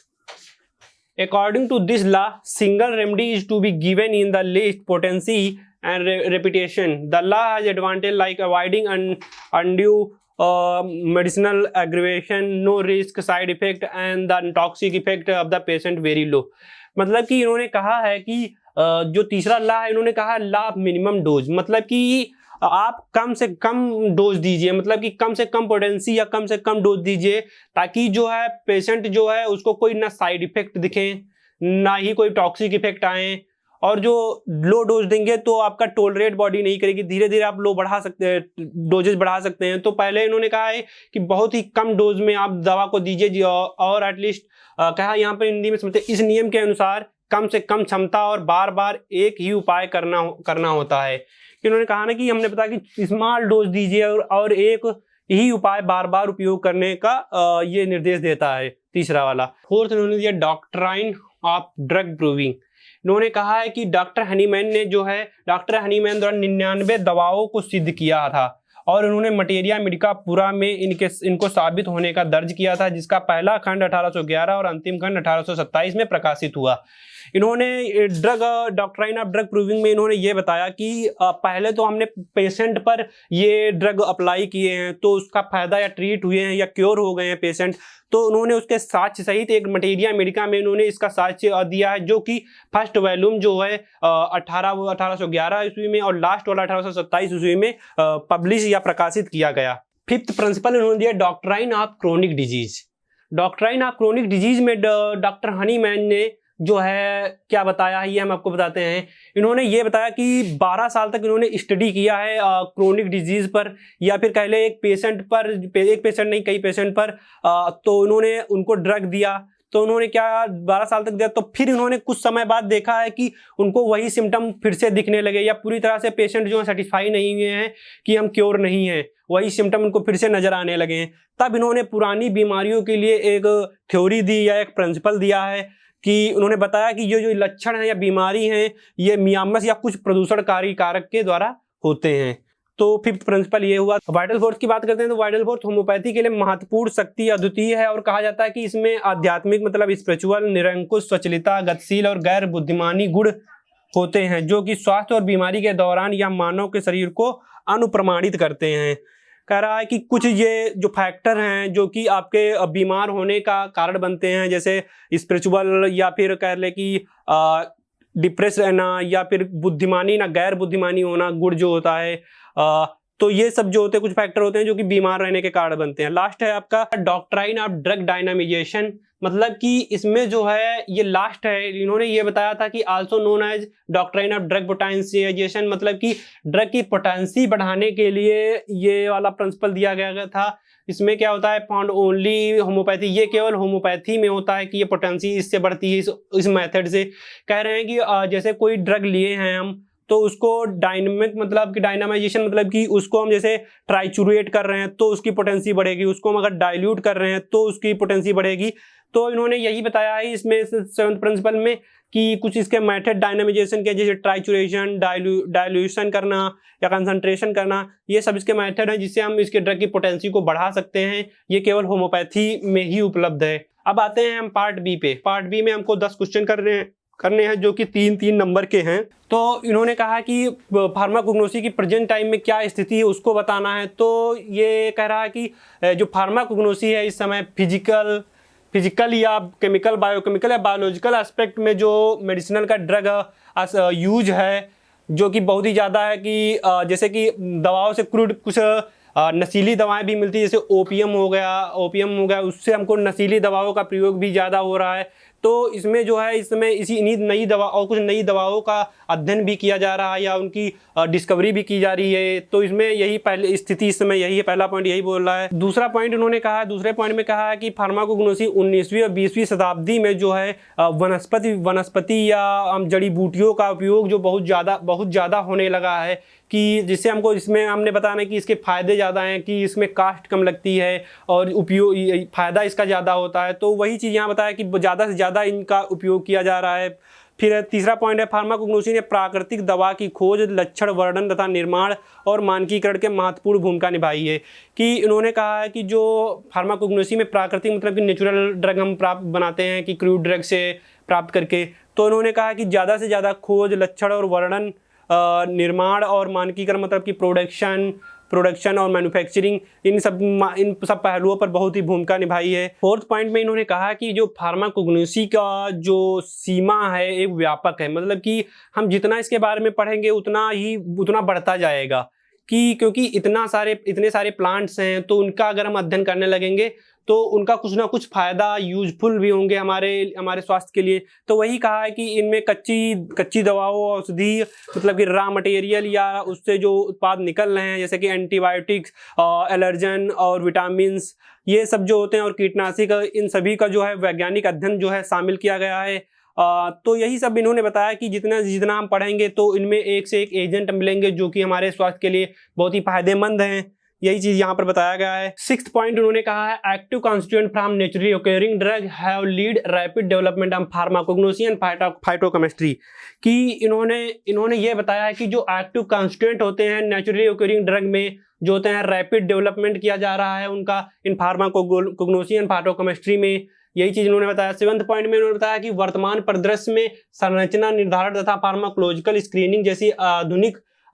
According to this law, single remedy is to be given in the least potency and repetition. The law has advantage like avoiding undue medicinal aggravation, no risk, side effect, and the toxic effect of the patient very low. मतलब कि इन्होंने कहा है कि जो तीसरा लॉ है, इन्होंने कहा लॉ मिनिमम डोज, मतलब कि आप कम से कम डोज दीजिए, मतलब कि कम से कम पोटेंसी या कम से कम डोज दीजिए, ताकि जो है पेशेंट जो है उसको कोई ना साइड इफेक्ट दिखे, ना ही कोई टॉक्सिक इफेक्ट आए। और जो लो डोज देंगे तो आपका टोलरेट बॉडी नहीं करेगी, धीरे धीरे आप लो बढ़ा सकते हैं, डोजेज बढ़ा सकते हैं। तो पहले इन्होंने कहा है कि बहुत ही कम डोज में आप दवा को दीजिए, और एटलीस्ट कहा यहाँ पर हिंदी में समझते, इस नियम के अनुसार कम से कम क्षमता और बार बार एक ही उपाय करना होता है। इन्होंने कहा ना कि हमने बताया कि स्मॉल डोज दीजिए और एक ही उपाय बार बार उपयोग करने का ये निर्देश देता है, तीसरा वाला। फोर्थ इन्होंने दिया डॉक्ट्राइन ऑफ ड्रग प्रूविंग। इन्होंने कहा है कि डॉक्टर हनीमैन द्वारा 99 दवाओं को सिद्ध किया था, और उन्होंने मटेरिया मेडिका पूरा में इनको साबित होने का दर्ज किया था, जिसका पहला खंड 1811 और अंतिम खंड 1827 में प्रकाशित हुआ। इन्होंने डॉक्ट्राइन ऑफ ड्रग प्रूविंग में इन्होंने ये बताया कि पहले तो हमने पेशेंट पर ये ड्रग अप्लाई किए हैं, तो उसका फायदा या ट्रीट हुए हैं या क्योर हो गए हैं पेशेंट, तो उन्होंने उसके साक्ष्य सहित एक मटेरिया मेडिका में इन्होंने इसका साक्ष्य दिया है, जो कि फर्स्ट वॉल्यूम जो है 1811 ईस्वी में और लास्ट वाला 1827 ईस्वी में पब्लिश या प्रकाशित किया गया। फिफ्थ प्रिंसिपल इन्होंने दिया doctrine of chronic disease. Doctrine of chronic disease में डॉक्टर हनीमैन ने जो है क्या बताया है, ये हम आपको बताते हैं। इन्होंने ये बताया कि 12 साल तक इन्होंने स्टडी किया है क्रोनिक डिजीज पर, या फिर कहले एक पेशेंट नहीं कई पेशेंट पर, तो इन्होंने उनको ड्रग दिया, तो उन्होंने क्या 12 साल तक दिया, तो फिर उन्होंने कुछ समय बाद देखा है कि उनको वही सिम्टम फिर से दिखने लगे, या पूरी तरह से पेशेंट जो है सेटिस्फाई नहीं हुए हैं कि हम क्योर नहीं है, वही सिम्टम उनको फिर से नजर आने लगे हैं। तब इन्होंने पुरानी बीमारियों के लिए एक थ्योरी दी या एक प्रिंसिपल दिया है कि उन्होंने बताया कि ये जो लक्षण है या बीमारी हैं ये मियामस या कुछ प्रदूषणकारी कारक के द्वारा होते हैं। तो फिफ्थ प्रिंसिपल ये हुआ। वाइटल फोर्स की बात करते हैं तो वाइटल फोर्स होम्योपैथी के लिए महत्वपूर्ण शक्ति अद्वितीय है, और कहा जाता है कि इसमें आध्यात्मिक मतलब स्पिरिचुअल, निरंकुश, स्वचलिता, गतिशील और गैर बुद्धिमानी गुण होते हैं, जो कि स्वास्थ्य और बीमारी के दौरान या मानव के शरीर को अनुप्रमाणित करते हैं। कह रहा है कि कुछ ये जो फैक्टर हैं जो कि आपके बीमार होने का कारण बनते हैं, जैसे स्पिरिचुअल या फिर कह ले कि डिप्रेस रहना या फिर बुद्धिमानी ना गैर बुद्धिमानी होना गुण जो होता है, तो ये सब जो होते हैं कुछ फैक्टर होते हैं जो कि बीमार रहने के कारण बनते हैं। लास्ट है आपका डॉक्ट्राइन ऑफ ड्रग डायनामिजेशन, मतलब कि इसमें जो है ये लास्ट है, इन्होंने ये बताया था कि also known as doctrine of drug potentialisation, मतलब कि ड्रग की पोटेंसी बढ़ाने के लिए ये वाला प्रिंसिपल दिया गया था। इसमें क्या होता है, फाउंड ओनली होम्योपैथी, ये केवल होम्योपैथी में होता है कि ये पोटेंसी इससे बढ़ती है इस मेथड से। कह रहे हैं कि जैसे कोई ड्रग लिए हैं हम, तो उसको डायनामिक मतलब कि डायनामाइजेशन मतलब कि उसको हम जैसे ट्राइचुरेट कर रहे हैं तो उसकी पोटेंसी बढ़ेगी, उसको हम अगर डाइल्यूट कर रहे हैं तो उसकी पोटेंसी बढ़ेगी। तो इन्होंने यही बताया है इसमें सेवंथ प्रिंसिपल में कि कुछ इसके मेथड डायनामाइजेशन के, जैसे ट्राइचुरेशन, डाइल्यूशन करना या कंसंट्रेशन करना, ये सब इसके मेथड हैं जिससे हम इसके ड्रग की पोटेंसी को बढ़ा सकते हैं। ये केवल होम्योपैथी में ही उपलब्ध है। अब आते हैं हम पार्ट बी पे। पार्ट बी में हमको 10 क्वेश्चन करने हैं जो कि 3-3 नंबर के हैं। तो इन्होंने कहा कि फार्माकोग्नोसी की प्रेजेंट टाइम में क्या स्थिति है उसको बताना है। तो ये कह रहा है कि जो फार्माकोग्नोसी है इस समय फिजिकल या केमिकल, बायोकेमिकल या बायोलॉजिकल एस्पेक्ट में जो मेडिसिनल का ड्रग यूज है जो कि बहुत ही ज़्यादा है, कि जैसे कि दवाओं से क्रूड कुछ नशीली दवाएं भी मिलती है, जैसे ओपियम हो गया, उससे हमको नशीली दवाओं का प्रयोग भी ज़्यादा हो रहा है। तो इसमें जो है इसमें इन्हीं नई दवा और कुछ नई दवाओं का अध्ययन भी किया जा रहा है या उनकी डिस्कवरी भी की जा रही है। तो इसमें यही पहले स्थिति इस समय यही है, पहला पॉइंट यही बोल रहा है। दूसरा पॉइंट उन्होंने कहा, दूसरे पॉइंट में कहा है कि फार्माकोग्नोसी 19वीं और 20वीं शताब्दी में जो है वनस्पति या जड़ी बूटियों का उपयोग जो बहुत ज़्यादा होने लगा है, कि जिससे हमको इसमें हमने बताना कि इसके फ़ायदे ज़्यादा हैं, कि इसमें कास्ट कम लगती है और उपयोग फ़ायदा इसका ज़्यादा होता है। तो वही चीज़ यहाँ बताया कि ज़्यादा से ज़्यादा इनका उपयोग किया जा रहा है। फिर तीसरा पॉइंट है, फार्माकोग्नोसी ने प्राकृतिक दवा की खोज, लक्षण, वर्णन तथा निर्माण और मानकीकरण के महत्वपूर्ण भूमिका निभाई है। कि इन्होंने कहा है कि जो फार्माकोग्नोसी में प्राकृतिक मतलब कि नेचुरल ड्रग हम प्राप्त बनाते हैं कि क्रूड ड्रग से प्राप्त करके, तो इन्होंने कहा कि ज़्यादा से ज़्यादा खोज, लक्षण और वर्णन, निर्माण और मानकीकरण मतलब कि प्रोडक्शन और मैन्युफैक्चरिंग, इन सब पहलुओं पर बहुत ही भूमिका निभाई है। फोर्थ पॉइंट में इन्होंने कहा कि जो फार्माकोग्नोसी का जो सीमा है एक व्यापक है, मतलब कि हम जितना इसके बारे में पढ़ेंगे उतना बढ़ता जाएगा, कि क्योंकि इतने सारे प्लांट्स हैं तो उनका अगर हम अध्ययन करने लगेंगे तो उनका कुछ ना कुछ फ़ायदा यूजफुल भी होंगे हमारे स्वास्थ्य के लिए। तो वही कहा है कि इनमें कच्ची दवाओं, औषधि मतलब कि रॉ मटेरियल या उससे जो उत्पाद निकल रहे हैं जैसे कि एंटीबायोटिक्स, एलर्जन और विटामिन्स, ये सब जो होते हैं और कीटनाशक, इन सभी का जो है वैज्ञानिक अध्ययन जो है शामिल किया गया है। तो यही सब इन्होंने बताया कि जितना हम पढ़ेंगे तो इनमें एक से एक एजेंट मिलेंगे जो कि हमारे स्वास्थ्य के लिए बहुत ही फायदेमंद हैं। यही चीज यहाँ पर बताया गया है। सिक्स्थ पॉइंट उन्होंने कहा है, active constituent from naturally occurring drug have lead rapid development of pharmacognosy and phytochemistry. कि इन्होंने ये बताया है कि जो एक्टिव कॉन्स्टिट्यूएंट होते हैं नेचुरली ओकरिंग ड्रग में जो होते हैं, रैपिड डेवलपमेंट किया जा रहा है उनका इन फार्माकोग्नोसी एंड फाइटोकेमिस्ट्री में। यही चीज उन्होंने बताया। सेवंथ पॉइंट में उन्होंने बताया कि वर्तमान परिदृश्य में संरचना निर्धारण तथा फार्माकोलॉजिकल स्क्रीनिंग जैसी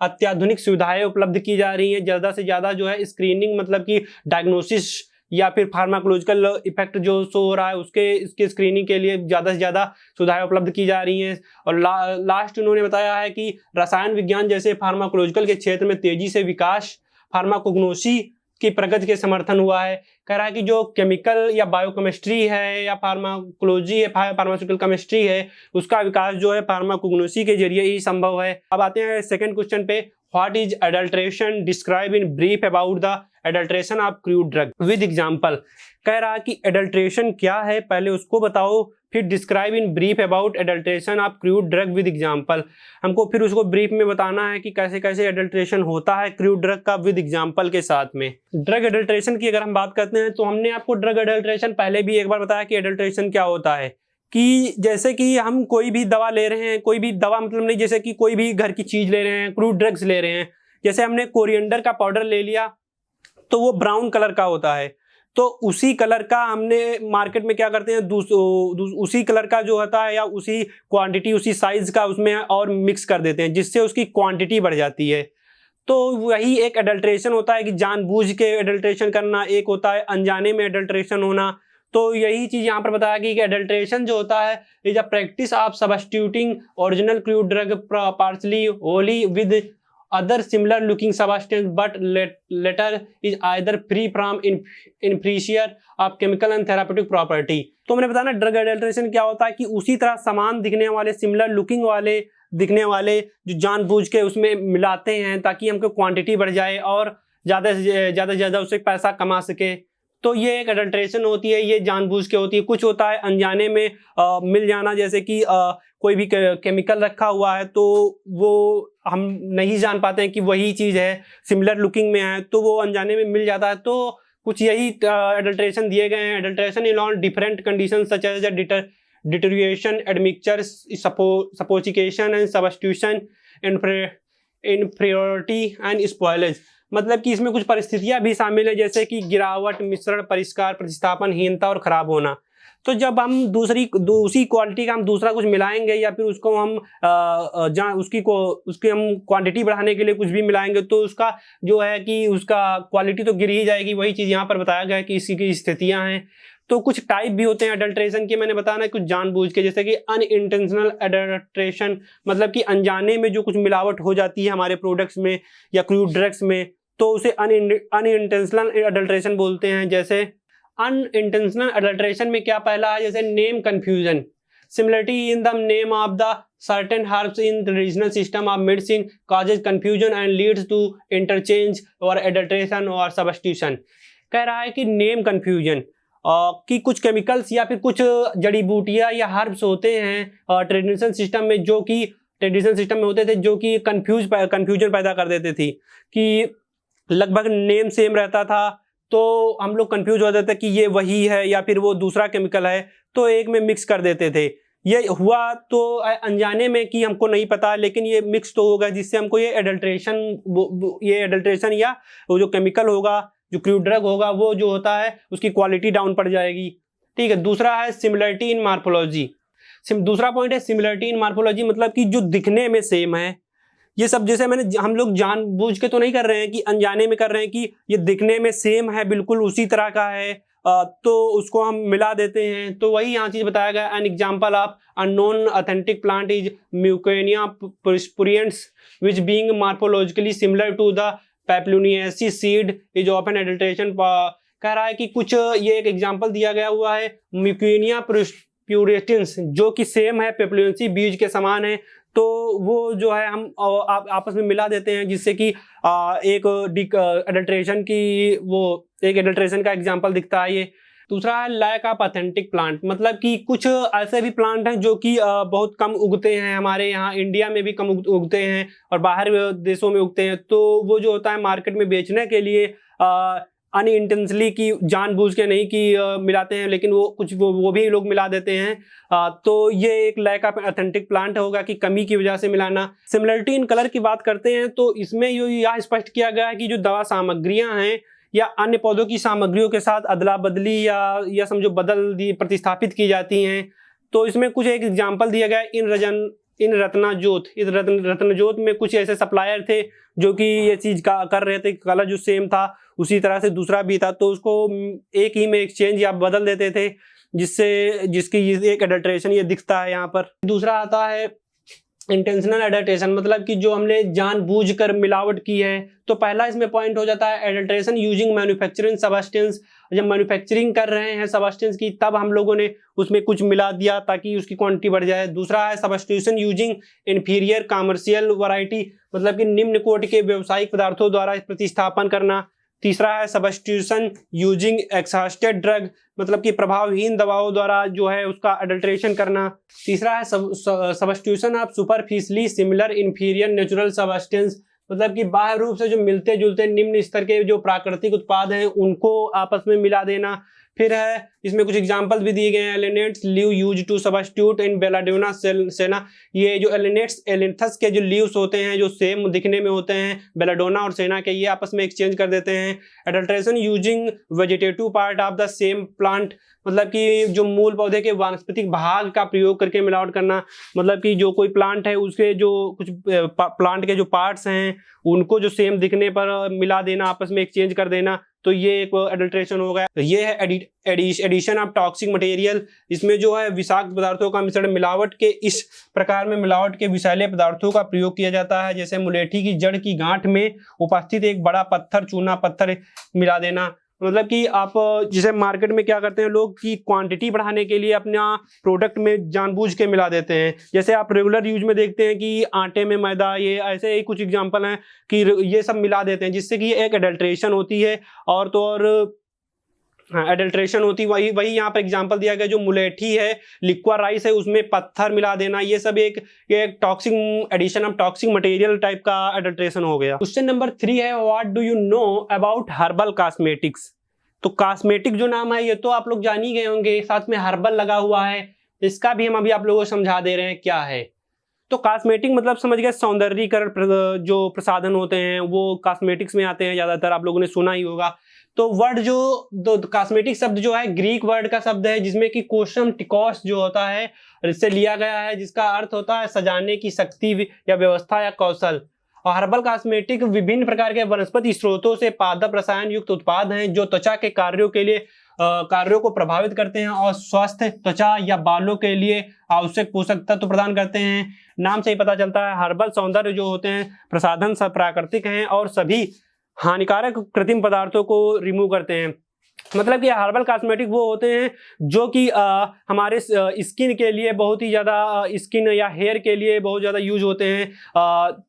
अत्याधुनिक सुविधाएं उपलब्ध की जा रही हैं। ज़्यादा से ज़्यादा जो है स्क्रीनिंग मतलब कि डायग्नोसिस या फिर फार्माकोलॉजिकल इफेक्ट जो शो हो रहा है इसके स्क्रीनिंग के लिए ज़्यादा से ज़्यादा सुविधाएं उपलब्ध की जा रही हैं। और लास्ट उन्होंने बताया है कि रसायन विज्ञान जैसे फार्माकोलॉजिकल के क्षेत्र में तेजी से विकास फार्माकोग्नोसी की प्रगति के समर्थन हुआ है। कह रहा है कि जो केमिकल या बायोकेमिस्ट्री है या फार्माकोलॉजी है, फार्मास्यूटिकल केमिस्ट्री है, उसका विकास जो है फार्माकोग्नोसी के जरिए ही संभव है। अब आते हैं सेकंड क्वेश्चन पे, what is adulteration, describe in brief about the adulteration of crude drug with example. कह रहा है कि एडल्ट्रेशन क्या है पहले उसको बताओ, फिर describe in brief about adulteration of crude drug with example. हमको फिर उसको ब्रीफ में बताना है कि कैसे कैसे एडल्ट्रेशन होता है क्रूड ड्रग का विद एग्जांपल के साथ में। ड्रग एडल्ट्रेशन की अगर हम बात करते हैं तो हमने आपको ड्रग एडल्ट्रेशन पहले भी एक बार बताया कि एडल्ट्रेशन क्या होता है, कि जैसे कि हम कोई भी दवा ले रहे हैं, कोई भी दवा मतलब नहीं, जैसे कि कोई भी घर की चीज ले रहे हैं, क्रूड ड्रग्स ले रहे हैं, जैसे हमने कोरिएंडर का पाउडर ले लिया तो वो ब्राउन कलर का होता है, तो उसी कलर का हमने मार्केट में क्या करते हैं उसी कलर का जो होता है या उसी क्वांटिटी उसी साइज का उसमें और मिक्स कर देते हैं जिससे उसकी क्वांटिटी बढ़ जाती है। तो वही एक एडल्ट्रेशन होता है कि जानबूझ के एडल्ट्रेशन करना, एक होता है अनजाने में एडल्ट्रेशन होना। तो यही चीज यहाँ पर बताया कि एडल्ट्रेशन जो होता है is a practice of substituting original crude drug partially Holi with other similar looking substance but later is either free from inferior of chemical and therapeutic property। तो मैंने बताया ना ड्रग एडल्ट्रेशन क्या होता है कि उसी तरह समान दिखने वाले सिमिलर लुकिंग वाले दिखने वाले जो जानबूझ के उसमें मिलाते हैं ताकि हमको क्वांटिटी बढ़ जाए और ज़्यादा से ज़्यादा उससे पैसा कमा सके। तो ये एक एडल्ट्रेशन होती है, ये जानबूझ के होती है। कुछ होता है अनजाने में मिल जाना, जैसे कि कोई भी केमिकल रखा हुआ है तो वो हम नहीं जान पाते हैं कि वही चीज़ है, सिमिलर लुकिंग में है तो वो अनजाने में मिल जाता है। तो कुछ यही एडल्ट्रेशन दिए गए हैं। Adulteration in on different condition such as deterioration, admixture, sophistication and substitution, inferiority and spoilage. मतलब कि इसमें कुछ परिस्थितियां भी शामिल है जैसे कि गिरावट, मिश्रण, परिष्कार, प्रतिस्थापनहीनता और खराब होना। तो जब हम उसी क्वालिटी का हम दूसरा कुछ मिलाएंगे या फिर उसको हम उसकी हम क्वांटिटी बढ़ाने के लिए कुछ भी मिलाएंगे तो उसका जो है कि उसका क्वालिटी तो गिर ही जाएगी। वही चीज़ यहाँ पर बताया गया है कि इसकी स्थितियाँ हैं। तो कुछ टाइप भी होते हैं एडल्ट्रेशन के, मैंने बताया ना कुछ जानबूझ के, जैसे कि अनइंटेंशनल एडल्ट्रेशन, मतलब कि अनजाने में जो कुछ मिलावट हो जाती है हमारे प्रोडक्ट्स में या क्रूड ड्रग्स में तो उसे अनइंटेंशनल एडल्ट्रेशन बोलते हैं। जैसे अनइंटेंशनल एडल्ट्रेशन में क्या पहला है, जैसे name confusion, similarity in the name of the certain herbs in traditional system of medicine causes confusion and leads to interchange और एडल्ट्रेशन और सब्स्टिट्यूशन। कह रहा है कि नेम कंफ्यूजन कि कुछ केमिकल्स या फिर कुछ जड़ी बूटियां या हर्ब्स होते हैं ट्रेडिशनल सिस्टम में होते थे जो कि कंफ्यूजन पैदा कर देते थे कि लगभग नेम सेम रहता था तो हम लोग कंफ्यूज हो जाते थे कि ये वही है या फिर वो दूसरा केमिकल है, तो एक में मिक्स कर देते थे। ये हुआ तो अनजाने में कि हमको नहीं पता, लेकिन ये मिक्स तो होगा जिससे हमको ये एडल्ट्रेशन या वो जो केमिकल होगा, जो क्रूड ड्रग होगा, वो जो होता है उसकी क्वालिटी डाउन पड़ जाएगी। ठीक है। दूसरा है सिमिलरिटी इन मार्फोलॉजी। दूसरा पॉइंट है सिमिलरिटी इन मार्फोलॉजी, मतलब कि जो दिखने में सेम है। ये सब जैसे हम लोग जानबूझ के तो नहीं कर रहे हैं कि अनजाने में कर रहे हैं कि ये दिखने में सेम है, बिल्कुल उसी तरह का है, तो उसको हम मिला देते हैं। तो वही यहाँ चीज बताया गया। An example of unknown authentic plant is Mucuna pruriens which being morphologically similar to the Papilionaceae seed is often adulteration. कह रहा है कि कुछ ये एक एग्जाम्पल दिया गया हुआ है म्यूकोनिया पुरिएंस जो कि सेम है, पेपलुनियसी बीज के समान है, तो वो जो है हम आपस में मिला देते हैं जिससे कि एक एडल्ट्रेशन की वो एक एडल्ट्रेशन का एग्जांपल दिखता है ये। दूसरा है लैक ऑफ ऑथेंटिक प्लांट, मतलब कि कुछ ऐसे भी प्लांट हैं जो कि बहुत कम उगते हैं, हमारे यहाँ इंडिया में भी कम उगते हैं और बाहर देशों में उगते हैं, तो वो जो होता है मार्केट में बेचने के लिए अनइंटेंशनली की जानबूझ के नहीं कि मिलाते हैं, लेकिन वो भी लोग मिला देते हैं। तो ये एक लैक ऑफ ऑथेंटिक प्लांट होगा कि कमी की वजह से मिलाना। सिमिलरिटी इन कलर की बात करते हैं तो इसमें यह स्पष्ट किया गया है कि जो दवा सामग्रियां हैं या अन्य पौधों की सामग्रियों के साथ अदला बदली या समझो प्रतिस्थापित की जाती हैं। तो इसमें कुछ एक एग्जाम्पल दिया गया है इन रत्नाजोत। इस रत्नजोत में कुछ ऐसे सप्लायर थे जो कि ये चीज कर रहे थे, कलर जो सेम था उसी तरह से दूसरा भी था, तो उसको एक ही में एक्सचेंज या बदल देते थे जिसकी एक एडल्ट्रेशन ये दिखता है यहाँ पर। दूसरा आता है इंटेंशनल एडल्ट्रेशन मतलब कि जो हमने जानबूझकर मिलावट की है। तो पहला इसमें पॉइंट हो जाता है एडल्ट्रेशन यूजिंग मैन्युफैक्चरिंग सबस्टेंस। जब मैन्युफैक्चरिंग कर रहे हैं सबस्टेंस की, तब हम लोगों ने उसमें कुछ मिला दिया ताकि उसकी क्वांटिटी बढ़ जाए। दूसरा है substitution using inferior commercial variety, मतलब कि निम्न कोटि के व्यावसायिक पदार्थों द्वारा प्रतिस्थापन करना। तीसरा है सब्स्टिट्यूशन यूजिंग एक्सहास्टेड ड्रग, मतलब कि प्रभावहीन दवाओं द्वारा जो है उसका अडल्ट्रेशन करना। तीसरा है substitution of superficially similar inferior natural substance, मतलब कि बाह्य रूप से जो मिलते जुलते निम्न स्तर के जो प्राकृतिक उत्पाद हैं उनको आपस में मिला देना। फिर है इसमें कुछ एग्जांपल्स भी दिए गए हैं। Ailanthus leave use to substitute in belladonna senna, ये जो एलिनेट्स एलिंथस के जो लीव्स होते हैं जो सेम दिखने में होते हैं बेलाडोना और सेना के, ये आपस में एक्सचेंज कर देते हैं। Adulteration using vegetative part of the same plant, मतलब कि जो मूल पौधे के वानस्पतिक भाग का प्रयोग करके मिलावट करना, मतलब कि जो कोई प्लांट है उसके जो कुछ प्लांट के जो पार्ट्स हैं उनको जो सेम दिखने पर मिला देना, आपस में एक्सचेंज कर देना, तो ये एक एडल्ट्रेशन हो गया। तो ये है एडिशन ऑफ टॉक्सिक मटेरियल, इसमें जो है विषाक्त पदार्थों का मिश्रण, मिलावट के इस प्रकार में मिलावट के विषैले पदार्थों का प्रयोग किया जाता है। जैसे मुलेठी की जड़ की गांठ में उपस्थित एक बड़ा पत्थर, चूना पत्थर मिला देना, मतलब कि आप जिसे मार्केट में क्या करते हैं लोग कि क्वांटिटी बढ़ाने के लिए अपना प्रोडक्ट में जानबूझ के मिला देते हैं। जैसे आप रेगुलर यूज में देखते हैं कि आटे में मैदा, ये ऐसे ही कुछ एग्जांपल हैं कि ये सब मिला देते हैं, जिससे कि एक एडल्ट्रेशन होती है। और तो और एडल्ट्रेशन होती वही यहाँ पर एग्जांपल दिया गया, जो मुलेठी है, लिक्वा राइस है, उसमें पत्थर मिला देना, ये सब एक toxic addition of toxic material type का एडल्ट्रेशन हो गया। क्वेश्चन नंबर 3 है what do you know about herbal cosmetics. तो कॉस्मेटिक जो नाम है ये तो आप लोग जान ही गए होंगे, साथ में हर्बल लगा हुआ है, इसका भी हम अभी आप लोगों को समझा दे रहे हैं क्या है। तो कॉस्मेटिक मतलब समझ गए सौंदर्यीकरण जो प्रसाधन होते हैं वो कॉस्मेटिक्स में आते हैं, ज्यादातर आप लोगों ने सुना ही होगा। तो वर्ड जो कॉस्मेटिक शब्द जो है ग्रीक वर्ड का शब्द है, जिसमें कि कोशम टिकोस जो होता है इससे लिया गया है, जिसका अर्थ होता है सजाने की शक्ति या व्यवस्था या कौशल। और हर्बल कॉस्मेटिक विभिन्न प्रकार के वनस्पति स्रोतों से पादप रसायन युक्त उत्पाद हैं जो त्वचा के कार्यों को प्रभावित करते हैं और स्वस्थ त्वचा या बालों के लिए आवश्यक पोषक तत्व प्रदान करते हैं। नाम से ही पता चलता है हर्बल सौंदर्य जो होते हैं प्रसाधन सब प्राकृतिक हैं और सभी हानिकारक कृत्रिम पदार्थों को रिमूव करते हैं। मतलब कि हर्बल कॉस्मेटिक वो होते हैं जो कि हमारे स्किन के लिए बहुत ही ज़्यादा, स्किन या हेयर के लिए बहुत ज़्यादा यूज होते हैं।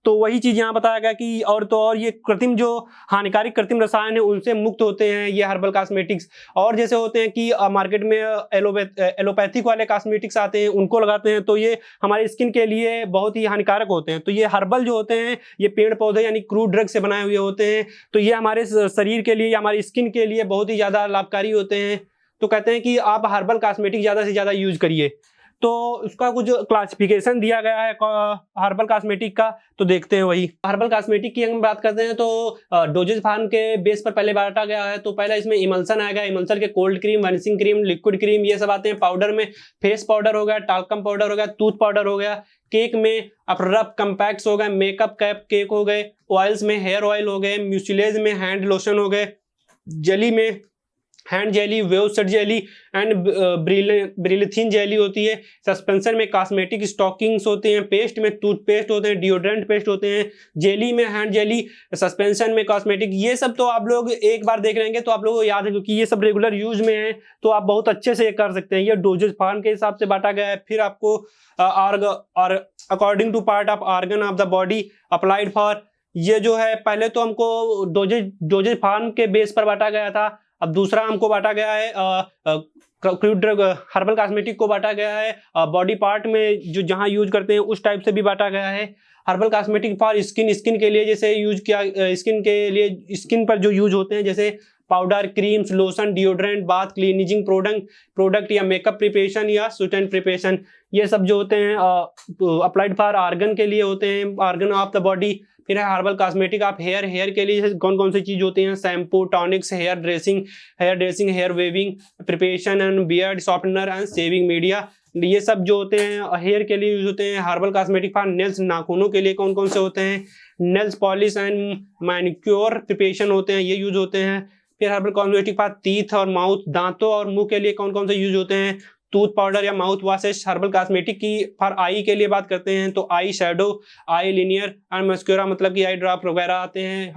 तो वही चीज़ यहाँ बताया गया कि और तो और ये कृत्रिम जो हानिकारक कृत्रिम रसायन है उनसे मुक्त होते हैं ये हर्बल कॉस्मेटिक्स। और जैसे होते हैं कि मार्केट में एलोपैथिक वाले कॉस्मेटिक्स आते हैं, उनको लगाते हैं तो ये हमारे स्किन के लिए बहुत ही हानिकारक होते हैं। तो ये हर्बल जो होते हैं ये पेड़ पौधे यानी क्रूड ड्रग से बनाए हुए होते हैं, तो ये हमारे शरीर के लिए या हमारी स्किन के लिए बहुत ही ज़्यादा लाभकारी होते हैं। तो कहते हैं कि आप हर्बल कॉस्मेटिक ज्यादा से ज्यादा यूज करिए। तो उसका कुछ क्लासिफिकेशन दिया गया है हर्बल कॉस्मेटिक का, तो देखते हैं वही। हर्बल कॉस्मेटिक की हम बात करते हैं तो डोजेज फार्म के बेस पर पहले बांटा गया है। तो पहला इसमें इमल्सन आएगा, इमल्सन के cold cream, vanishing cream, liquid cream, ये सब आते हैं। पाउडर में फेस पाउडर हो गया, टाल्कम पाउडर हो गया, टूथ पाउडर हो गया। केक में अपरप कम्पैक्ट्स हो गए, मेकअप कैप केक हो गए, ऑयल्स में हेयर ऑयल हो गए, म्यूसिलेज में हैंड लोशन हो गए, जेली में hand jelly, wave set jelly and brilliantine jelly होती है। सस्पेंशन में कॉस्मेटिक स्टॉकिंग्स होते हैं, पेस्ट में टूथपेस्ट होते हैं, डिओड्रेंट पेस्ट होते हैं, जेली में हैंड जेली, सस्पेंशन में कॉस्मेटिक। ये सब तो आप लोग एक बार देख लेंगे तो आप लोगों को याद है क्योंकि ये सब रेगुलर यूज में है, तो आप बहुत अच्छे से कर सकते हैं। ये डोजेज फार्म के हिसाब से बांटा गया है। फिर आपको और according to part of organ of the body applied for, ये जो है पहले तो हमको डोजेज फार्म के बेस पर बांटा गया था। अब दूसरा हमको बांटा गया है क्रूड ड्रग हर्बल कॉस्मेटिक को बांटा गया है बॉडी पार्ट में जो जहां यूज करते हैं उस टाइप से भी बांटा गया है। हर्बल कॉस्मेटिक फॉर स्किन के लिए जैसे यूज किया, स्किन के लिए स्किन पर जो यूज होते हैं जैसे powder, creams, lotion, deodorant, bath cleansing product या मेकअप प्रिपरेशन या सूटेंट प्रिपरेशन, ये सब जो होते हैं अप्लाइड फॉर ऑर्गन के लिए होते हैं, ऑर्गन ऑफ द बॉडी। फिर है हर्बल कॉस्मेटिक आप हेयर के लिए कौन कौन सी चीज होती हैं, shampoo, tonics, hair dressing, hair waving, preparation and beard shortener and shaving media, ये सब जो होते हैं हेयर के लिए यूज होते हैं। हर्बल कॉस्मेटिक फॉर नेल्स, नाखूनों के लिए कौन कौन से होते हैं, nails polish and manicure preparation होते हैं, ये यूज होते हैं। फिर हर्बल कॉस्मेटिक फॉर टीथ और माउथ, दांतों और मुंह के लिए कौन कौन से यूज होते हैं, टूथ पाउडर या माउथ वॉशेस, हर्बल कॉस्मेटिक की फॉर आई के लिए बात करते हैं तो eye shadow, eye liner and mascara मतलब कि आई ड्रॉप वगैरह आते हैं।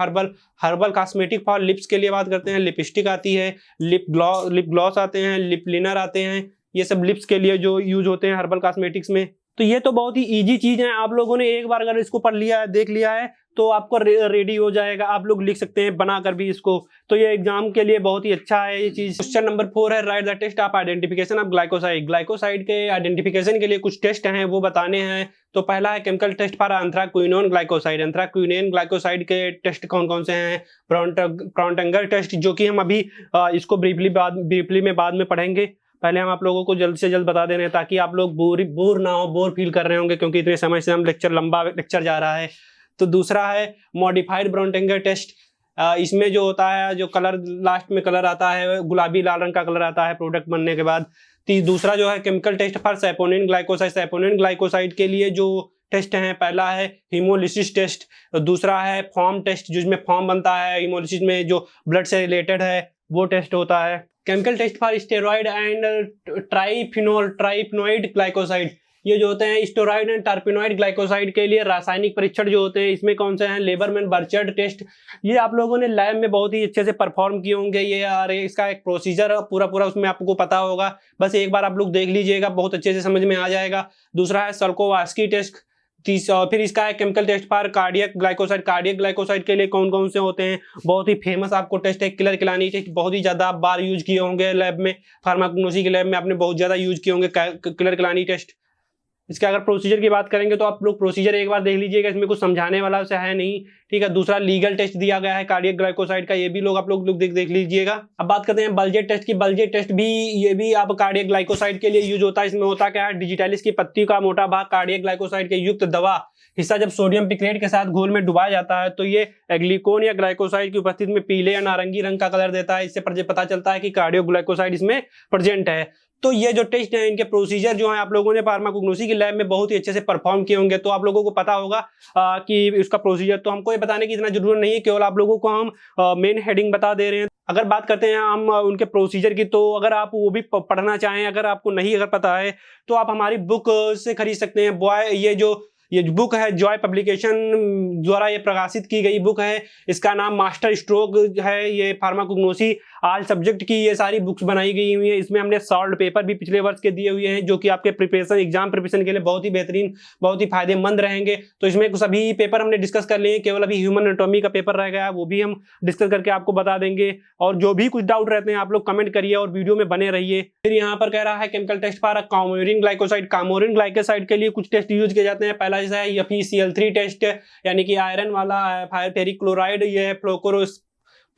हर्बल कॉस्मेटिक फॉर लिप्स के लिए बात करते हैं, लिपस्टिक आती है, लिप ग्लॉस आते हैं, लिप क्लीनर आते हैं। ये सब लिप्स के लिए जो यूज होते हैं हर्बल कॉस्मेटिक्स में। तो ये तो बहुत ही इजी चीज है, आप लोगों ने एक बार अगर इसको पढ़ लिया है, देख लिया है तो आपको रेडी हो जाएगा, आप लोग लिख सकते हैं बनाकर भी इसको। तो ये एग्जाम के लिए बहुत ही अच्छा है ये चीज। क्वेश्चन नंबर 4 है write the test of identification of glycoside. Glycoside के आइडेंटिफिकेशन के लिए कुछ टेस्ट हैं वो बताने हैं। तो पहला है chemical test for anthraquinone glycoside. Anthraquinone glycoside के टेस्ट कौन कौन से हैं? प्रॉन्टंगर टेस्ट, जो कि हम अभी इसको ब्रीफली में बाद में पढ़ेंगे। पहले हम आप लोगों को जल्द से जल्द बता दे रहे हैं ताकि आप लोग बोर ना हो, बोर फील कर रहे होंगे क्योंकि इतने समय से हम लंबा लेक्चर जा रहा है। तो दूसरा है मॉडिफाइड ब्रॉन्टेंगर टेस्ट। इसमें जो होता है, जो कलर लास्ट में कलर आता है गुलाबी लाल रंग का कलर आता है प्रोडक्ट बनने के बाद। दूसरा जो है chemical test for saponin glycoside. Saponin glycoside के लिए जो टेस्ट है, पहला है हीमोलिसिस टेस्ट, दूसरा है फॉर्म टेस्ट जिसमें फॉर्म बनता है हीमोलिसिस में, जो ब्लड से रिलेटेड है वो टेस्ट होता है। Chemical test for steroid and triterpenoid glycoside. ये जो होते हैं स्टेरॉइड एंड टर्पिनोइड ग्लाइकोसाइड के लिए रासायनिक परीक्षण जो होते हैं, इसमें कौन से हैं? Lieberman बर्चर्ड test. ये आप लोगों ने लैब में बहुत ही अच्छे से परफॉर्म किए होंगे। ये यार इसका एक प्रोसीजर पूरा उसमें आपको पता होगा, बस एक बार आप लोग देख लीजिएगा, बहुत अच्छे से समझ में आ जाएगा। दूसरा है सल्कोवास्की टेस्ट। फिर इसका है chemical test for cardiac glycoside. Cardiac glycoside के लिए कौन कौन से होते हैं? बहुत ही फेमस आपको टेस्ट है किलर किलानी टेस्ट, बहुत ही ज्यादा बार यूज किए होंगे लैब में, फार्माकोग्नोसी के लैब में आपने बहुत ज्यादा यूज किए होंगे किलर किलानी टेस्ट। इसके अगर प्रोसीजर की बात करेंगे तो आप लोग प्रोसीजर एक बार देख लीजिएगा, इसमें कुछ समझाने वाला से है नहीं, ठीक है। दूसरा लीगल टेस्ट दिया गया है कार्डियक ग्लाइकोसाइड का, ये भी लोग आप लोग देख लीजिएगा। अब बात करते हैं बल्जेट टेस्ट की। बल्जेट टेस्ट भी ये भी आप कार्डियक ग्लाइकोसाइड के लिए यूज होता है। इसमें होता क्या है? डिजिटालिस की पत्ती का मोटा भाग कार्डियक ग्लाइकोसाइड के युक्त दवा हिस्सा जब सोडियम पिक्रेट के साथ घोल में डुबाया जाता है तो ये ग्लूकोन या ग्लाइकोसाइड की उपस्थिति में पीले या नारंगी रंग का कलर देता है। इससे पता चलता है कि कार्डियो ग्लाइकोसाइड इसमें प्रेजेंट है। तो ये जो टेस्ट है, इनके प्रोसीजर जो है आप लोगों ने फार्माकोग्नोसी की लैब में बहुत ही अच्छे से परफॉर्म किए होंगे, तो आप लोगों को पता होगा कि इसका प्रोसीजर तो हमको ये बताने की इतना जरूरत नहीं है, केवल आप लोगों को हम मेन हेडिंग बता दे रहे हैं। अगर बात करते हैं हम उनके प्रोसीजर की, तो अगर आप वो भी पढ़ना चाहें, अगर आपको नहीं अगर पता है तो आप हमारी बुक से खरीद सकते हैं। ये बुक है जॉय पब्लिकेशन द्वारा ये प्रकाशित की गई बुक है। इसका नाम मास्टर स्ट्रोक है। ये फार्माकोग्नोसी ऑल सब्जेक्ट की ये सारी बुक्स बनाई गई हुई है। इसमें हमने सॉल्व पेपर भी पिछले वर्ष के दिए हुए हैं, जो कि आपके एग्जाम प्रिपरेशन के लिए बहुत ही बेहतरीन, बहुत ही फायदेमंद रहेंगे। तो इसमें सभी पेपर हमने डिस्कस कर लिए, केवल अभी ह्यूमन एनाटॉमी का पेपर रह गया है, वो भी हम डिस्कस करके आपको बता देंगे। और जो भी कुछ डाउट रहते हैं आप लोग कमेंट करिए और वीडियो में बने रहिए। फिर यहाँ पर कह रहा है chemical test for coumarin glycoside. Coumarin glycoside के लिए कुछ टेस्ट यूज किए जाते हैं। पहला जैसा है FeCl3 टेस्ट, यानी कि आयरन वाला फेरिक क्लोराइड। ये है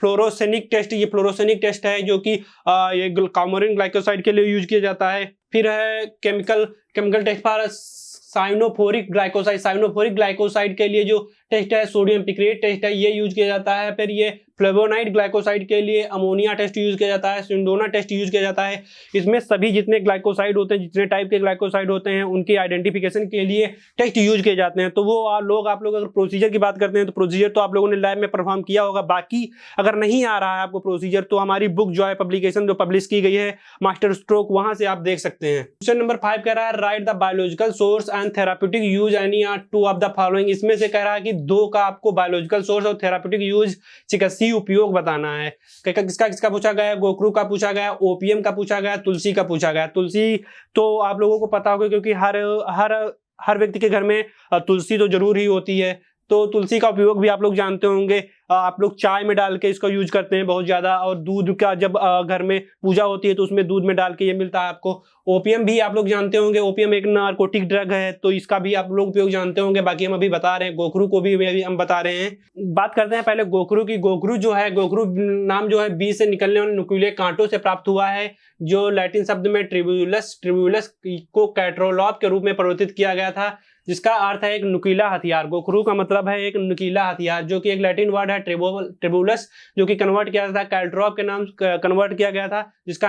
फ्लोरोसेनिक टेस्ट। ये फ्लोरोसेनिक टेस्ट है जो कि ये कामोरिन ग्लाइकोसाइड के लिए यूज किया जाता है। फिर है chemical test for cyanophoric glycoside. Cyanophoric glycoside के लिए जो टेस्ट है सोडियम पिक्रेट टेस्ट है, ये यूज किया जाता है। फिर ये फ्लेवोनाइड ग्लाइकोसाइड के लिए अमोनिया टेस्ट यूज किया जाता है, सिंडोना टेस्ट यूज किया जाता है। इसमें सभी जितने ग्लाइकोसाइड होते हैं, जितने टाइप के ग्लाइकोसाइड होते हैं, उनकी आइडेंटिफिकेशन के लिए टेस्ट यूज किए जाते हैं। तो वो आप लोग अगर प्रोसीजर की बात करते हैं तो प्रोसीजर तो आप लोगों ने लैब में परफॉर्म किया होगा। बाकी अगर नहीं आ रहा है आपको प्रोसीजर, तो हमारी बुक जॉय पब्लिकेशन जो पब्लिश की गई है मास्टर स्ट्रोक, वहां से आप देख सकते हैं। क्वेश्चन नंबर 5 कह रहा है write the biological source and therapeutic use any or two of the following. इसमें से कह रहा है कि दो का आपको बायोलॉजिकल सोर्स और थेराप्यूटिक यूज चिकित्सीय उपयोग बताना है। किसका पूछा गया? गोखरू का पूछा गया, ओपीएम का पूछा गया, तुलसी का पूछा गया। तुलसी तो आप लोगों को पता होगा क्योंकि हर व्यक्ति के घर में तुलसी तो जरूर ही होती है। तो तुलसी का उपयोग भी आप लोग जानते होंगे। आप लोग चाय में डाल के इसका यूज करते हैं बहुत ज्यादा, और दूध का जब घर में पूजा होती है तो उसमें दूध में डाल के ये मिलता है आपको। ओपीएम भी आप लोग जानते होंगे, ओपीएम एक नारकोटिक ड्रग है, तो इसका भी आप लोग उपयोग जानते होंगे। बाकी हम अभी बता रहे हैं, गोखरू को भी हम बता रहे हैं। बात करते हैं पहले गोखरू की। गोखरू जो है, गोखरू नाम जो है बी से निकलने वाले नुकीले कांटों से प्राप्त हुआ है, जो लैटिन शब्द में ट्रिब्यूलस को कैट्रोलॉप के रूप में परिवर्तित किया गया था, जिसका अर्थ है एक नुकीला हथियार। गोखरू का मतलब है एक नुकीला हथियार, जो कि एक लैटिन वर्ड है ट्रिब्यूलस, जो कि कन्वर्ट किया था कैट्रोलॉप के नाम कन्वर्ट किया गया था, जिसका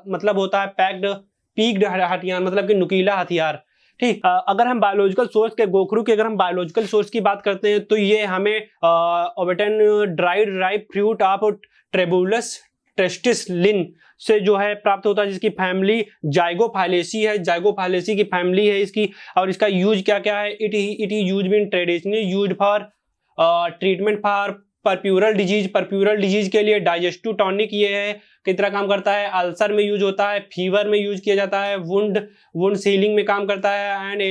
मतलब होता है पीक्ड हथियार, मतलब कि नुकीला हथियार। ठीक, अगर हम बायोलॉजिकल सोर्स के गोखरू के अगर हम बायोलॉजिकल सोर्स की बात करते हैं तो ये हमें ओबेटन ड्राइड राइप फ्रूट ऑफ ट्रिब्यूलस टेस्टिसलिन से जो है प्राप्त होता है, जिसकी फैमिली जाइगोफाइलेसी है, जाइगोफाइलेसी की फैमिली है इसकी। और इसका यूज क्या क्या है, it is use been traditionally use for treatment for puerperal disease के लिए। डाइजेस्टिव टॉनिक ये है, किस तरह काम करता है, अल्सर में यूज होता है, फीवर में यूज किया जाता है, वुंड सीलिंग में काम करता है, एंड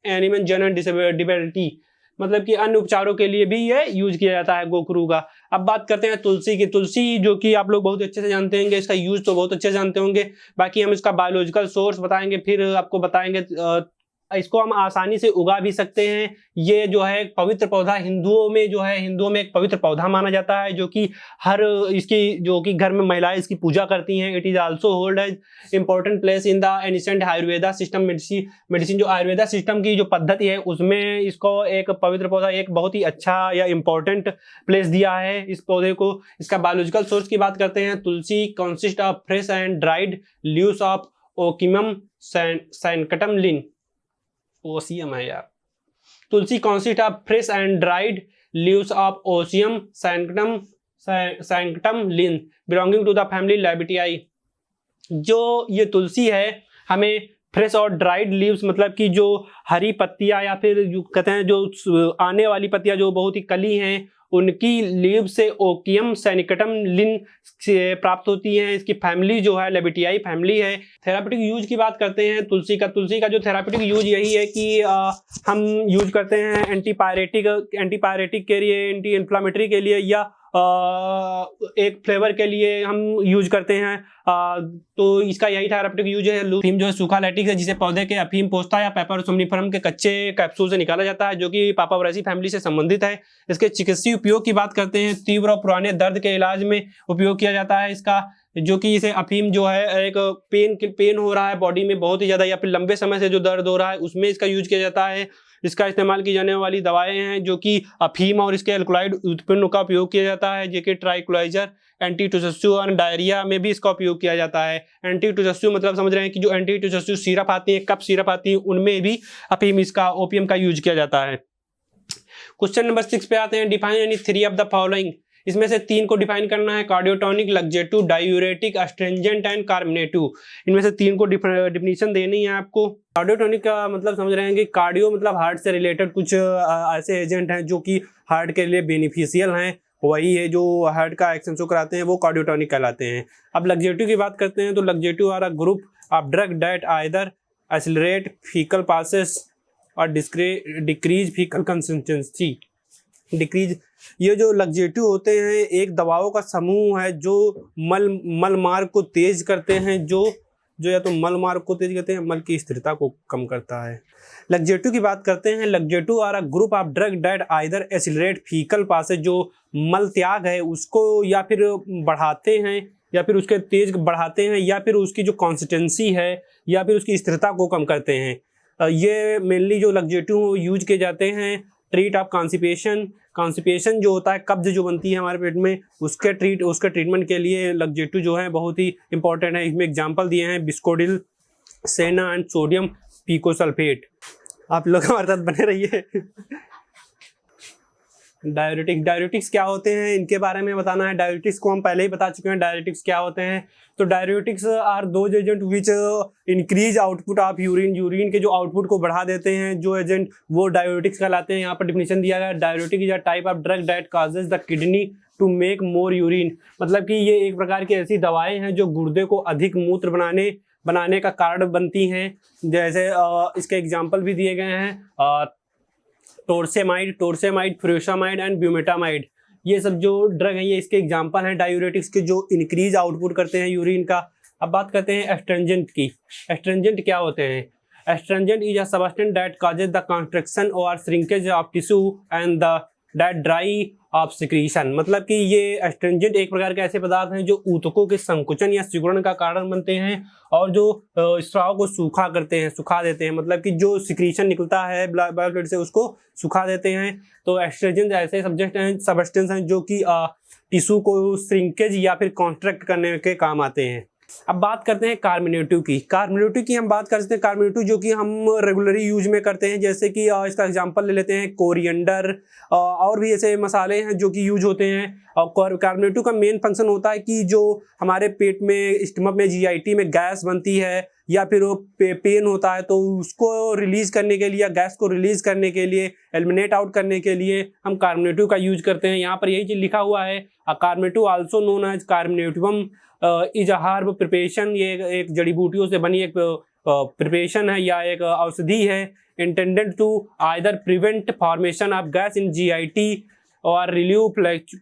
एनिमल जनरल डिसेबिलिटी, मतलब कि अन्य उपचारों के लिए भी ये यूज किया जाता है गोखरू का। अब बात करते हैं तुलसी की। तुलसी जो कि आप लोग बहुत अच्छे से जानते होंगे, इसका यूज तो बहुत अच्छे से जानते होंगे। बाकी हम इसका बायोलॉजिकल सोर्स बताएंगे, फिर आपको बताएंगे इसको हम आसानी से उगा भी सकते हैं। ये जो है पवित्र पौधा हिंदुओं में एक पवित्र पौधा माना जाता है, जो कि हर इसकी जो कि घर में महिलाएं इसकी पूजा करती हैं। It is also hold as important place in the ancient Ayurveda system. Medicine जो आयुर्वेदा सिस्टम की जो पद्धति है उसमें इसको एक पवित्र पौधा एक बहुत ही अच्छा या इंपॉर्टेंट प्लेस दिया है इस पौधे को। इसका बायोलॉजिकल सोर्स की बात करते हैं, tulsi consist of fresh and dried leaves of Ocimum sanctum Linn, Ocimum है यार। Tulsi consist of fresh and dried leaves of Ocimum sanctum Linn belonging to the family Labiatae. जो ये तुलसी है हमें फ्रेश और ड्राइड लीव्स, मतलब कि जो हरी पत्तियां या फिर जो कहते हैं जो आने वाली पत्तियां जो बहुत ही कली हैं, उनकी लीव से ओकियम सैनिकटम लिन से प्राप्त होती है। इसकी फैमिली जो है लेबिटियाई फैमिली है। थेरापेटिक यूज की बात करते हैं तुलसी का जो थेरापेटिक यूज यही है कि हम यूज करते हैं एंटीपायरेटिक के लिए, एंटी इन्फ्लामेटरी के लिए, या एक फ्लेवर के लिए हम यूज करते हैं। तो इसका यही थेरापेटिक यूज है। अफीम जो है सूखा लैटिक्स है, जिसे पौधे के अफीम पोस्ता या पेपर सोमनिफरम के कच्चे कैप्सूल से निकाला जाता है, जो कि पापावरेसी फैमिली से संबंधित है। इसके चिकित्सीय उपयोग की बात करते हैं, तीव्र और पुराने दर्द के इलाज में उपयोग किया जाता है इसका, जो कि इसे अफीम जो है एक पेन हो रहा है बॉडी में बहुत ही ज्यादा, या फिर लंबे समय से जो दर्द हो रहा है उसमें इसका यूज किया जाता है। इसका इस्तेमाल की जाने वाली दवाएं हैं जो कि अफीम और इसके एल्कोलाइड उत्पन्न का उपयोग किया जाता है, जेके ट्राइक्लोइजर, एंटीटुसिव और डायरिया में भी इसका उपयोग किया जाता है। एंटीटुसिव मतलब समझ रहे हैं कि जो एंटीटुसिव सिरप आती है, कप सिरप आती है, उनमें भी अफीम इसका ओपियम का यूज किया जाता है। क्वेश्चन नंबर 6 पे आते हैं, define any 3 of the following. इसमें से 3 को डिफाइन करना है, cardiotonic, laxative, diuretic, astringent and carminative. इनमें से 3 को डिफिनीशन देनी है आपको। कार्डियोटोनिक का मतलब समझ रहे हैं कि कार्डियो मतलब हार्ट से रिलेटेड कुछ ऐसे एजेंट हैं जो कि हार्ट के लिए बेनिफिशियल हैं, वही है जो हार्ट का एक्शन शो कराते हैं, वो कार्डियोटोनिक कहलाते हैं। अब लग्जेटिव की बात करते हैं तो laxative are a group of drug that either accelerate faecal passes और डिक्रीज फीकल कंसिस्टेंसी। डिक्रीज, ये जो लग्जेटिव होते हैं एक दवाओं का समूह है जो मल मार्ग को तेज करते हैं, जो या तो मल मार्ग को तेज करते हैं, मल की स्थिरता को कम करता है। लग्जेटिव की बात करते हैं, laxative are a group of drug that either accelerate faecal passage, जो मल त्याग है उसको या फिर बढ़ाते हैं या फिर उसके तेज बढ़ाते हैं, या फिर उसकी जो कंसिस्टेंसी है या फिर उसकी स्थिरता को कम करते हैं। ये मेनली जो लग्जेटिव यूज किए जाते हैं ट्रीट ऑफ कॉन्स्टिपेशन जो होता है, कब्ज जो बनती है हमारे पेट में, उसके ट्रीटमेंट के लिए लग्जेटिव जो है बहुत ही इंपॉर्टेंट है। इसमें एग्जांपल दिए हैं बिस्कोडिल, सेना एंड सोडियम पिकोसल्फेट। आप लोग हमारे साथ बने रहिए। डायरेटिक्स क्या होते हैं इनके बारे में बताना है। डायरेटिक्स को हम पहले ही बता चुके हैं डायरेटिक्स क्या होते हैं। तो diuretics are those agent which increase output of urine के जो आउटपुट को बढ़ा देते हैं जो एजेंट, वो डायरेटिक्स कहलाते हैं। यहाँ पर डिफिनीशन दिया गया, diuretic is a type of drug that causes the kidney to make more urine. मतलब कि ये एक प्रकार की ऐसी दवाएं हैं जो गुर्दे को अधिक मूत्र बनाने का कारण बनती हैं। जैसे इसके एग्जाम्पल भी दिए गए हैं, टोरसेमाइड, फ्यूरामाइड एंड ब्यूमेटामाइड। ये सब जो ड्रग हैं ये इसके एग्जांपल हैं डायूरेटिक्स के, जो इंक्रीज आउटपुट करते हैं यूरिन का। अब बात करते हैं एस्ट्रिंजेंट की। एस्ट्रिंजेंट क्या होते हैं? Astringent is a substance that causes the construction और shrinkage of tissue and the that dry of secretion. मतलब कि ये एस्ट्रिंजेंट एक प्रकार के ऐसे पदार्थ हैं जो ऊतकों के संकुचन या सिकुड़न का कारण बनते हैं और जो स्राव को सुखा देते हैं। मतलब कि जो सिक्रीशन निकलता है ब्लड से उसको सुखा देते हैं। तो एस्ट्रिंजेंट ऐसे सब्सटेंस हैं जो कि टिश्यू को श्रिंकेज या फिर कॉन्ट्रैक्ट करने के काम आते हैं। अब बात करते हैं कार्मिनेटिव की। कार्मिनेटिव की हम बात कर सकते हैं, कार्मिनेटिव जो कि हम रेगुलरली यूज में करते हैं, जैसे कि इसका एग्जांपल ले लेते हैं कोरिएंडर, और भी ऐसे मसाले हैं जो कि यूज होते हैं। और कार्मिनेटिव का मेन फंक्शन होता है कि जो हमारे पेट में, स्टमक में, जीआईटी में गैस बनती है या फिर वो पेन होता है, तो उसको रिलीज करने के लिए या गैस को रिलीज करने के लिए, एलिमिनेट आउट करने के लिए हम कार्मिनेटिव का यूज करते हैं। यहाँ पर यही चीज लिखा हुआ है, carminative also known as carminativum is a herb preparation. ये एक जड़ी बूटियों से बनी एक प्रिपरेशन है या एक औषधि है, intended to either prevent formation of gas in GIT और रिलीव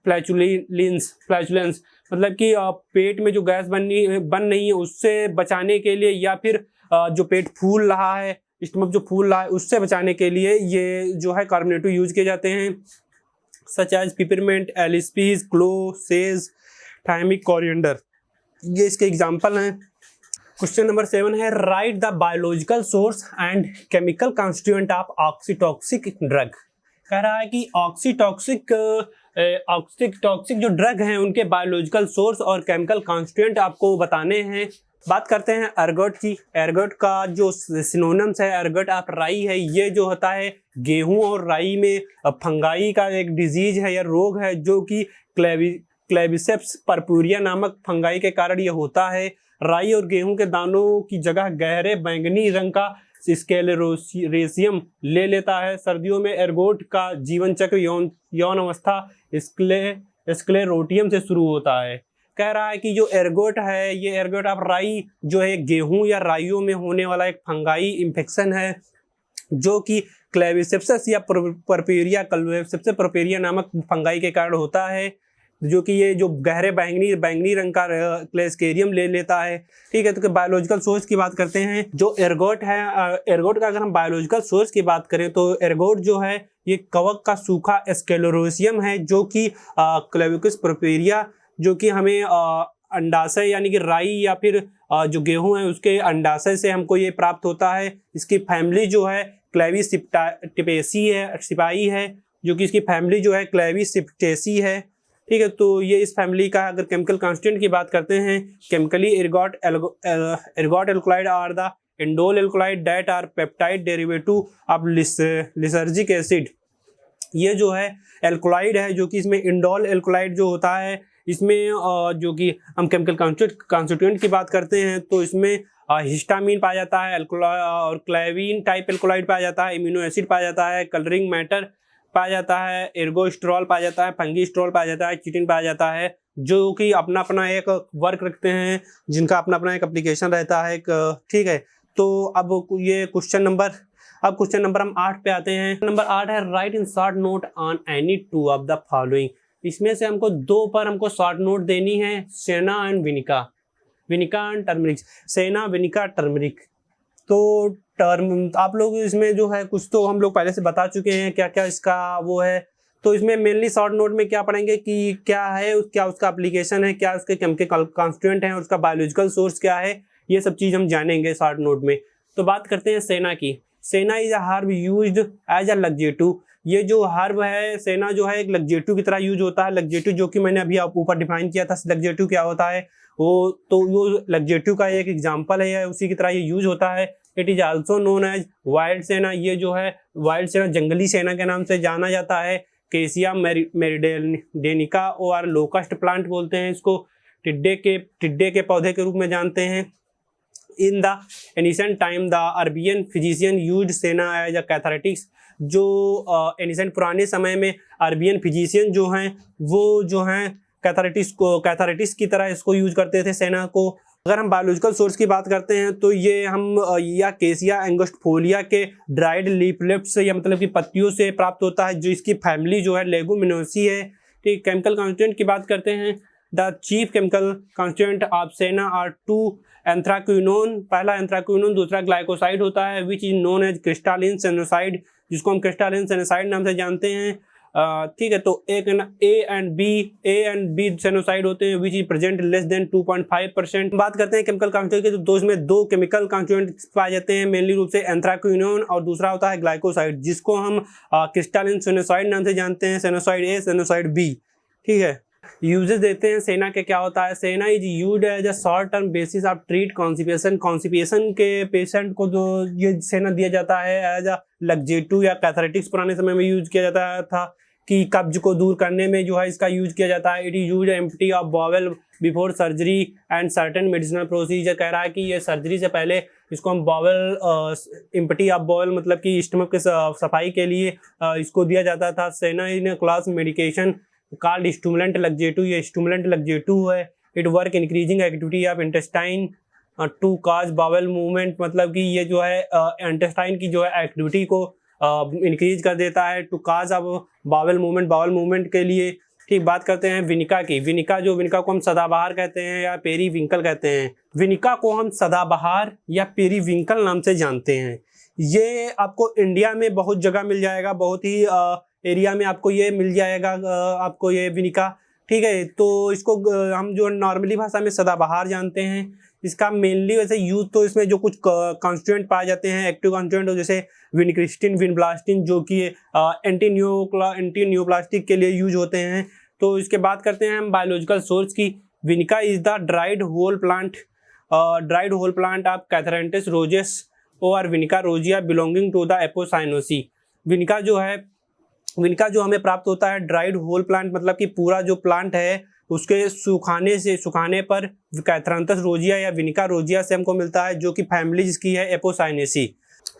फ्लैचुलेंस। मतलब कि पेट में जो गैस बन रही है उससे बचाने के लिए, या फिर जो पेट फूल रहा है, स्टमक जो फूल रहा है उससे बचाने के लिए ये जो है कार्मिनेटिव यूज किए जाते हैं, such as peppermint, allspice, clove, sage, thymic, coriander, ये इसके एग्जाम्पल हैं। क्वेश्चन नंबर 7 है, write the biological source and chemical constituent of oxytocic drug. कह रहा है कि ऑक्सीटॉक्सिक जो ड्रग हैं उनके बायोलॉजिकल सोर्स और केमिकल कॉन्स्टिट्यूएंट आपको बताने हैं। बात करते हैं एर्गोट की। एर्गोट का जो सिनोनिम्स है, एर्गोट ऑफ राई है, ये जो होता है गेहूं और राई में फंगाई का एक डिजीज है या रोग है, जो कि क्लेविसेप्स परपुरिया नामक फंगाई के कारण ये होता है। राई और गेहूं के दानों की जगह गहरे बैंगनी रंग का स्क्लेरोसियम ले लेता है। सर्दियों में एर्गोट का जीवन चक्र यौन अवस्था स्क्लेरोटियम से शुरू होता है। कह रहा है कि जो एर्गोट है, ये एर्गोट ऑफ राई जो है गेहूं या राइयों में होने वाला एक फंगाई इन्फेक्शन है, जो कि क्लेविसेप्स या परपुरिया परपुरिया नामक फंगाई के कारण होता है, जो कि ये जो गहरे बैंगनी रंग का क्लेस्केरियम ले लेता है। ठीक है, तो बायोलॉजिकल सोर्स की बात करते हैं। जो एर्गोट है, एर्गोट का अगर हम बायोलॉजिकल सोर्स की बात करें तो एर्गोट जो है ये कवक का सूखा स्क्लेरोसियम है, जो कि क्लेविकुस परपुरिया, जो कि हमें अंडाशय यानी कि राई या फिर जो गेहूं है उसके अंडाशय से हमको ये प्राप्त होता है। इसकी फैमिली जो है क्लेविसिप्टेसी है, सिपाही है, जो कि इसकी फैमिली जो है क्लेविसिप्टेसी है। ठीक है, तो ये इस फैमिली का अगर केमिकल कांस्टेंट की बात करते हैं, chemically ergot alkaloid are the indole alkaloid that are peptide derivative of lysergic acid. ये जो है एल्कोलाइड है, जो कि इसमें इंडोल एल्कोलाइड जो होता है, इसमें जो कि हम केमिकल कॉन्स्टिट्यूएंट की बात करते हैं तो इसमें हिस्टामीन पाया जाता है, और क्लेविन टाइप एल्कोलाइड पाया जाता है, इम्यूनो एसिड पाया जाता है, कलरिंग मैटर पाया जाता है, एर्गोस्ट्रॉल पाया जाता है, फंगीस्ट्रॉल पाया जाता है, चिटिन पाया जाता है, जो कि अपना अपना एक वर्क रखते हैं, जिनका अपना अपना एक एप्लीकेशन रहता है। ठीक है, तो अब ये क्वेश्चन नंबर हम 8 पे आते हैं। नंबर 8 है, right in short note on any two of the following. इसमें से हमको 2 पर हमको शॉर्ट नोट देनी है, सेना एंड विनिका एंड टर्मरिक, सेना, विनिका, टर्मरिक। तो टर्म आप लोग इसमें जो है कुछ तो हम लोग पहले से बता चुके हैं क्या क्या इसका वो है। तो इसमें मेनली शॉर्ट नोट में क्या पढ़ेंगे कि क्या है, क्या उसका एप्लीकेशन है, क्या उसके केमिकल कॉन्स्टिट्यूएंट है, उसका बायोलॉजिकल सोर्स क्या है, ये सब चीज़ हम जानेंगे शॉर्ट नोट में। तो बात करते हैं सेना की। Senna is a herb used as a laxative. ये जो हर्ब है सेना जो है एक लग्जेटिव की तरह यूज होता है। लग्जेटिव जो कि मैंने अभी आप ऊपर डिफाइन किया था, लग्जेटिव क्या होता है वो, तो वो लग्जेटिव का एक एग्जांपल है, उसी की तरह ये यूज होता है। It is also known as wild senna. ये जो है वाइल्ड सेना, जंगली सेना के नाम से जाना जाता है। केसिया मेरिडेनिका और लोकस्ट प्लांट बोलते हैं इसको, टिड्डे के पौधे के रूप में जानते हैं। इन the ancient time the Arabian physician used सेना एज अ कैथारेटिक्स। जो एनिसेंट पुराने समय में अरबियन फिजिशियन जो हैं वो जो हैं कैथारेटिक्स की तरह इसको यूज करते थे, सेना को। अगर हम बायोलॉजिकल सोर्स की बात करते हैं तो ये हम या केसिया एंगोस्टिफोलिया के ड्राइड लीफलेट्स या मतलब कि पत्तियों से प्राप्त होता है, जो इसकी फैमिली जो है लेगुमिनोसी है। ठीक, केमिकल कॉन्स्टिट्यूएंट की बात करते हैं। The chief chemical constituent of senna are 2 anthraquinone. पहला एंथ्राक्विनोन, दूसरा ग्लाइकोसाइड होता है, which is known as crystalline sennoside, जिसको हम क्रिस्टालिन सेनोसाइड नाम से जानते हैं। ठीक है, तो एक ए एंड बी सेनोसाइड होते हैं, which is present less than 2.5%। बात करते हैं केमिकल कॉन्स्टिट्यूएंट की, तो दो इसमें 2 केमिकल कॉन्स्टिट्यूएंट पाए जाते हैं, मेनली रूप से एंथ्राक्विनोन और दूसरा होता है ग्लाइकोसाइड, जिसको हम क्रिस्टालिन सेनोसाइड नाम से जानते हैं, सेनोसाइड ए, सेनोसाइड बी। ठीक है, यूजेस देते हैं सेना के, क्या होता है, senna is used as a short term basis of treat constipation. Constipation के पेशेंट को जो ये सेना दिया जाता है एज अ लग्जेटिव या कैथरेटिक्स पुराने समय में यूज किया जाता था कि कब्ज को दूर करने में जो है इसका यूज किया जाता है। It is use empty of bowel before surgery and certain medicinal procedure. कह रहा है कि ये सर्जरी से पहले इसको हम बॉवेल एम्प्टी ऑफ बॉवेल मतलब कि स्टमक के सफाई के लिए इसको दिया जाता था। Senna in class medication called stimulant laxative, ये स्टिमुलेंट लग्जेटिव है। It work increasing activity of intestine to cause bowel movement, मतलब कि ये जो है इंटेस्टाइन की जो है एक्टिविटी को इंक्रीज कर देता है। To cause of bowel movement के लिए। ठीक, बात करते हैं विनिका की। विनिका को हम सदाबहार कहते हैं या पेरीविंकल कहते हैं। विनिका को हम सदाबहार या पेरीविंकल नाम से जानते हैं। ये आपको इंडिया में बहुत जगह मिल जाएगा, बहुत ही एरिया में आपको ये मिल जाएगा आपको ये विनिका। ठीक है, तो इसको हम जो नॉर्मली भाषा में सदाबहार जानते हैं। इसका मेनली वैसे यूज तो इसमें जो कुछ कॉन्स्टिट्यूएंट पाए जाते हैं, एक्टिव कॉन्स्टिट्यूएंट, जैसे विनक्रिस्टिन, विनब्लास्टिन, जो कि एंटी न्यूप्लास्टिक के लिए यूज होते हैं। तो इसके बात करते हैं हम बायोलॉजिकल सोर्स की। Vinca is the dried whole plant of Catharanthus roseus और Vinca rosea belonging to the Apocynaceae. Vinca जो हमें प्राप्त होता है ड्राइड होल प्लांट, मतलब कि पूरा जो प्लांट है उसके सुखाने पर कैथरेंटिस रोजिया या विनिका रोजिया से हमको मिलता है, जो कि फैमिली जिसकी है एपोसाइनेसी।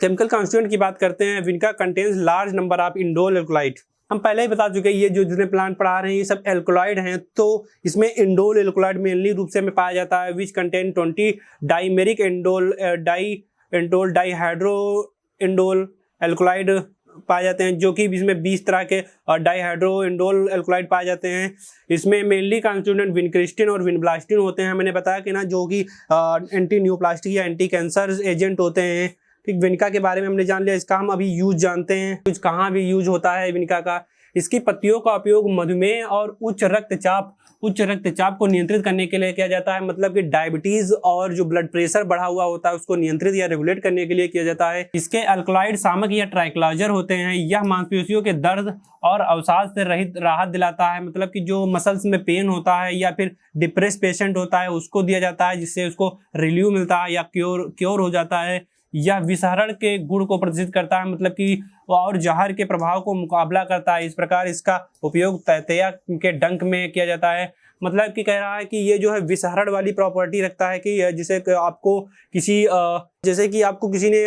केमिकल कॉन्स्टिट्यूएंट की बात करते हैं। Vinika contains large number of indole alkaloid. हम पहले ही बता चुके हैं, ये जो जितने प्लांट पढ़ा रहे हैं ये सब एल्कोलाइड हैं। तो इसमें इंडोल एल्कोलाइड मेनली रूप से में पाया जाता है, which contain 20 dimeric डाइहाइड्रो indole alkaloid पाए जाते हैं, जो कि इसमें 20 तरह के डाइहाइड्रो इंडोल एल्कोलाइड पाए जाते हैं। इसमें मेनली कॉन्स्टिट्यूएंट विनक्रिस्टिन और विनब्लास्टिन होते हैं। मैंने बताया कि ना, जो कि एंटी न्यूप्लास्टिक या एंटी कैंसर एजेंट होते हैं। ठीक, विनिका के बारे में हमने जान लिया। इसका हम अभी यूज जानते हैं, कुछ कहाँ भी यूज होता है विनिका का। इसकी पत्तियों का उपयोग मधुमेह और उच्च रक्तचाप को नियंत्रित करने के लिए किया जाता है, मतलब कि डायबिटीज और जो ब्लड प्रेशर बढ़ा हुआ होता है उसको नियंत्रित या रेगुलेट करने के लिए किया जाता है। इसके अल्कलॉइड शामक या ट्राइक्लाइजर होते हैं। यह मांसपेशियों के दर्द और अवसाद से राहत दिलाता है, मतलब कि जो मसल्स में पेन होता है या फिर डिप्रेस पेशेंट होता है उसको दिया जाता है, जिससे उसको रिलीव मिलता है या क्योर हो जाता है। यह विषहरण के गुण को प्रदर्शित करता है, मतलब कि और जहर के प्रभाव को मुकाबला करता है। इस प्रकार इसका उपयोग तैतैया के डंक में किया जाता है। मतलब कि कह रहा है कि ये जो है विषहरण वाली प्रॉपर्टी रखता है कि जैसे आपको किसी ने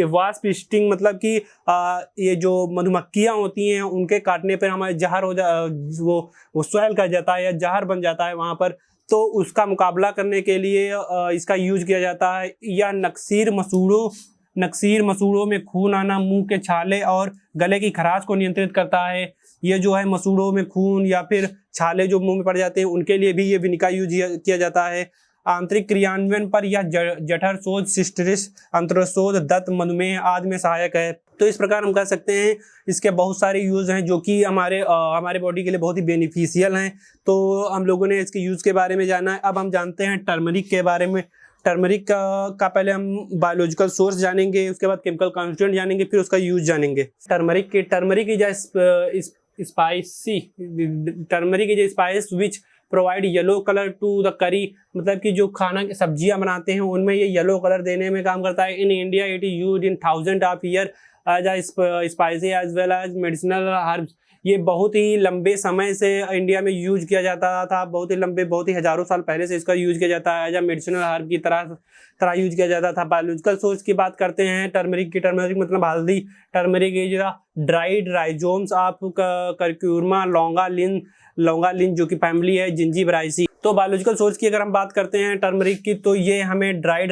वास्प स्टिंग, मतलब कि ये जो मधुमक्खियां होती हैं उनके काटने पर हमारे जहर वो स्वेल कर जाता है या जहर बन जाता है वहां पर, तो उसका मुकाबला करने के लिए इसका यूज किया जाता है। या नक्सीर मसूड़ों में खून आना, मुंह के छाले और गले की खराश को नियंत्रित करता है। ये जो है मसूड़ों में खून या फिर छाले जो मुंह में पड़ जाते हैं उनके लिए भी ये विनिका यूज किया जाता है। आंतरिक क्रियान्वयन पर यह जठर शोध, सिस्टरिस, अंतरशोध, दत्त, मधुमेह आदि में सहायक है। तो इस प्रकार हम कह सकते हैं इसके बहुत सारे यूज हैं जो कि हमारे बॉडी के लिए बहुत ही बेनिफिशियल हैं। तो हम लोगों ने इसके यूज के बारे में जाना है। अब हम जानते हैं टर्मरिक के बारे में। टर्मरिक का पहले हम बायोलॉजिकल सोर्स जानेंगे, उसके बाद केमिकल कॉन्स्टिट्यूएंट जानेंगे, फिर उसका यूज जानेंगे। Turmeric is spice which provide yellow colour to the curry, मतलब कि जो खाना सब्जियां बनाते हैं उनमें ये येलो कलर देने में काम करता है। In India it is used in thousand of year as a spicy as well as medicinal herbs. ये बहुत ही लंबे समय से इंडिया में यूज किया जाता था, बहुत ही हजारों साल पहले से इसका यूज किया जाता है, एज अ मेडिसिनल हर्ब की तरह यूज किया जाता था। बायोलॉजिकल सोर्स की बात करते हैं टर्मरिक की। टर्मरिक मतलब हल्दी। Turmeric is dried rhizomes of Curcuma longa Linn, जो कि फैमिली है जिंजीबराइसी। तो बायोलॉजिकल सोर्स की अगर हम बात करते हैं टर्मरिक की, तो ये हमें ड्राइड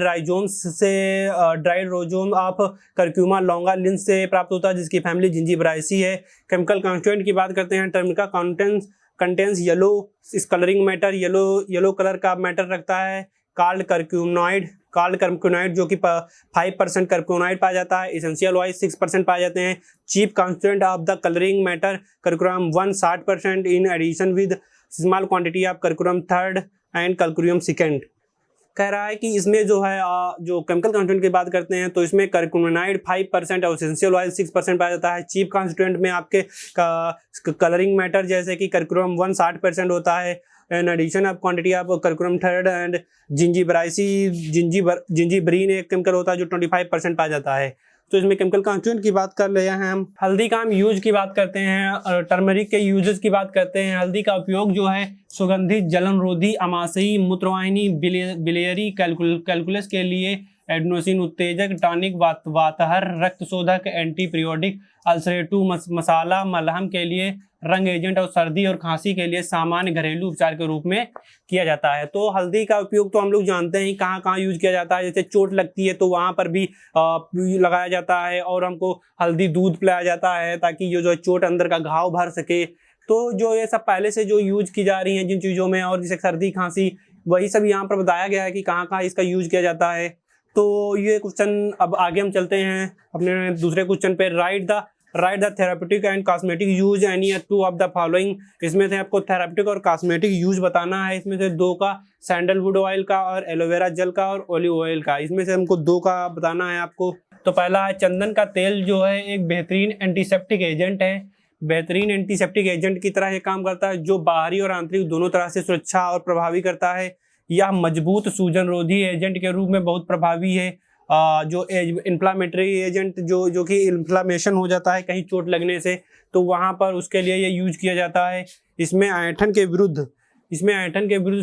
रोजोम ऑफ करक्यूमा लॉन्गालिन से प्राप्त होता है, जिसकी फैमिली जिंजीबराइसी है। केमिकल कॉन्स्टिट्यूएंट की बात करते हैं। Turmeric contains yellow colouring matter, yellow colour का मैटर रखता है। कार्ड कर्क्यूनॉइड जो कि 5% कर्क्यूनॉइड पाया जाता है। एसेंशियल ऑयल 6% पाए जाते हैं। Chief constituent of the colouring matter curcumin 60% in addition with small quantity of curcumin 3rd and curcumin 2nd। कह रहा है कि इसमें जो है जो केमिकल कंस्टिट्यूएंट की बात करते हैं तो इसमें करक्यूमिनाइड 5% और एसेंशियल ऑयल 6% पाया जाता है। चीफ कंस्टिट्यूएंट में आपके कलरिंग मैटर जैसे कि कर्क्यूरम 60% होता है। An addition of quantity of curcumin third and zingiberene एक केमिकल होता है जो 25% पाया जाता है। तो इसमें केमिकल कंस्टिट्यूएंट की बात कर रहे हैं हम। हल्दी का हम यूज की बात करते हैं और टर्मरिक के यूजेस की बात करते हैं। हल्दी का उपयोग जो है सुगंधित, जलनरोधी, आमाशयी, मूत्रवाहिनी, बिलियरी कैलकुलस के लिए, एडेनोसिन उत्तेजक, टॉनिक, वातहर, रक्त शोधक, एंटी पीरियोडिक, अल्सरेटिव, मसाला, मलहम के लिए, रंग एजेंट और सर्दी और खांसी के लिए सामान्य घरेलू उपचार के रूप में किया जाता है। तो हल्दी का उपयोग तो हम लोग जानते हैं कहाँ कहाँ यूज किया जाता है। जैसे चोट लगती है तो वहाँ पर भी लगाया जाता है और हमको हल्दी दूध पिलाया जाता है ताकि ये जो चोट अंदर का घाव भर सके। तो जो ये सब पहले से जो यूज की जा रही हैं जिन चीज़ों में, और जैसे सर्दी खांसी, वही सब यहाँ पर बताया गया है कि कहाँ कहाँ इसका यूज किया जाता है। तो ये क्वेश्चन, अब आगे हम चलते हैं अपने दूसरे क्वेश्चन पे। Right the therapeutic and cosmetic use any two of the following. इसमें से आपको थेराप्यूटिक और कॉस्मेटिक यूज बताना है। इसमें से दो का, सैंडलवुड ऑयल का और एलोवेरा जेल का और ऑलिव ऑयल का। इसमें से हमको दो का बताना है आपको। तो पहला है चंदन का तेल, जो है एक बेहतरीन एंटीसेप्टिक एजेंट है। बेहतरीन एंटीसेप्टिक एजेंट की तरह ये काम करता है, जो बाहरी और आंतरिक दोनों तरह से सुरक्षा और प्रभावी करता है। यह मजबूत सूजन रोधी एजेंट के रूप में बहुत प्रभावी है। जो इन्फ्लामेटरी एजेंट जो कि इन्फ्लामेशन हो जाता है कहीं चोट लगने से, तो वहाँ पर उसके लिए ये यूज किया जाता है। इसमें ऐंठन के विरुद्ध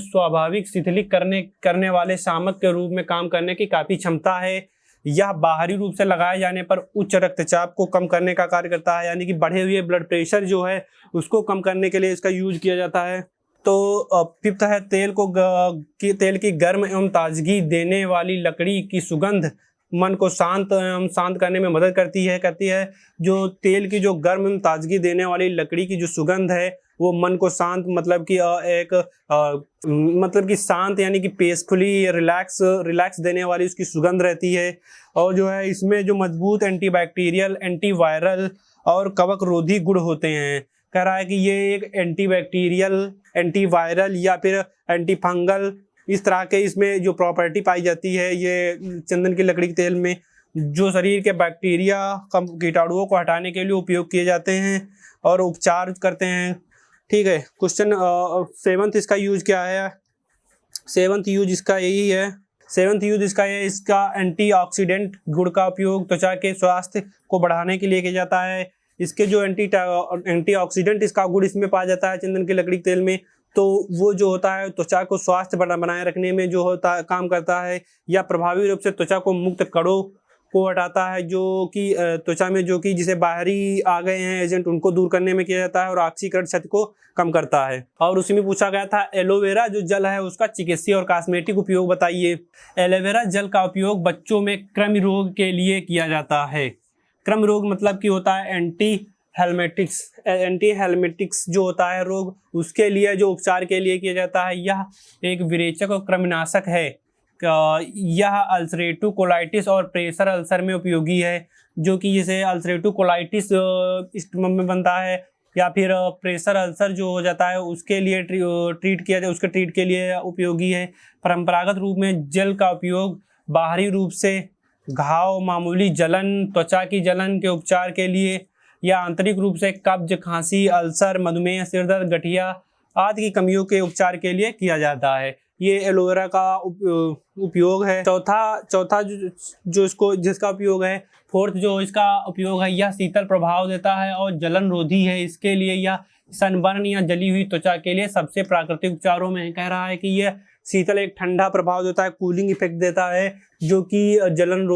स्वाभाविक शिथिलित करने वाले शामक के रूप में काम करने की काफ़ी क्षमता है। यह बाहरी रूप से लगाए जाने पर उच्च रक्तचाप को कम करने का कार्य करता है, यानी कि बढ़े हुए ब्लड प्रेशर जो है उसको कम करने के लिए इसका यूज किया जाता है। तो फिफ्थ है तेल की गर्म एवं ताजगी देने वाली लकड़ी की सुगंध मन को शांत करने में मदद करती है। जो तेल की जो गर्म एवं ताजगी देने वाली लकड़ी की जो सुगंध है वो मन को शांत, मतलब कि शांत यानी कि पीसफुली रिलैक्स देने वाली उसकी सुगंध रहती है। और जो है इसमें जो मजबूत एंटीबैक्टीरियल, एंटीवायरल और कवक रोधी गुण होते हैं। कह रहा है कि ये एक एंटीबैक्टीरियल, एंटीवायरल या फिर एंटीफंगल, इस तरह के इसमें जो प्रॉपर्टी पाई जाती है ये चंदन की लकड़ी के तेल में, जो शरीर के बैक्टीरिया कीटाणुओं को हटाने के लिए उपयोग किए जाते हैं और उपचार करते हैं। ठीक है, क्वेश्चन 7th इसका यूज क्या है? 7th यूज इसका यही है। 7th यूज इसका है, इसका एंटीऑक्सीडेंट गुण का उपयोग त्वचा के स्वास्थ्य को बढ़ाने के लिए किया जाता है। इसके जो एंटीऑक्सीडेंट इसका गुण इसमें पाया जाता है चंदन की लकड़ी के तेल में, तो वो जो होता है त्वचा को स्वास्थ्य बनाए रखने में जो होता है काम करता है, या प्रभावी रूप से त्वचा को मुक्त कणों को हटाता है जो कि त्वचा में जो कि जिसे बाहरी आ गए हैं एजेंट उनको दूर करने में किया जाता है, और ऑक्सीकरण क्षति को कम करता है। और उसी में पूछा गया था एलोवेरा जो जल है उसका चिकित्सीय और कॉस्मेटिक उपयोग बताइए। एलोवेरा जल का उपयोग बच्चों में कृमि रोग के लिए किया जाता है। कृमि रोग मतलब कि होता है एंटी हेलमेटिक्स जो होता है रोग, उसके लिए जो उपचार के लिए किया जाता है। यह एक विरेचक और कृमिनाशक है। यह अल्सरेटिव कोलाइटिस और प्रेशर अल्सर में उपयोगी है, जो कि जैसे अल्सरेटिव कोलाइटिस स्टमक में बनता है या फिर प्रेशर अल्सर जो हो जाता है उसके लिए ट्रीट किया जाए, उसके ट्रीट के लिए उपयोगी है। परंपरागत रूप में जल का उपयोग बाहरी रूप से घाव, मामूली जलन, त्वचा की जलन के उपचार के लिए, या आंतरिक रूप से कब्ज, खांसी, अल्सर, मधुमेह, सिरदर्द, गठिया आदि की कमियों के उपचार के लिए किया जाता है। ये एलोवेरा का उपयोग है। चौथा जो इसको जिसका उपयोग है, फोर्थ जो इसका उपयोग है, यह शीतल प्रभाव देता है और जलन रोधी है। इसके लिए यह सनबर्न या जली हुई त्वचा के लिए सबसे प्राकृतिक उपचारों में कह रहा है कि यह शीतल एक ठंडा प्रभाव देता है, कूलिंग इफेक्ट देता है, जो कि जलन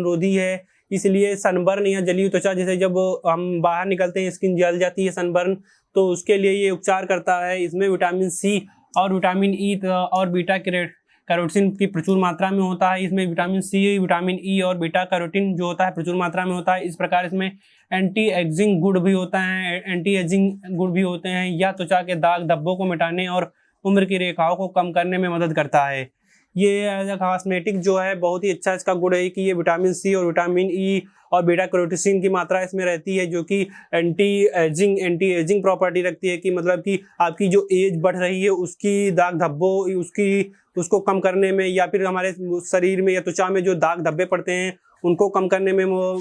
रोधी है। इसलिए सनबर्न या जली हुई त्वचा, जैसे जब हम बाहर निकलते हैं स्किन जल जाती है सनबर्न, तो उसके लिए ये उपचार करता है। इसमें विटामिन सी और विटामिन ई और बीटा कैरोटीन की प्रचुर मात्रा में होता है। इसमें विटामिन सी, विटामिन ई और बीटा कैरोटीन जो होता है प्रचुर मात्रा में होता है। इस प्रकार इसमें एंटी एजिंग गुण भी होते हैं। यह त्वचा के दाग धब्बों को मिटाने और उम्र की रेखाओं को कम करने में मदद करता है। ये एज अ कॉस्मेटिक जो है बहुत ही अच्छा इसका गुण है कि ये विटामिन सी और विटामिन ई और बीटा कैरोटीन की मात्रा इसमें रहती है, जो कि एंटी एजिंग प्रॉपर्टी रखती है, कि मतलब कि आपकी जो एज बढ़ रही है उसकी दाग धब्बों उसको कम करने में, या फिर हमारे शरीर में या त्वचा में जो दाग धब्बे पड़ते हैं उनको कम करने में वो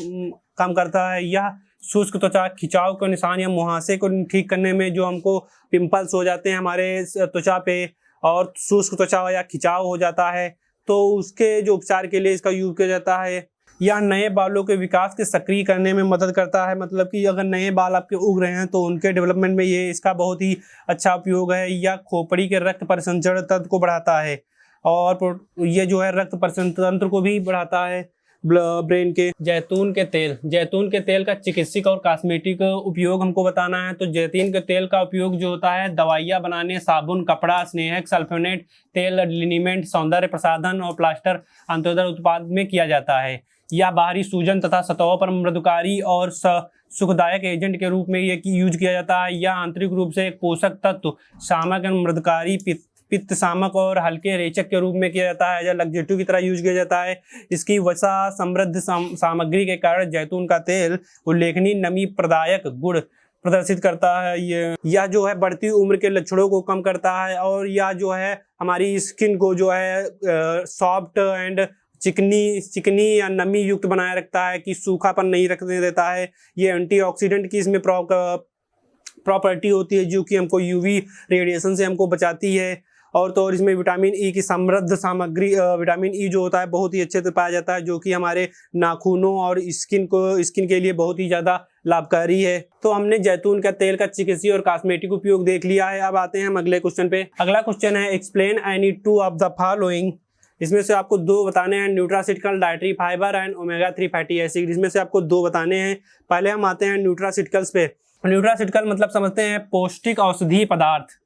काम करता है। यह शुष्क त्वचा, खिंचाव के निशान या मुहासे को ठीक करने में, जो हमको पिंपल्स हो जाते हैं हमारे त्वचा पे और शुष्क त्वचा या खिंचाव हो जाता है, तो उसके जो उपचार के लिए इसका यूज किया जाता है। यह नए बालों के विकास के सक्रिय करने में मदद करता है, मतलब कि अगर नए बाल आपके उग रहे हैं तो उनके डेवलपमेंट में ये इसका बहुत ही अच्छा उपयोग है। यह खोपड़ी के रक्त परिसंचरण तंत्र को बढ़ाता है और ये जो है रक्त परिसंचरण तंत्र को भी बढ़ाता है ब्रेन के। जैतून के तेल का चिकित्सक और कॉस्मेटिक उपयोग हमको बताना है, तो जैतून के तेल का उपयोग जो होता है दवाइयाँ बनाने, साबुन, कपड़ा, स्नेहक, सल्फोनेट तेल, लिनीमेंट, सौंदर्य प्रसाधन और प्लास्टर अंत्योदय उत्पाद में किया जाता है। या बाहरी सूजन तथा सतहों पर मृदुकारी और सुखदायक एजेंट के रूप में ये यूज किया जाता है। यह आंतरिक रूप से एक पोषक तत्व शामक, मृदुकारी, पित्त शामक और हल्के रेचक के रूप में किया जाता है, या लग्जेटिव की तरह यूज किया जाता है। इसकी वसा समृद्ध सामग्री के कारण जैतून का तेल उल्लेखनीय नमी प्रदायक गुण प्रदर्शित करता है। यह जो है बढ़ती उम्र के लक्षणों को कम करता है, और यह जो है हमारी स्किन को जो है सॉफ्ट एंड चिकनी या नमी युक्त बनाए रखता है, कि सूखापन नहीं रखने देता है। ये एंटीऑक्सीडेंट की इसमें प्रॉपर्टी होती है, जो कि हमको यूवी रेडिएशन से हमको बचाती है। और तो और इसमें विटामिन ई की समृद्ध सामग्री, विटामिन ई जो होता है बहुत ही अच्छे से पाया जाता है, जो कि हमारे नाखूनों और स्किन के लिए बहुत ही ज़्यादा लाभकारी है। तो हमने जैतून का तेल का चिकित्सीय और कॉस्मेटिक उपयोग देख लिया है। अब आते हैं हम अगले क्वेश्चन पे। अगला क्वेश्चन है explain any two of the following. इसमें से आपको दो बताने हैं, nutraceutical dietary fibre and omega 3 fatty acid. इसमें से आपको दो बताने हैं। पहले हम आते हैं न्यूट्रासिटिकल्स पे। न्यूट्रासिटिकल मतलब समझते हैं पौष्टिक औषधीय पदार्थ।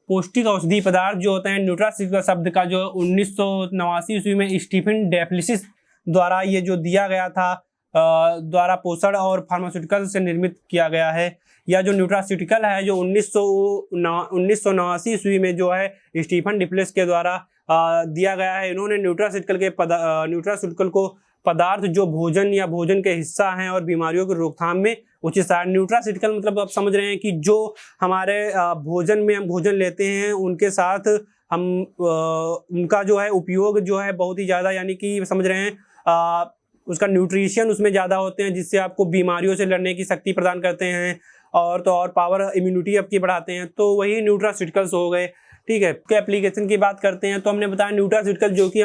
पौष्टिक औषधीय पदार्थ जो होते हैं, न्यूट्रासिटिकल शब्द का जो 1989 ईस्वी में स्टीफन डेप्लिसिस द्वारा ये जो दिया गया था, द्वारा पोषण और फार्मास्यूटिकल से निर्मित किया गया है। या जो न्यूट्रासिटिकल है जो 1989 ईस्वी में जो है स्टीफन डेप्लिसिस के द्वारा दिया गया है। इन्होंने न्यूट्रासिटिकल को पदार्थ जो भोजन या भोजन के हिस्सा हैं और बीमारियों की रोकथाम में उचित है। न्यूट्रासिटिकल मतलब आप समझ रहे हैं कि जो हमारे भोजन में हम भोजन लेते हैं उनके साथ हम उनका जो है उपयोग जो है बहुत ही ज़्यादा, यानी कि समझ रहे हैं उसका न्यूट्रिशन उसमें ज़्यादा होते हैं, जिससे आपको बीमारियों से लड़ने की शक्ति प्रदान करते हैं, और तो और पावर इम्यूनिटी आपकी बढ़ाते हैं। तो वही न्यूट्रासिटिकल्स हो गए। ठीक है, के एप्लीकेशन की बात करते हैं तो हमने बताया न्यूट्रासिटिकल जो कि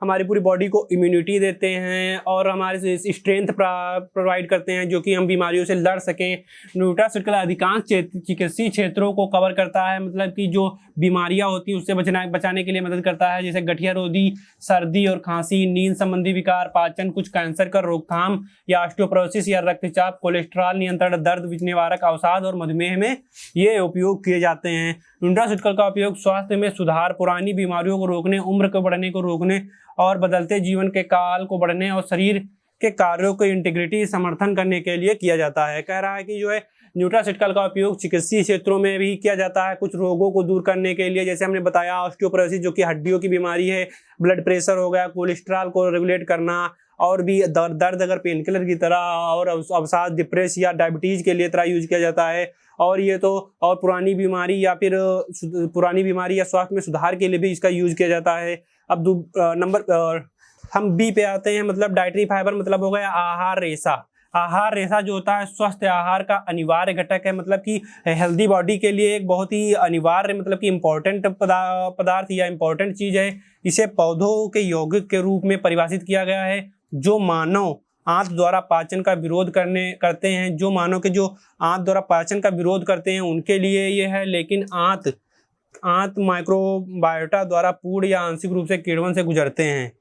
हमारी पूरी बॉडी को इम्यूनिटी देते हैं और हमारे स्ट्रेंथ प्रोवाइड करते हैं, जो कि हम बीमारियों से लड़ सकें। न्यूट्रासिटिकल अधिकांश चिकित्सीय क्षेत्रों को कवर करता है, मतलब कि जो बीमारियां होती हैं उससे बचाने के लिए मदद करता है, जैसे गठिया रोधी, सर्दी और खांसी, नींद संबंधी विकार, पाचन, कुछ कैंसर का रोकथाम या ऑस्टियोपोरोसिस या रक्तचाप, कोलेस्ट्रॉल नियंत्रण, दर्द निवारक अवसाद और मधुमेह में ये उपयोग किए जाते हैं। न्यूट्रासिटिकल का उपयोग स्वास्थ्य में सुधार, पुरानी बीमारियों को रोकने, उम्र को बढ़ने को रोकने और बदलते जीवन के काल को बढ़ने और शरीर के कार्यों को इंटीग्रिटी समर्थन करने के लिए किया जाता है। कह रहा है कि जो है न्यूट्रासिटिकल का उपयोग चिकित्सीय क्षेत्रों में भी किया जाता है, कुछ रोगों को दूर करने के लिए, जैसे हमने बताया ऑस्टियोपोरोसिस जो कि हड्डियों की बीमारी है, ब्लड प्रेशर हो गया, कोलेस्ट्रॉल को रेगुलेट करना, और भी दर्द अगर पेन किलर की तरह, और अवसाद, डिप्रेस या डायबिटीज के लिए तरह यूज किया जाता है। और ये तो और पुरानी बीमारी या स्वास्थ्य में सुधार के लिए भी इसका यूज किया जाता है। अब हम बी पे आते हैं, मतलब डाइटरी फाइबर मतलब हो गया आहार रेशा। आहार रेशा जो होता है स्वस्थ आहार का अनिवार्य घटक है, मतलब कि हेल्दी बॉडी के लिए एक बहुत ही अनिवार्य, मतलब कि इम्पोर्टेंट पदार्थ या इम्पोर्टेंट चीज है। इसे पौधों के यौगिक के रूप में परिभाषित किया गया है, जो मानव आंत द्वारा पाचन का विरोध करते हैं। जो मानव के जो आंत द्वारा पाचन का विरोध करते हैं उनके लिए ये है, लेकिन आंत माइक्रोबायोटा द्वारा पूर्ण या आंशिक रूप से किण्वन से गुजरते हैं,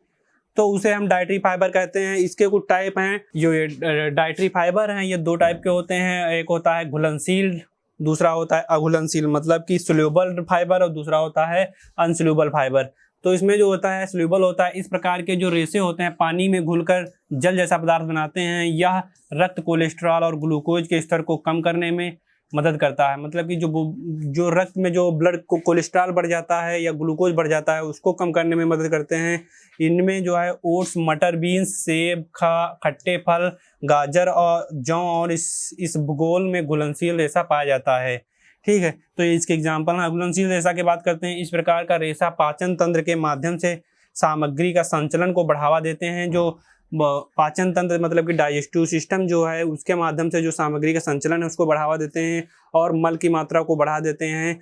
तो उसे हम डाइटरी फाइबर कहते हैं। इसके कुछ टाइप हैं, जो ये डाइटरी फाइबर हैं ये दो टाइप के होते हैं। एक होता है घुलनशील, दूसरा होता है अघुलनशील, मतलब कि सोल्यूबल फाइबर, और दूसरा होता है अनसोल्यूबल फाइबर। तो इसमें जो होता है सोल्यूबल होता है, इस प्रकार के जो रेशे होते हैं पानी में घुलकर जल जैसा पदार्थ बनाते हैं। यह रक्त कोलेस्ट्रॉल और ग्लूकोज के स्तर को कम करने में, मदद करता है। मतलब कि जो रक्त में जो ब्लड को कोलेस्ट्रॉल बढ़ जाता है या ग्लूकोज बढ़ जाता है उसको कम करने में मदद करते हैं। इनमें जो है ओट्स, मटर, बीन्स, सेब, खट्टे फल, गाजर और जौ और इस भूगोल में घुलनशील रेशा पाया जाता है। ठीक है, तो ये इसके एग्जाम्पल है। घुलनशील रेशा की बात करते हैं। इस प्रकार का रेशा पाचन तंत्र के माध्यम से सामग्री का संचलन को बढ़ावा देते हैं। जो पाचन तंत्र मतलब कि डाइजेस्टिव सिस्टम जो है उसके माध्यम से जो सामग्री का संचलन है उसको बढ़ावा देते हैं और मल की मात्रा को बढ़ा देते हैं।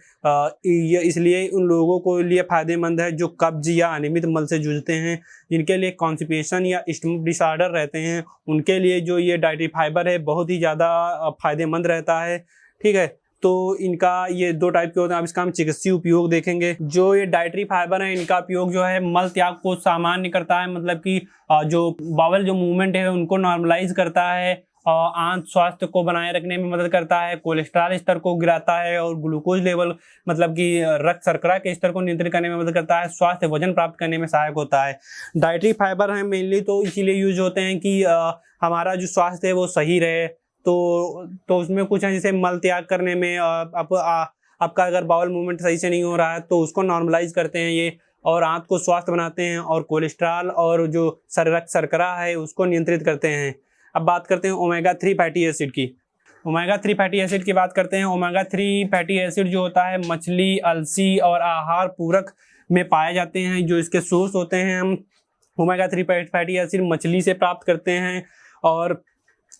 ये इसलिए उन लोगों को लिए फायदेमंद है जो कब्ज या अनियमित मल से जूझते हैं, जिनके लिए कॉन्स्टिपेशन या स्टमक डिसऑर्डर रहते हैं, उनके लिए जो ये डाइटरी फाइबर है बहुत ही ज़्यादा फायदेमंद रहता है। ठीक है, तो इनका ये दो टाइप के होते हैं। अब इसका हम चिकित्सीय उपयोग देखेंगे। जो ये डाइटरी फाइबर है इनका उपयोग जो है मल त्याग को सामान्य करता है, मतलब कि जो बावल जो मूवमेंट है उनको नॉर्मलाइज करता है और आंत स्वास्थ्य को बनाए रखने में मदद करता है, कोलेस्ट्रॉल स्तर को गिराता है और ग्लूकोज लेवल मतलब कि रक्त शर्करा के स्तर को नियंत्रित करने में मदद करता है, स्वास्थ्य वजन प्राप्त करने में सहायक होता है। डाइटरी फाइबर है मेनली तो इसीलिए यूज होते हैं कि हमारा जो स्वास्थ्य है वो सही रहे। तो उसमें कुछ है जैसे मल त्याग करने में आपका अगर बाउल मूवमेंट सही से नहीं हो रहा है तो उसको नॉर्मलाइज करते हैं ये, और आंत को स्वस्थ बनाते हैं और कोलेस्ट्रॉल और जो रक्त शर्करा है उसको नियंत्रित करते हैं। अब बात करते हैं ओमेगा 3 फैटी एसिड की। ओमेगा 3 फैटी एसिड की बात करते हैं। ओमेगा 3 फैटी एसिड जो होता है मछली, अलसी और आहार पूरक में पाए जाते हैं। जो इसके सोर्स होते हैं हम ओमेगा 3 फैटी एसिड मछली से प्राप्त करते हैं और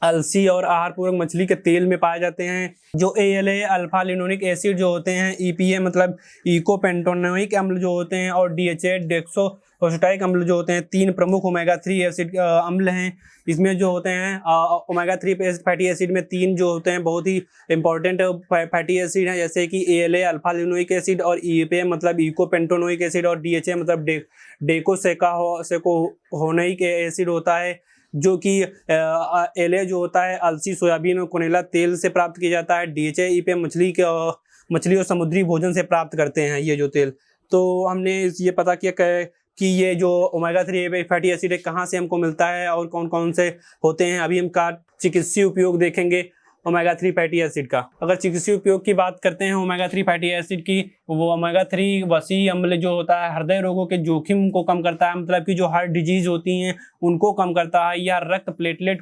अलसी और आहार पूरक मछली के तेल में पाए जाते हैं। जो ALA अल्फा लिनोलिक एसिड जो होते हैं, EPA मतलब इकोपेंटोनोइक अम्ल जो होते हैं और DHA डेक्सोएसिटाइक अम्ल जो होते हैं, तीन प्रमुख ओमेगा 3 एसिड अम्ल हैं। इसमें जो होते हैं ओमेगा 3 फैटी एसिड में तीन जो होते हैं बहुत ही इंपॉर्टेंट फैटी एसिड हैं, जैसे कि ALA अल्फा लिनोइक एसिड और EPA मतलब इकोपेंटोनोइक एसिड और DHA मतलब डेकोसेकोहोनिक एसिड होता है, जो कि ALA जो होता है अलसी, सोयाबीन और कोनेला तेल से प्राप्त किया जाता है। DHA EPA मछली और समुद्री भोजन से प्राप्त करते हैं ये जो तेल। तो हमने ये पता किया कि ये जो ओमेगा 3 फैटी एसिड है कहाँ से हमको मिलता है और कौन कौन से होते हैं। अभी हम का चिकित्सीय उपयोग देखेंगे ओमेगा 3 फैटी एसिड का। अगर चिकित्सीय उपयोग की बात करते हैं ओमेगा 3 फैटी एसिड की, वो ओमेगा 3 वसी अम्ल जो होता है हृदय रोगों के जोखिम को कम करता है, मतलब कि जो हार्ट डिजीज होती हैं उनको कम करता है, या रक्त प्लेटलेट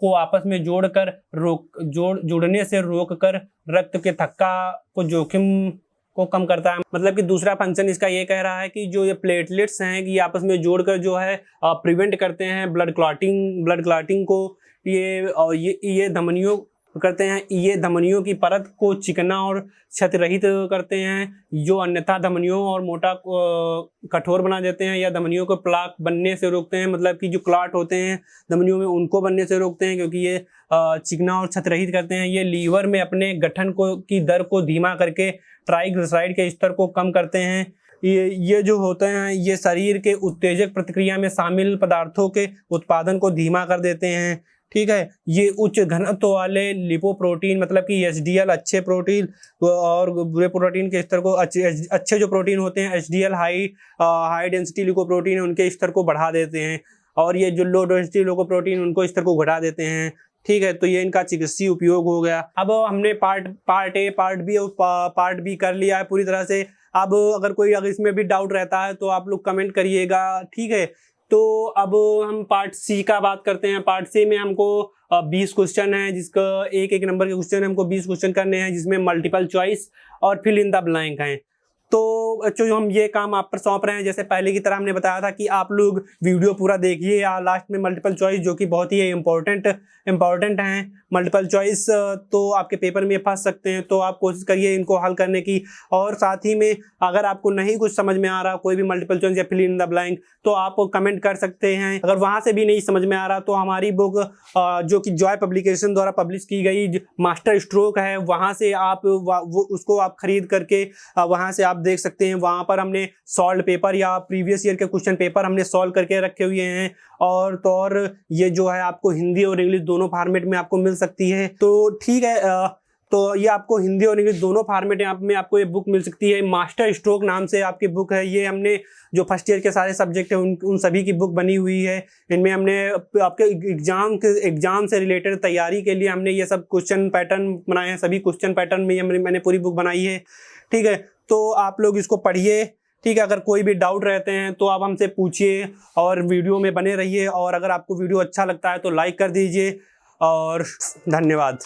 को आपस में जोड़ने से रोककर रक्त के थक्का को जोखिम को कम करता है। मतलब कि दूसरा फंक्शन इसका ये कह रहा है कि जो ये प्लेटलेट्स हैं ये आपस में जोड़कर जो है प्रिवेंट करते हैं ब्लड क्लॉटिंग को। ये धमनियों करते हैं, ये धमनियों की परत को चिकना और क्षतिरहित करते हैं, जो अन्यथा धमनियों और मोटा कठोर बना देते हैं, या धमनियों को प्लाक बनने से रोकते हैं, मतलब कि जो क्लॉट होते हैं धमनियों में उनको बनने से रोकते हैं, क्योंकि ये चिकना और क्षतिरहित करते हैं। ये लीवर में अपने गठन की दर को धीमा करके ट्राइग्लिसराइड के स्तर को कम करते हैं। ये जो होते हैं ये शरीर के उत्तेजक प्रतिक्रिया में शामिल पदार्थों के उत्पादन को धीमा कर देते हैं। ठीक है, ये उच्च घनत्व वाले लिपोप्रोटीन मतलब कि HDL अच्छे प्रोटीन और बुरे प्रोटीन के स्तर को अच्छे जो प्रोटीन होते हैं HDL हाई डेंसिटी लिपोप्रोटीन है उनके स्तर को बढ़ा देते हैं, और ये जो लो डेंसिटी लिपोप्रोटीन उनको स्तर को घटा देते हैं। ठीक है, तो ये इनका चिकित्सीय उपयोग हो गया। अब हमने पार्ट ए पार्ट बी कर लिया है पूरी तरह से। अब अगर इसमें भी डाउट रहता है तो आप लोग कमेंट करिएगा। ठीक है, तो अब हम पार्ट सी का बात करते हैं। पार्ट सी में हमको 20 क्वेश्चन है, जिसका एक नंबर के क्वेश्चन हमको 20 क्वेश्चन करने हैं, जिसमें मल्टीपल चॉइस और फिल इन द ब्लैंक हैं। तो जो हम ये काम आप पर सौंप रहे हैं, जैसे पहले की तरह हमने बताया था कि आप लोग वीडियो पूरा देखिए, या लास्ट में मल्टीपल चॉइस जो कि बहुत ही इम्पोर्टेंट हैं। मल्टीपल चॉइस तो आपके पेपर में फंस सकते हैं, तो आप कोशिश करिए इनको हल करने की। और साथ ही में अगर आपको नहीं कुछ समझ में आ रहा कोई भी मल्टीपल चॉइस या फिल इन द ब्लैंक, तो आप कमेंट कर सकते हैं। अगर वहां से भी नहीं समझ में आ रहा तो हमारी बुक जो कि जॉय पब्लिकेशन द्वारा पब्लिश की गई मास्टर स्ट्रोक है, वहां से आप उसको आप खरीद करके वहां से आप देख सकते हैं। वहां पर हमने सॉल्व पेपर या प्रीवियस ईयर के क्वेश्चन पेपर हमने सॉल्व करके रखे हुए हैं, और ये जो है आपको हिंदी और इंग्लिश दोनों फॉर्मेट में आपको मिल सकती है। तो ठीक है, तो ये आपको हिंदी और इंग्लिश दोनों फॉर्मेट में आपको ये बुक मिल सकती है। मास्टर स्ट्रोक नाम से आपकी बुक है। ये हमने जो फर्स्ट ईयर के सारे सब्जेक्ट हैं उन सभी की बुक बनी हुई है। इनमें हमने आपके एग्जाम से रिलेटेड तैयारी के लिए हमने ये सब क्वेश्चन पैटर्न बनाए हैं। सभी क्वेश्चन पैटर्न में मैंने पूरी बुक बनाई है। ठीक है, तो आप लोग इसको पढ़िए। ठीक है, अगर कोई भी डाउट रहते हैं तो आप हमसे पूछिए और वीडियो में बने रहिए। और अगर आपको वीडियो अच्छा लगता है तो लाइक कर दीजिए और धन्यवाद।